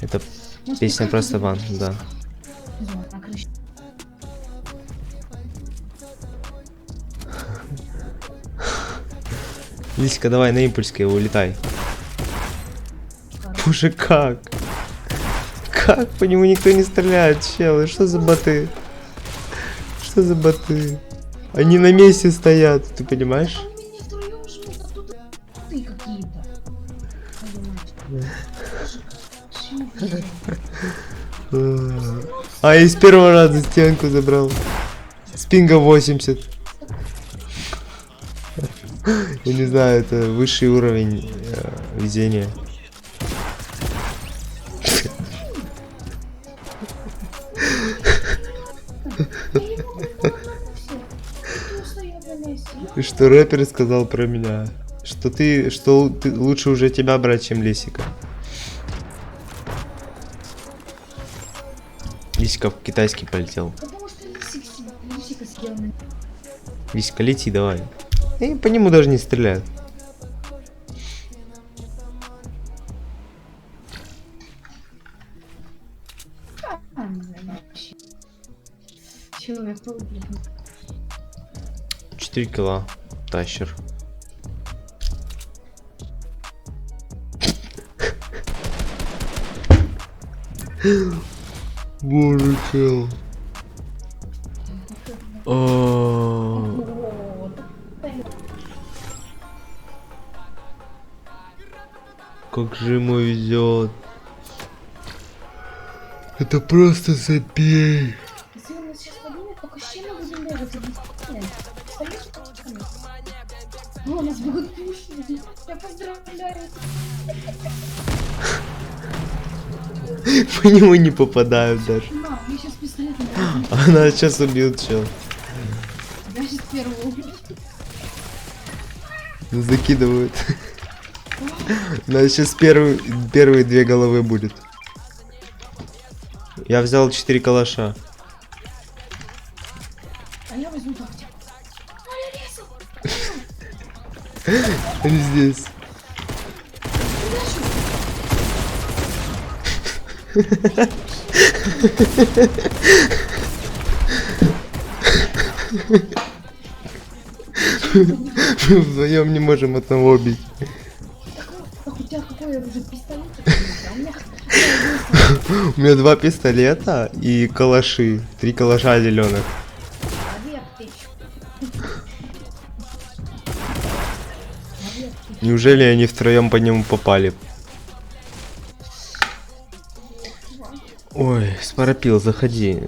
Это песня просто бан, да. На крыше. Лисика, давай на импульске улетай. Боже, как? Как по нему никто не стреляет, челы? Что за боты? Что за боты? Они на месте стоят, ты понимаешь? Они не втроем жмут, а тут ты какие-то. А из первого раза стенку забрал. С пинга 80. Я не знаю, это высший уровень везения. И что рэпер сказал про меня? Что ты лучше уже тебя брать, чем Лисика. Лисика в китайский полетел. Потому что Лисика съел на... Лисика, лети, давай. И по нему даже не стреляют. Человек-паук, блин. 4 кило. Тащер. Боже, чел. Как же ему везет. Это просто забей. Если он нас сейчас поднимет, только с чем мы будем бегать? Объясни. Представляешь? О, нас будут пушить. Я поздравляю. По нему не попадают даже. Да, мне сейчас пистолет не Она сейчас убьет, чел. Я сейчас первого убью. Закидывают. Нас сейчас первые 2 головы будет. Я взял 4 калаша. А я возьму тактику. Они здесь. Мы вдвоем не можем одного убить. Так у тебя какой оружие? Пистолет? А у меня... У меня 2 пистолета и калаши. 3 калаша зеленых. Неужели они втроем по нему попали? Ой, споропил, заходи.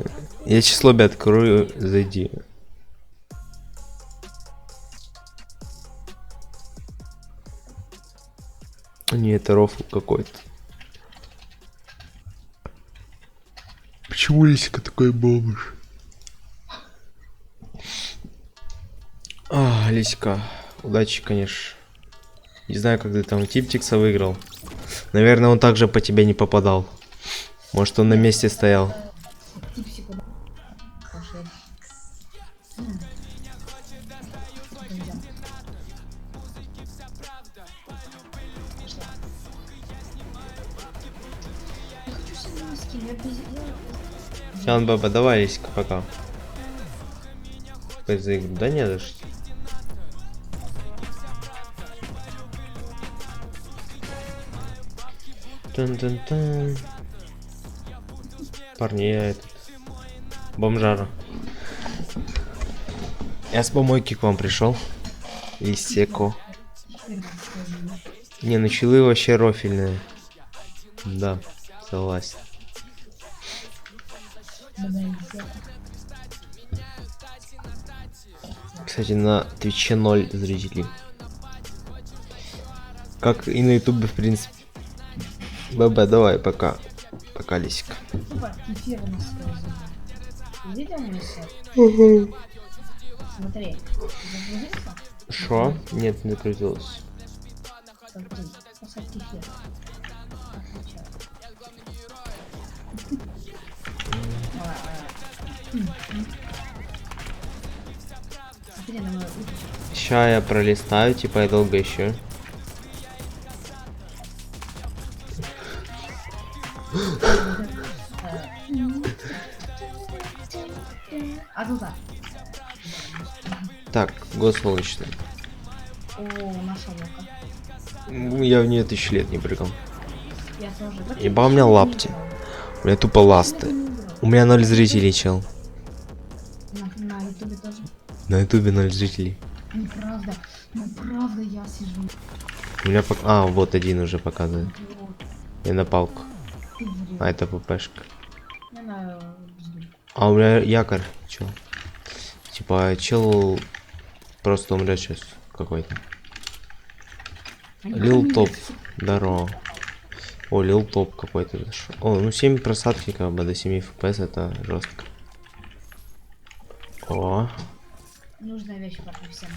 Я сейчас лобби открою, зайди. Не, это рофл какой-то. Почему Лисика такой бомж? А, Лисика, удачи, конечно. Не знаю, как ты там Типтикса выиграл. Наверное, он также по тебе не попадал. Может, он на месте стоял. Типсику, да? Пошли. Я хочу себе скин, я без... Ян Баба, давай, Лисика, пока. Да не за что. Тан-тан-тан. Парни, я этот... Бомжара. Я с помойки к вам пришел. Из Секо. Не, ну чилы вообще рофильные. Да, согласен. Кстати, на Твиче 0 зрителей. Как и на Ютубе, в принципе. ББ, давай, пока. Пока, Лисик. Эфир у нас видел мой сайт? Смотри, загрузился? Шо? Нет, не закрутилось. Смотри, посадь кефир. Отвечаю. Смотри на мою уточку. Ща я пролистаю, типа я долго еще. А туда. Так, год солнечный. О, наша лока. Я в нее 1000 лет не прыгал. Я тоже. Так Еба, я у меня не лапти. играл. У меня тупо ласты. Не играл. У меня 0 зрителей, чел. На ютубе тоже. На ютубе 0 зрителей. Неправда. Неправда я сижу. У меня а, вот один уже показывает. Вот. Я на палку. Ты врешь. А это ППшка. Я на бзду. А у меня якорь, чел. Типа чел просто умрет сейчас какой-то. Лил топ. Здорово. О, лил топ какой-то зашел. О, ну 7 просадки как бы до 7 FPS это жестко. О, Нужная вещь пока всем.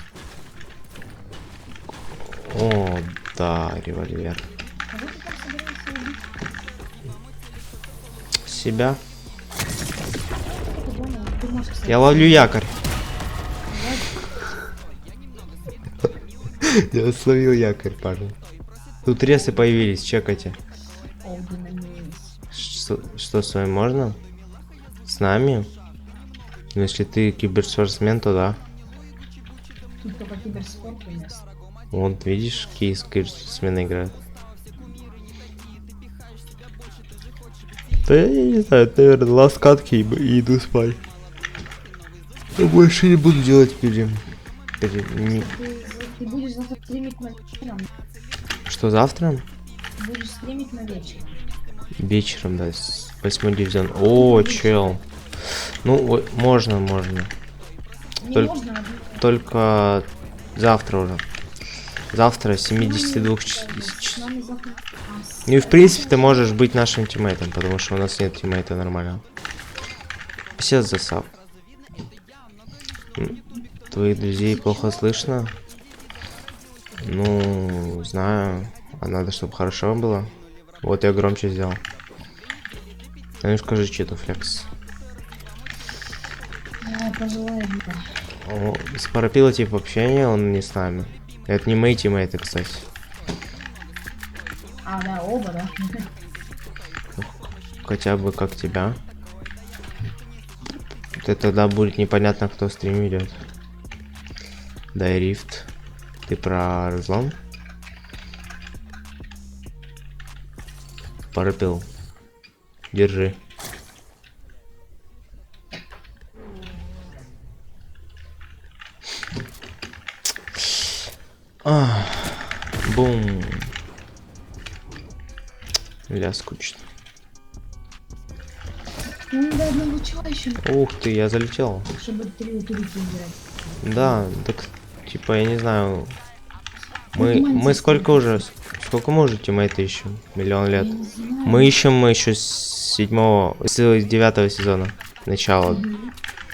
о, да, револьвер. Кого ты там собираешься убить? Себя. Ты понял? Ты можешь, кстати, Я ловлю якорь. Я словил якорь, парень. Тут ресы появились, чекайте. О, динамит. Что с вами можно? С нами? Ну, если ты киберспортсмен, то да. Тут только киберспорт у нас. Вот, видишь, кейс киберспортсмены играют. Да я не знаю, наверное, ласкатки и иду спать. Я больше не буду делать Ты будешь завтра стримить на вечером. Что, завтра? Будешь стримить на вечер. Вечером, да, с 8 дивизион. О, чел. Ну, можно. Не Только- можно, Только завтра уже. Завтра с 72 с нами завтра. Ну и в принципе ты можешь быть нашим тиммейтом, потому что у нас нет тиммейта нормального. Все засав. Твоих друзей плохо слышно? Ну, знаю. А надо, чтобы хорошо было. Вот я громче сделал. А ну скажи, что-то флекс. Пожелаю. О, с Парапила типа общения, он не с нами. Это не мои тиммейты, кстати. А, да, оба, да. Хотя бы как тебя. Это тогда будет непонятно, кто стрим ведет. Дай рифт. Ты про разлом? Парапил. Держи. Бум. Ля, скучно. Ну, надо одного чела еще, Ух ты, я залетел. чтобы 3 турики играть. Да, так, типа, я не знаю. Ну, Мы сколько уже? Сколько мы уже тиммейты ищем? Миллион лет. Я не знаю. Мы ищем еще с 9 сезона. Начало.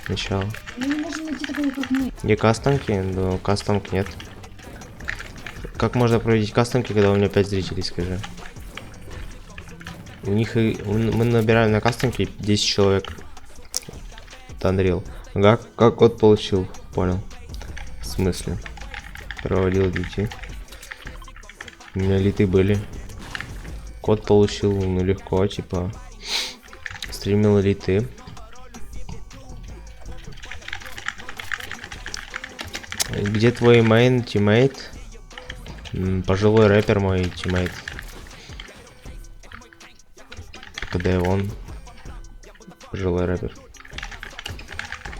Начало. Мы не можем найти такого, как мы. Где кастомки? Ну, кастомок нет. Как можно проводить кастомки, когда у меня 5 зрителей, скажи? У них и... Мы набираем на кастомке 10 человек. Танрил. Ага, как код получил? Понял. В смысле? Проводил литы. У меня литы были. Код получил, ну легко, типа. Стримил литы. Где твой мейн тиммейт? Пожилой рэпер мой тиммейт. Когда он пожилой рэпер.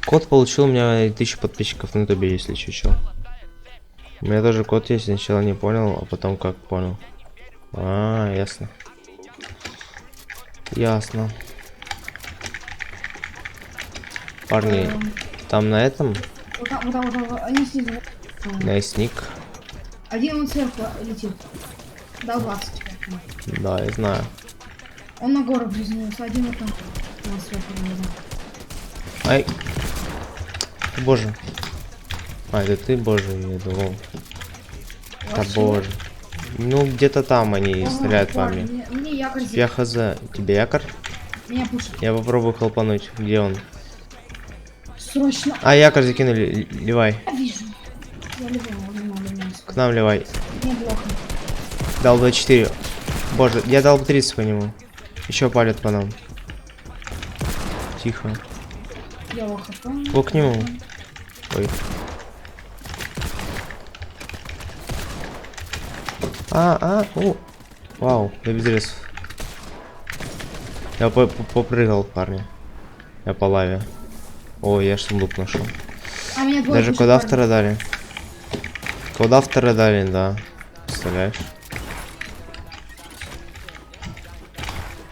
Код получил, у меня 1000 подписчиков на ютубе, если чё. У меня тоже код есть, сначала не понял, а потом как понял. А, ясно. Ясно. Парни, там на этом, Вот там, они снизу. найсник. Один он сверху летит. Дал 20. Да, я знаю. Он на гору приземлился, один вот там. Он сверху летит. Ай. Боже. А, это ты, боже, я думал. Да боже. Ну, где-то там они стреляют по мне. Мне якорь здесь. Я хз. Тебе якорь? Меня пушит. Я попробую хлопануть. Где он? Срочно. А, якорь закинули. Ливай. Я вижу. Я ливаю. К нам ливай. Мне плохо. Дал 24. Боже, я дал 30 по нему. Еще палят по нам. Тихо. Я охапал. О, к нему. Ой. Вау, я без рез. Я попрыгал, парни. Я по лаве. О, я сундук нашел. А меня двое Даже пушит, код парни. автора дали. Код автора дали, да. Представляешь?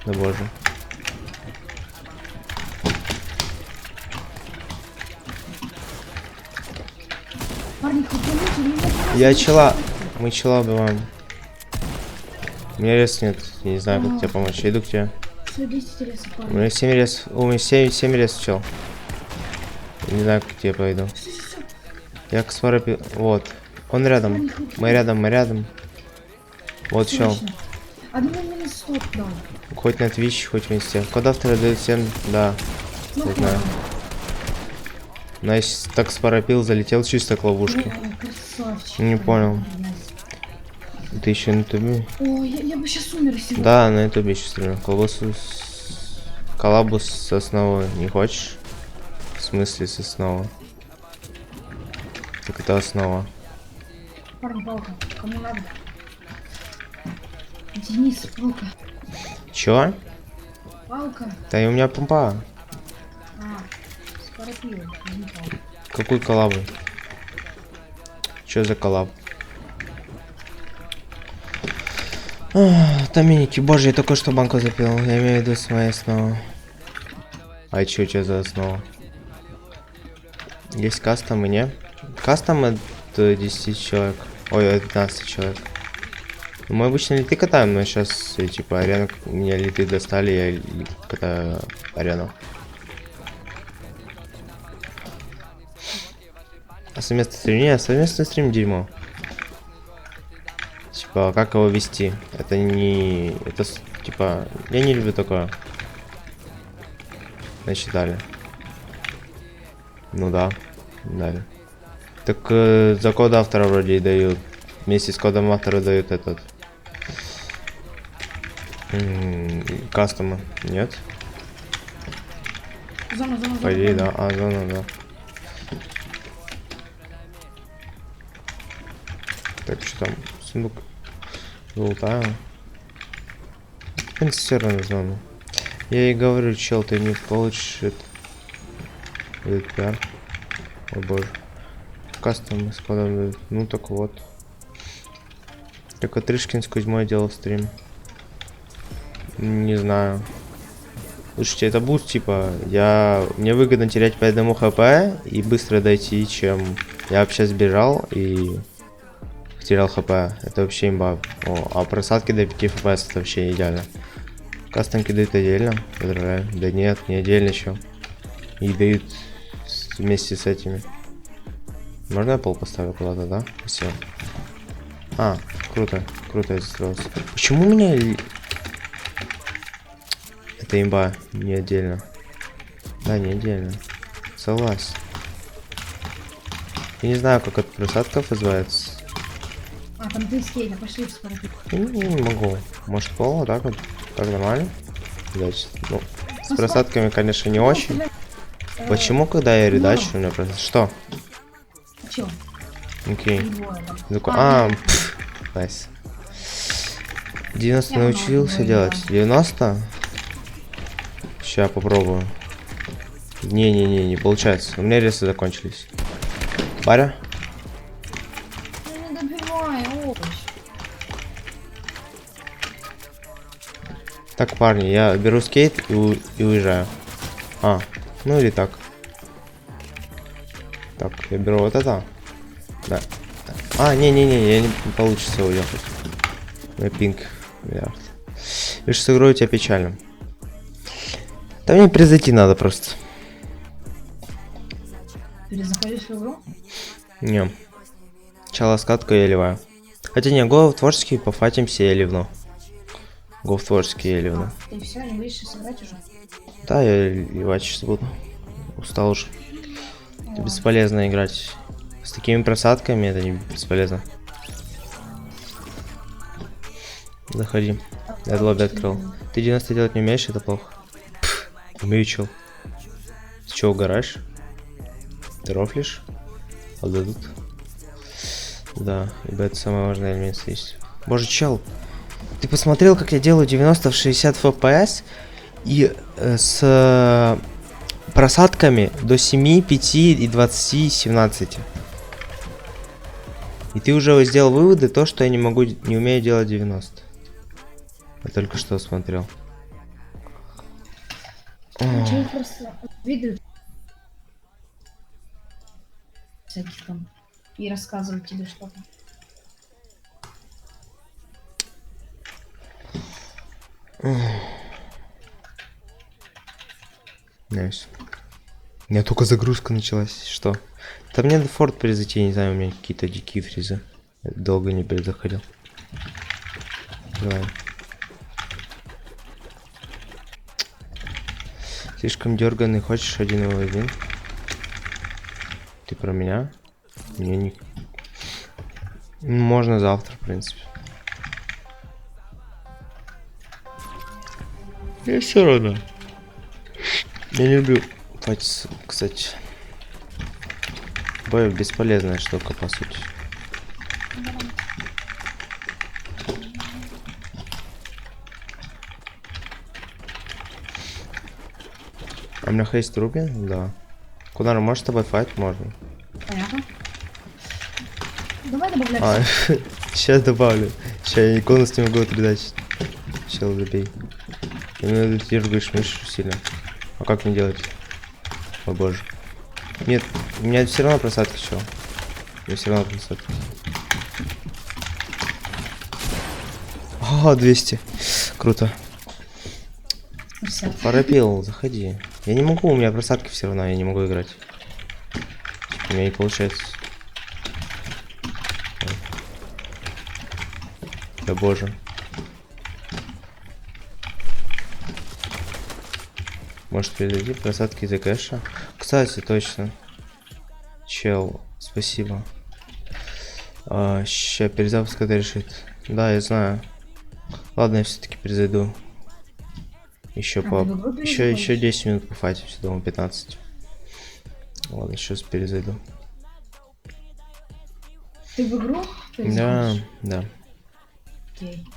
Да боже. Парни, хлопануть или нет? Я чела. Мы чела убиваем. У меня рез нет. Я не знаю, как тебе помочь. Я иду к тебе. Все, 10 ресов, У парни. меня 7 рез. У меня 7 рез, чел. Я не знаю, как к тебе пойду. Я к сварапи. Вот. Он рядом. Мы рядом. Вот чел. Срочно. Одну минус 100 дал. Хоть на Twitch, хоть в инсте. Код автора дает 7. Да. Ну, Я знаю. Найс так спарапил, залетел чисто к ловушке. Красавчик. Не понял. Ты еще на ютубе? О, я бы сейчас умер сидел. Да, на ютубе еще стрелял. Коллабус с основой не хочешь? В смысле с основой? Так это основа. Парни, палка. Кому надо? Денис, палка. Чё? Палка. Да и у меня помпа. Спарапил. Возьми палку. Какой коллаб? Чё за коллаб? Таминики, боже, я только что банку запил. Я имею в виду с моей основы. А чё у тебя за основа? Есть кастомы, не? Кастом от 10 человек. Ой, от 15 человек. Мы обычно литы катаем, но сейчас, типа, арену, меня литы достали, я катаю арену. А совместный стрим? Не, совместный стрим дерьмо. Типа, как его вести? Это не... Это, типа, я не люблю такое. Значит, дали. Ну да, дали. Так за код автора вроде и дают. Вместе с кодом автора дают этот... кастомы. Нет? Зона. По идее, да. А, зона, да. Так, что там? Сундук. Золотая. В принципе, все равно зону. Я и говорю, чел, ты не получишь этот пиар. О боже. Кастом с кодом дают. Ну так вот. Так Отрышкин с Кузьмой делал стрим. Не знаю. Слушайте, это буст, типа, мне выгодно терять по одному хп и быстро дойти, чем я вообще сбежал и потерял хп. Это вообще имба. О, а просадки до 5 фпс это вообще идеально. Кастомки дают отдельно, поздравляю. Да нет, не отдельно еще. И дают вместе с этими. Можно я пол поставлю куда-то, да? Спасибо. А, круто я застроился. Почему у меня... Это имба, не отдельно. Да, не отдельно. Согласен. Я не знаю, как от просадков называется. А, там ты скейта, пошли в спарапил. Я не могу. Может пол, вот так вот. Так нормально? Редачить. Ну, с просадками, конечно, не очень. Почему, когда я редачу, у меня просто... Что? Чё? Окей. Двое, А, найс. 90 научился делать. 90? Сейчас попробую. Не получается. У меня ресы закончились. Баря? Ну не добивай, овощ. Так, парни, я беру скейт и уезжаю. А, ну или так. Так, я беру вот это. Да. А, не получится уехать. На пинг. Миллиард. Видишь, с игрой у тебя печально. Да мне произойти надо просто. Перезаходишь в игру? Не. Сначала скатку я ливаю. Хотя не, гол в творческий, пофатимся я ливну. Гол в творческий я ливну. Ты все, не будешь сыграть уже? Да, я ливать сейчас буду. Устал уже. Это бесполезно играть. С такими просадками это не бесполезно. Заходи. Я лобби открыл. Ты 90 делать не умеешь, это плохо. Пф, умею, чел. Ты чё, угораешь? Ты рофлишь? Отдадут. Да, ибо это самый важный элемент здесь. Боже, чел. Ты посмотрел, как я делаю 90 в 60 FPS? И с просадками до 7, 5 и 20, 17. И ты уже сделал выводы, то, что я не умею делать 90. Я только что смотрел. Человек просто видит всяких там и рассказывает тебе что-то. Найс. У меня только загрузка началась. Что? Да мне до форт перезайти, я не знаю, у меня какие-то дикие фризы. Я долго не перезаходил. Давай. Слишком дерганный, хочешь 1v1? Ты про меня? Мне не... Можно завтра, в принципе. Я все равно. Я не люблю файтиться, кстати. Бой бесполезная штука, по сути. А у меня есть руби? Да. Куда можешь с тобой файт? Можно. Понятно. Давай добавляй. А, сейчас добавлю. Сейчас я иконус не могу отрезать. Чел, забей. Ты меня дергаешь мышь сильно. А как мне делать? О боже. Нет, у меня все равно просадки, чел. У меня все равно просадки. О, 200. Круто. Поропил, заходи. Я не могу, у меня просадки все равно, я не могу играть. У меня не получается. Да боже. Может перейти просадки из-за кэша? Кстати, точно. Чел, спасибо. Ща перезапуск это решит. Да, я знаю. Ладно, я все-таки перезайду. Еще еще 10 минут пофайтимся, думаю, 15. Ладно, сейчас перезайду. Ты в игру? Да, да. Окей.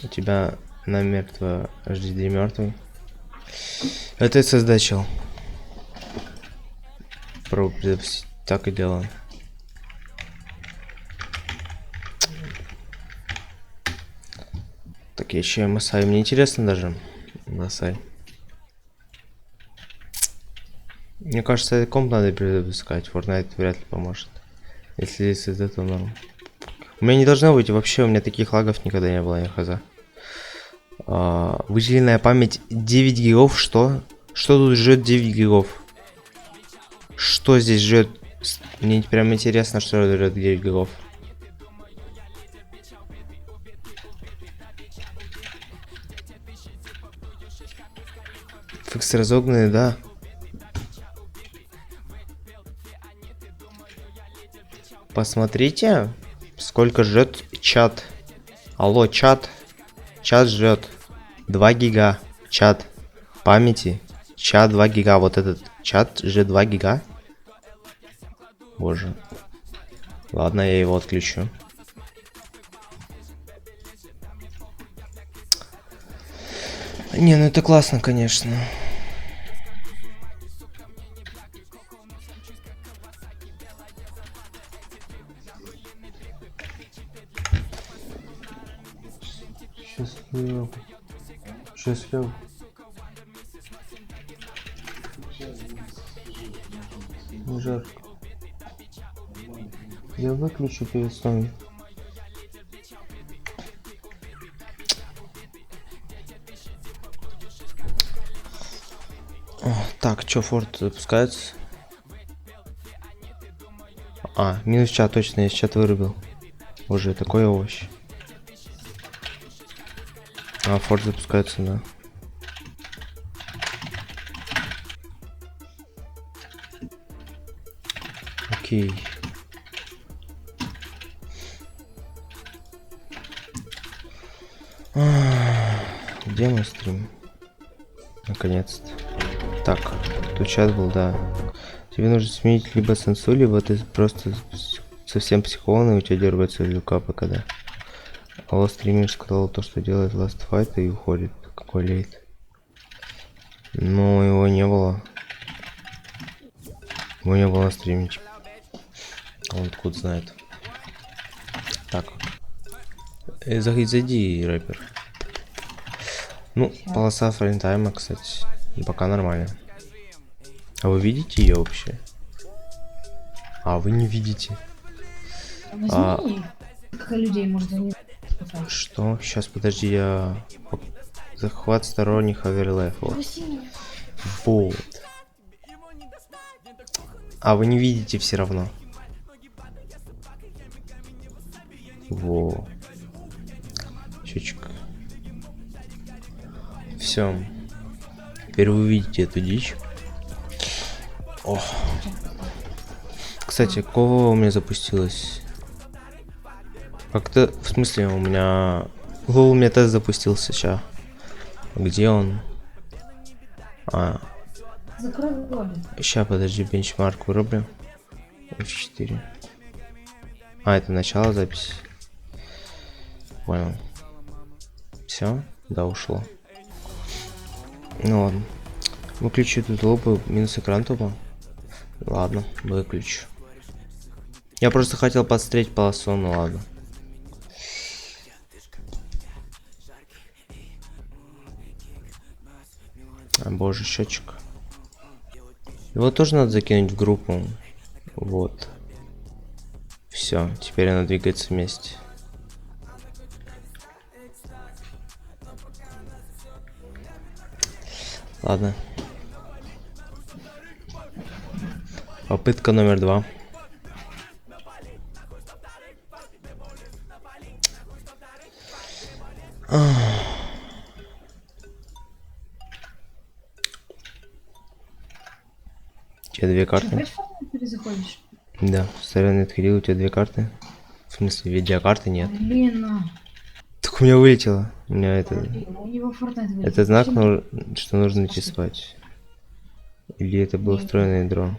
У тебя намертво HDD мертвый. Это SSD, чел. Пробую перезапустить. Так и делаем. Так, я еще MSI. Мне интересно даже. MSI. Мне кажется, этот комп надо перезапускать. Fortnite вряд ли поможет. Если SSD, то норм. У меня не должно быть вообще, у меня таких лагов никогда не было, я хз. Выделенная память 9 гигов, что? Что тут ждет 9 гигов? Что здесь ждет? Мне прям интересно, что ждет 9 гигов. Фикс разогнанный, да. Посмотрите, сколько ждет чат. Алло, чат. Чат ждет 2 гига. Чат памяти. Чат 2 гига. Вот этот чат ждет 2 гига. Боже. Ладно, я его отключу. Не, ну это классно, конечно. Сейчас лягу. Сейчас лягу. Не жарко. Я выключу перед сном. Так, чё, форт запускается? А, минус чат, точно, я чат вырубил. Уже такой овощ. А, форт запускается, да. Окей. Где мой стрим? Наконец-то. Так, тут чат был, да. Тебе нужно сменить либо сенсу, либо ты просто совсем психованный, у тебя дергается люкапы, когда. Алло, стример сказал то, что делает Last Fight и уходит. Какой лейт. Но его не было. Его не было на стриме. Он откуда знает. Так. Зайди, рэпер. Ну, полоса фреймтайма, кстати, пока нормально. А вы видите ее вообще? А вы не видите. Возьми, как людей может занять. Что? Сейчас, подожди, я... Захват сторонних оверлайфов. Вот. А вы не видите все равно. Во. Счетчик. Все. Теперь вы видите эту дичь. О. Кстати, кого у меня запустилось? Как-то, в смысле, у меня... у меня тест запустился сейчас. Где он? А. Закрой лобби. Сейчас, подожди, бенчмарк вырублю. F4. А, это начало записи. Понял. Все? Да, ушло. Ну ладно. Выключу тут лобы, минус экран тупо. Ладно, выключу. Я просто хотел подстрелить полосу, ну ладно. А, боже, счетчик. Его тоже надо закинуть в группу. Вот. Все, теперь она двигается вместе. Ладно. Попытка номер 2. У тебя две карты? Опять в Fortnite перезаходишь? Да, стороны отходил, у тебя две карты. В смысле, видеокарты нет. Блин, Так у меня вылетело. У меня это... у него Fortnite вылетел. Это знак, Почему? что нужно идти спать. Или это было встроенное ядро?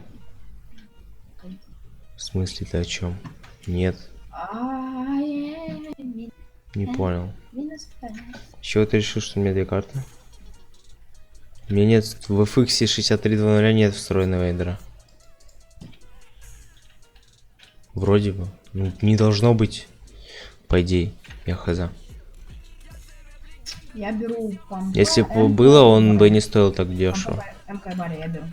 В смысле, ты о чем? Нет, не понял. С чего ты решил, что у меня две карты? У меня нет в FX 6300 нет встроенного ядра. Вроде бы. Ну, не должно быть. По идее, я хз. Я беру памп. Если бы было, он бы не стоил так дешево. МК баре я беру.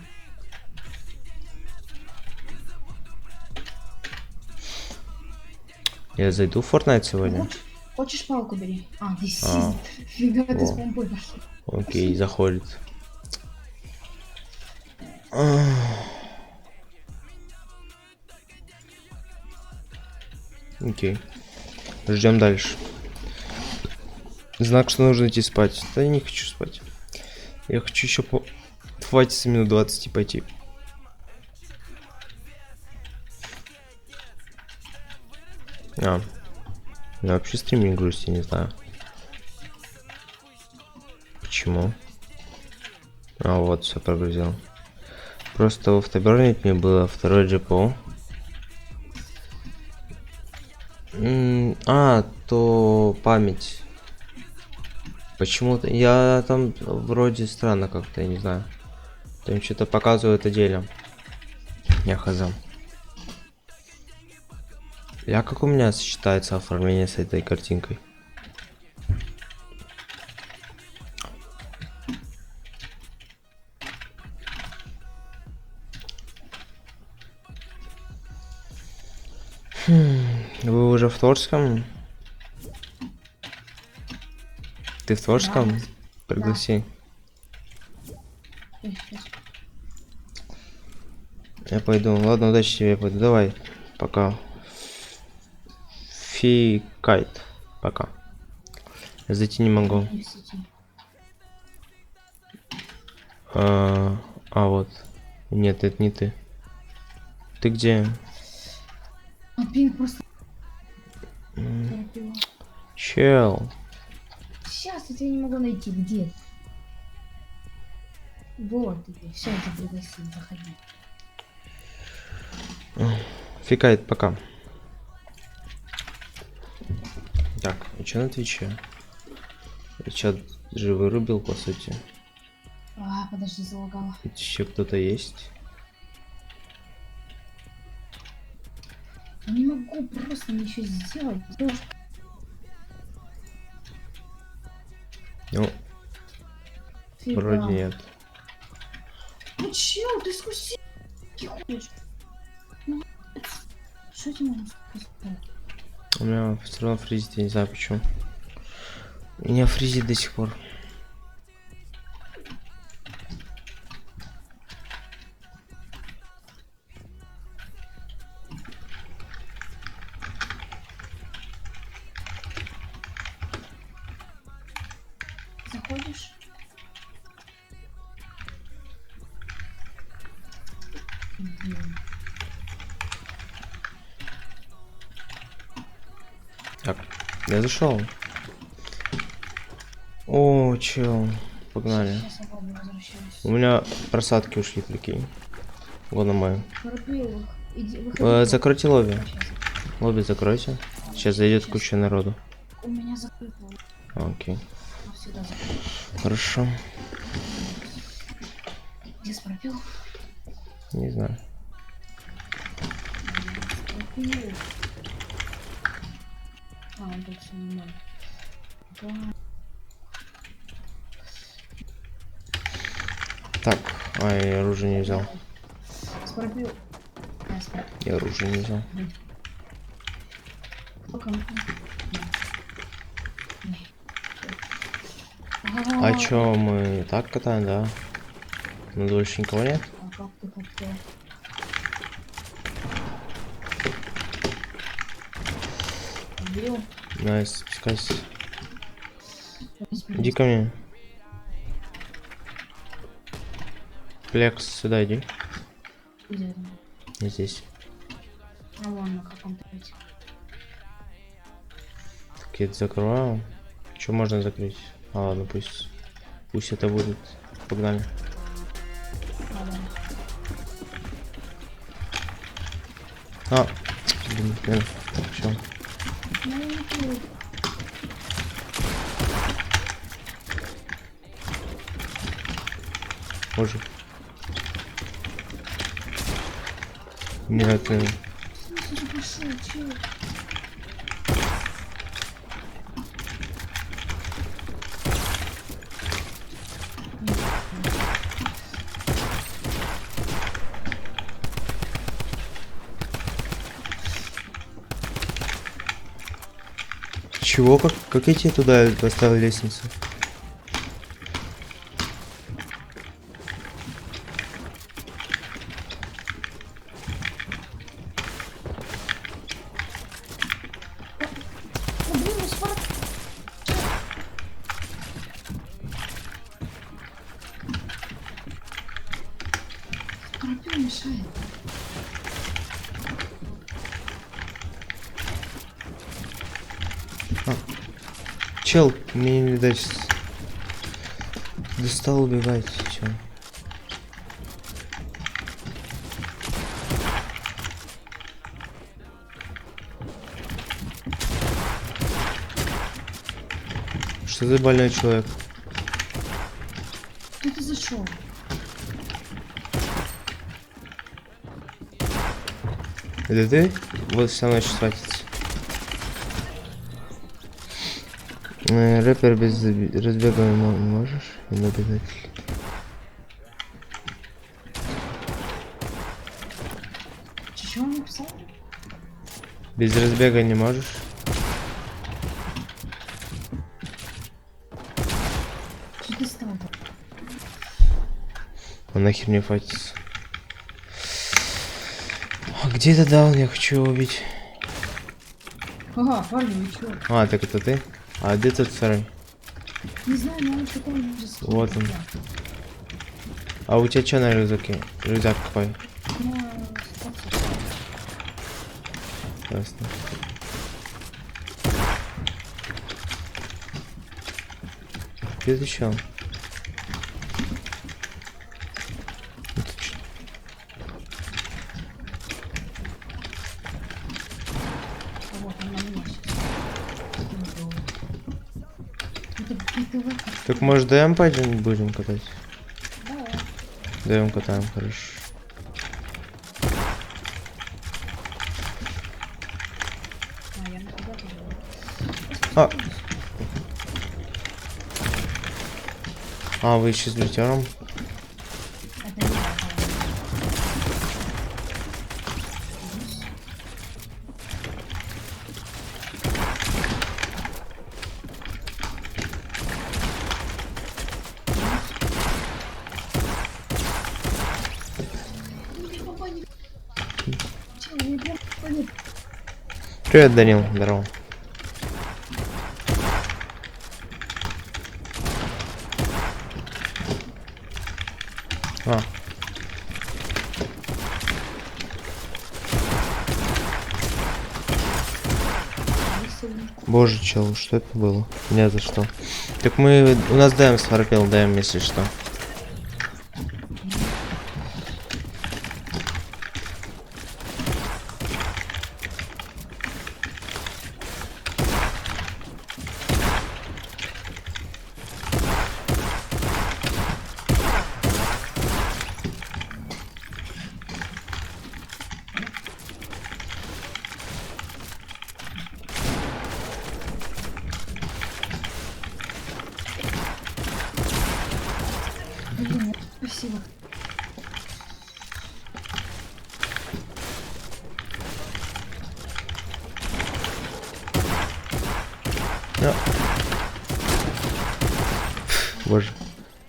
Я зайду в Fortnite сегодня. Хочешь палку бери? А, ты А. фига ты с О. помпой пошел. Окей, заходит. Окей. Ждем дальше. Знак, что нужно идти спать. Да я не хочу спать. Я хочу еще хватится минут 20 и пойти. А. Я вообще стрим не грусти, не знаю. Почему? А, вот, все прогрузил. Просто в автоберне мне было второй GPO. То память. Почему-то я там вроде странно как-то, я не знаю. Там что-то показывает отдельно. Я хз. Как у меня сочетается оформление с этой картинкой? Вы уже в Торском? Ты в Торском? Да. Пригласи. Сейчас. Я пойду. Ладно, удачи тебе, я пойду. Давай. Пока. Фикайт. Пока. Я зайти не могу. Не в сети. Вот. Нет, это не ты. Ты где? А пинг просто торопила. Чел. Сейчас я тебя не могу найти. Где ты? Вот ты. Все, я тебя пригласил. Заходи. Фикайт, пока. Так, и что на Твиче? Я чат же вырубил, по сути. Подожди, залагала. Еще кто-то есть? Я не могу просто ничего сделать. Сделаешь. Ну, Фига. вроде нет. Ну чел, ты скуси. Ты ходишь. Ну, что я тебе могу сказать? У меня все равно фризит, я не знаю почему. Меня фризит до сих пор. Заходишь? Блин. Так, я зашел. О, чел. Погнали. Сейчас я ладно возвращаюсь. У меня просадки ушли, прикинь. Вон на мою. Во-первых, иди, выходи. Закройте лобби. Сейчас. Лобби закройте. Сейчас зайдет куча народу. У меня закрыто. Окей. Всегда закрыто. Хорошо. Где пропил? Не знаю. Пропил. Он тут все нормально. Да. Так, я оружие не взял. Спропил. Я оружие не взял. А чё, мы так катаем, да? Ну больше никого нет? А как ты хотел? Убил? Найс, спускайся. Иди ко мне. Флекс, сюда иди. Где? Я здесь. А вон на каком-то пути. Так, я это закрываю. Что можно закрыть? Ладно, пусть это будет. Погнали. Блин, все. Боже. Нет, чего? Как я тебе туда поставил лестницу? Пропил мешает. Чел, мне не видать. Достал убегать, чел. Что за больной человек? Где ты зашел? Это ты? Вот вся ночь схватится. Рэпер без разбега можешь? И наблюдатель. Что он написал? Без разбега не можешь? Что ты стал? Он нахер не файтится. А где ты дал? Я хочу его убить. Ага, парни, вы чё? А, так это ты? А где тот второй? Не знаю, но он такой же скин, Вот как он. я. А у тебя что на рюкзаке? Рюкзак какой? На статус. Ясно. Где ты чё? Это чё? Вот, он на меня сейчас. Это какие-то ваки. Так может ДМ пойдем будем катать? Да. ДМ катаем, хорошо. А, я на тебя тоже. А. А, вы еще с бритером? Это не я, Привет, Данил, здорово. А. Боже, чел, что это было? Не за что. Так мы... У нас ДМ сварпел, ДМ, если что. Блин, спасибо. Да. Боже.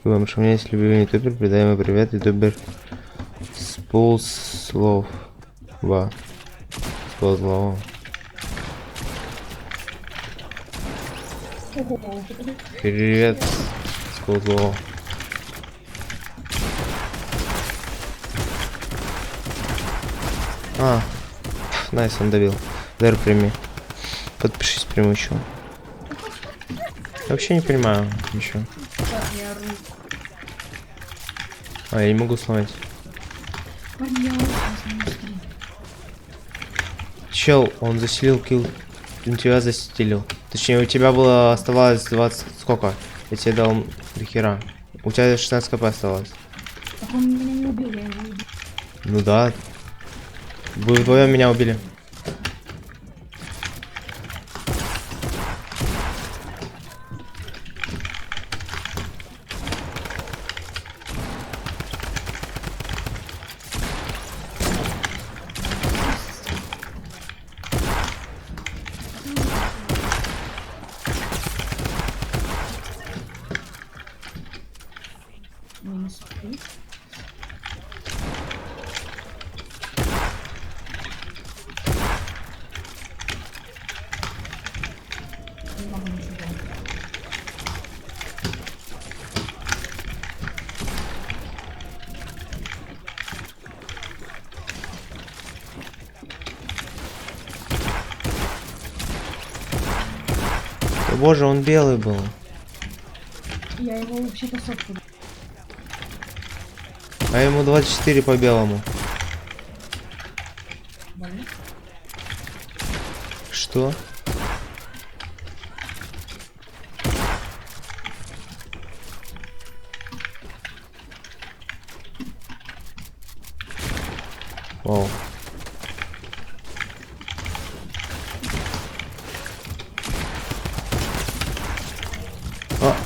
Вам что у меня есть любимый ютубер, передай ему привет, ютубер Спулслов. Ва. Спулслов. Ого. Привет, Спулслов. А, найс, он добил. Дар прими. Подпишись прямо еще. Вообще не понимаю ничего. Так, я ору. А, я не могу сломать. Парни, я ору сейчас на стрим. Чел, он заселил килл. Он тебя застелил. Точнее, у тебя было оставалось 20... Сколько? Я тебе дал до хера. У тебя 16 кп оставалось. Так он меня не убил, я его убил. Ну да. Вы вдвоем меня убили. Минус 3. Не могу ничего делать. О, боже, он белый был. Я его вообще-то сотку. А ему 24 по белому. Больно? Что? Вау. А,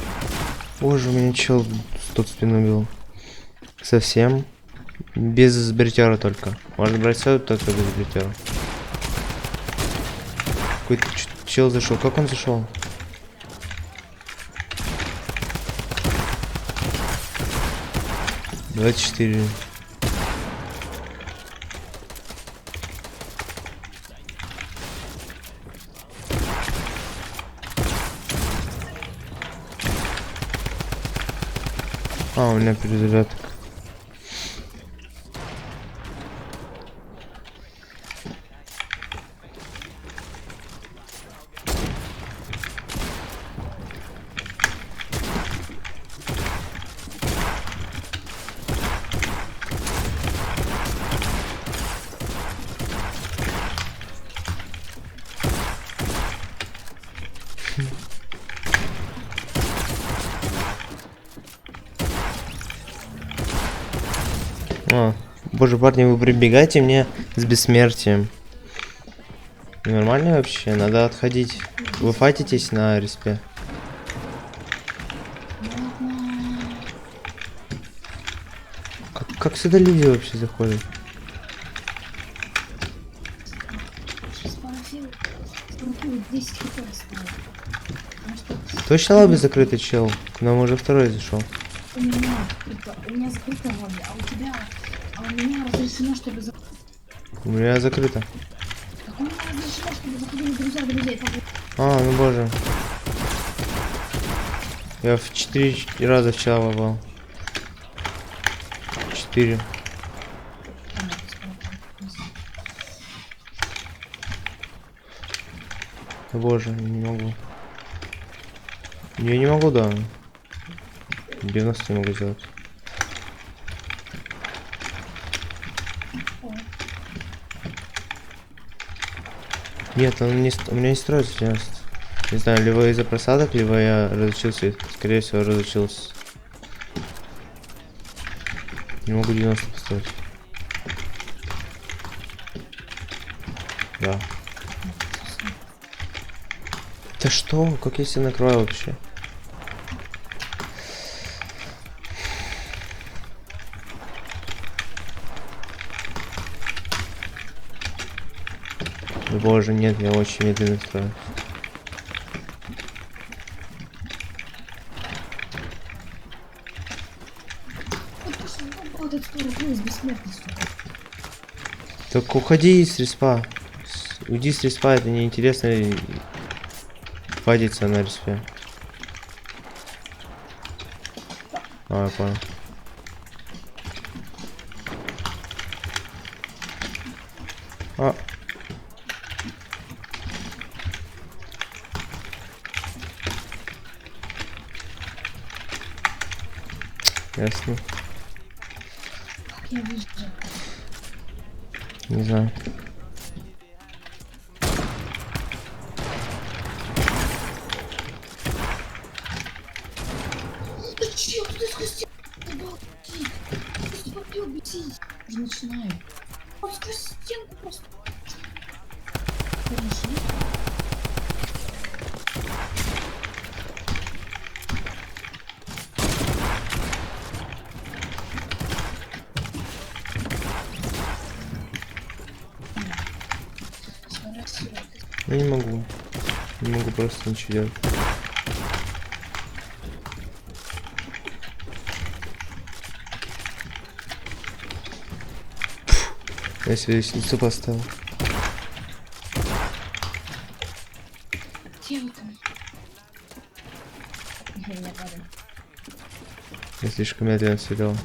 боже, у меня чел тут спину бил. Совсем. Без бритера только. Можно брать все только без бритера. Какой-то чел зашел. Как он зашел? Двадцать 24. А, у меня перезарядка. А, боже, парни, вы прибегаете мне с бессмертием. Нормально вообще? Надо отходить. Вы файтитесь на респе? Как сюда люди вообще заходят? Спарафил 10 хп оставил. Потому что Точно лобби закрытый, чел? К нам уже второй зашел. у меня закрыто лобби, а у меня разрешено, чтобы У меня закрыто. Так у меня разрешено, чтобы заходили друзей. А, ну боже. Я в 4 раза вчера попал. 4. О, боже, я не могу. Я не могу, да. 90 не могу сделать. Нет, он не, у меня не строится 90. Не знаю, либо из-за просадок, либо я разучился. Скорее всего, разучился. Не могу 90 поставить. Да. Да что? Как я себя накрою вообще? Да боже, нет, я очень медленно строю. Вот этот 100 рублей с бессмертностью. Так уходи из респа. Уйди с респа, это неинтересно фадиться на респе. А, я понял. А. Ясно. Как я вижу. Не знаю. Ты чё, ты сквозь стенку обалдеть? Просто попил бесить. Уже начинаю. Он сквозь стенку просто. Хорошо. Я не могу. Не могу просто ничего делать. Я себе лестницу поставил. Где вы там? Я падаю. Я слишком медленно все делал.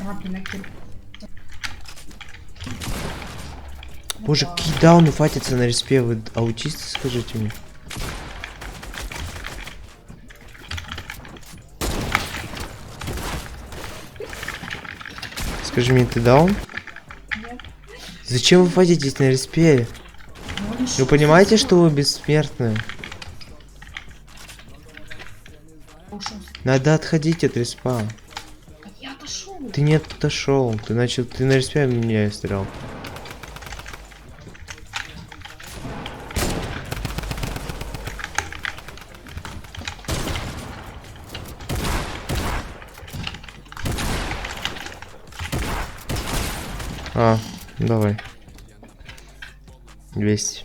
Рапи на кир. Боже, кидауны фатятся на респе, вы аутисты, скажите мне. Скажи мне, ты даун? Нет. Зачем вы фатитесь на респе? Вы понимаете, что вы бессмертны? Ушел. Надо отходить от респа. Так я отошел. Ты не отошел. Ты начал. Ты на респе меня стрелял. А, давай. 200.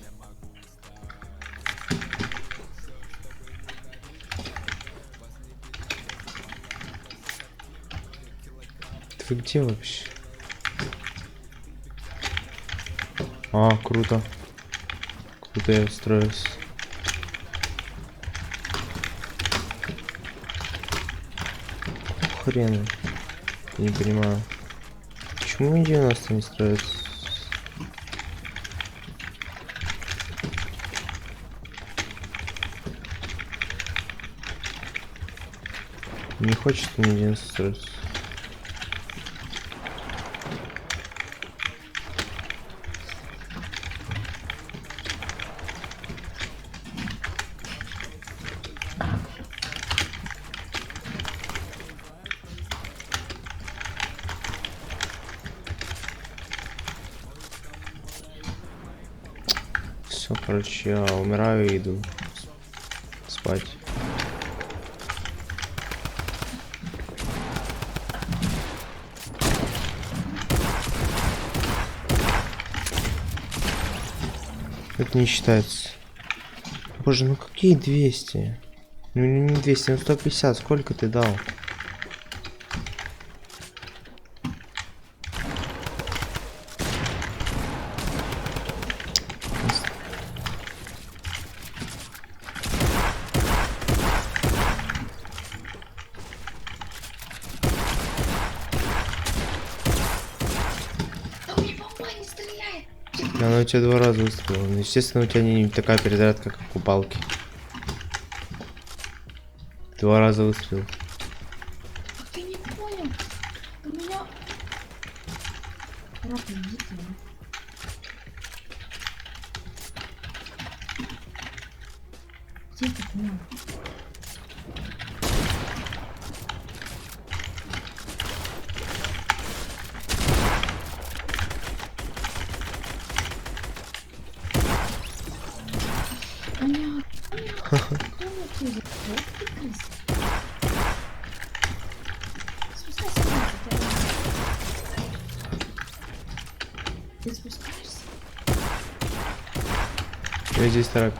Ты где вообще? А, круто. Круто я устроюсь. Хрен. Не понимаю. Почему мне 90 не строится? Не хочет мне 90 строиться. Все, короче, я умираю и иду спать. Это не считается. Боже, ну какие 200? Ну не 200, ну 150. Сколько ты дал? Да мне попа не стреляет. Она у тебя 2 раза выстрелила. Ну, естественно, у тебя не такая перезарядка, как у палки. 2 раза выстрелил. Так ты не понял. У меня... Рот, идите. Где ты понял? Понятно. Ты спускаешься? Я здесь так.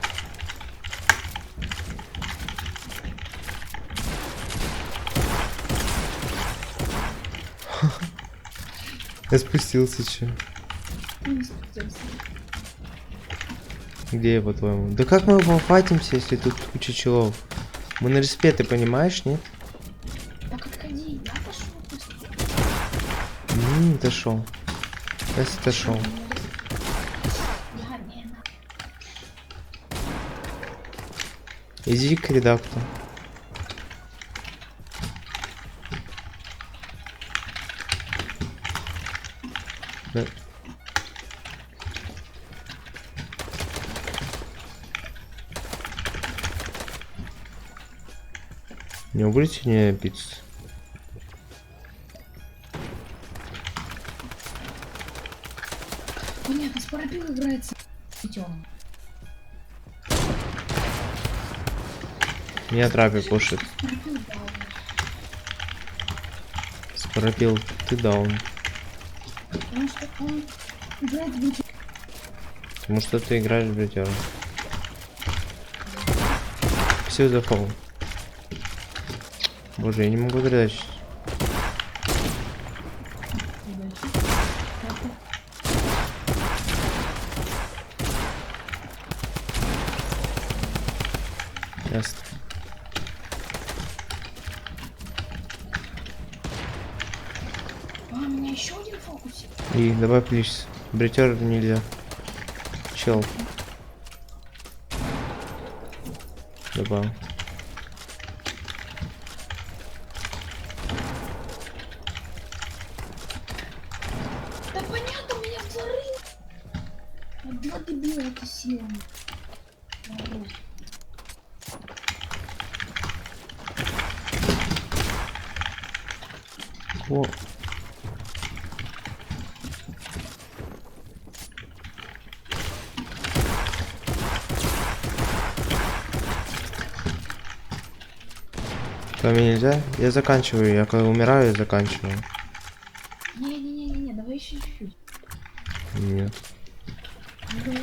Я спустился, че? Ты не спустился. Где я, по-твоему? Да как мы пофатимся, если тут куча челов? Мы на респе, ты понимаешь, нет? Так отходи, я пошел просто. Не дошел. Я отошел. Я не на... Иди к редакту. Да. Не будете мне пиццу? Понятно, Спарапил играет с пятём. Меня трапи пушит. Спарапил даун. Спарапил, ты даун. Потому что он играет в бюджет. Потому что ты играешь в бритера. Все за фол. Боже, я не могу драть. Ясно. А, у меня еще один фокусик. И давай плюс. Бритер нельзя. Чел. Добавил. Да понятно, у меня взрыв. Два дебила это сила. Народ. О. Кроме нельзя? Я заканчиваю, я когда умираю, я заканчиваю. Не-не-не-не, давай еще чуть-чуть. Нет. Ну давай.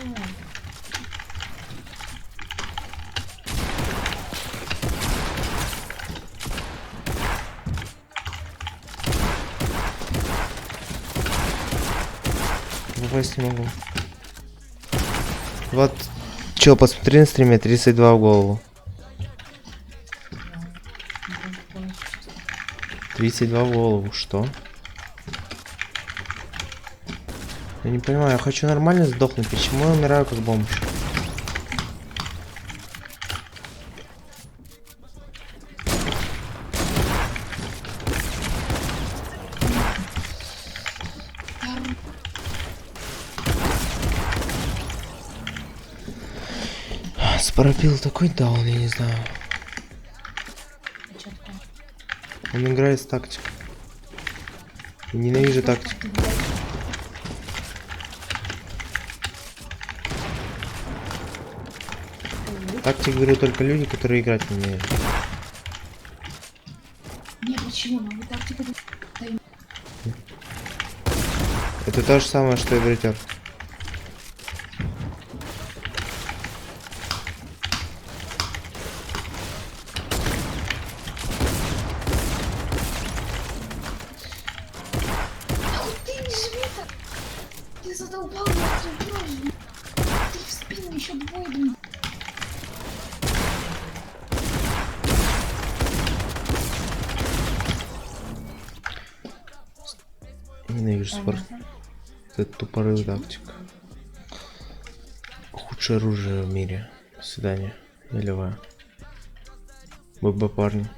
Попасть не могу. Вот, чё, посмотри на стриме, 32 в голову. 32 в голову, что? Я не понимаю, я хочу нормально сдохнуть, почему я умираю как бомж? Спарапил такой даун, я не знаю. А чё такое? Он играет с тактикой. Я ненавижу тактику. Тактик берут только люди, которые играть не умеют. Не, почему? Могу тактику... Это то же самое, что и бритер. Ах ты не живи так! Ты задолбал меня сразу. Ты в спину еще двое, блин. Ненавижу спорт. Это тупорылый тактик. Худшее оружие в мире. До свидания. Я левая. ББ, парни.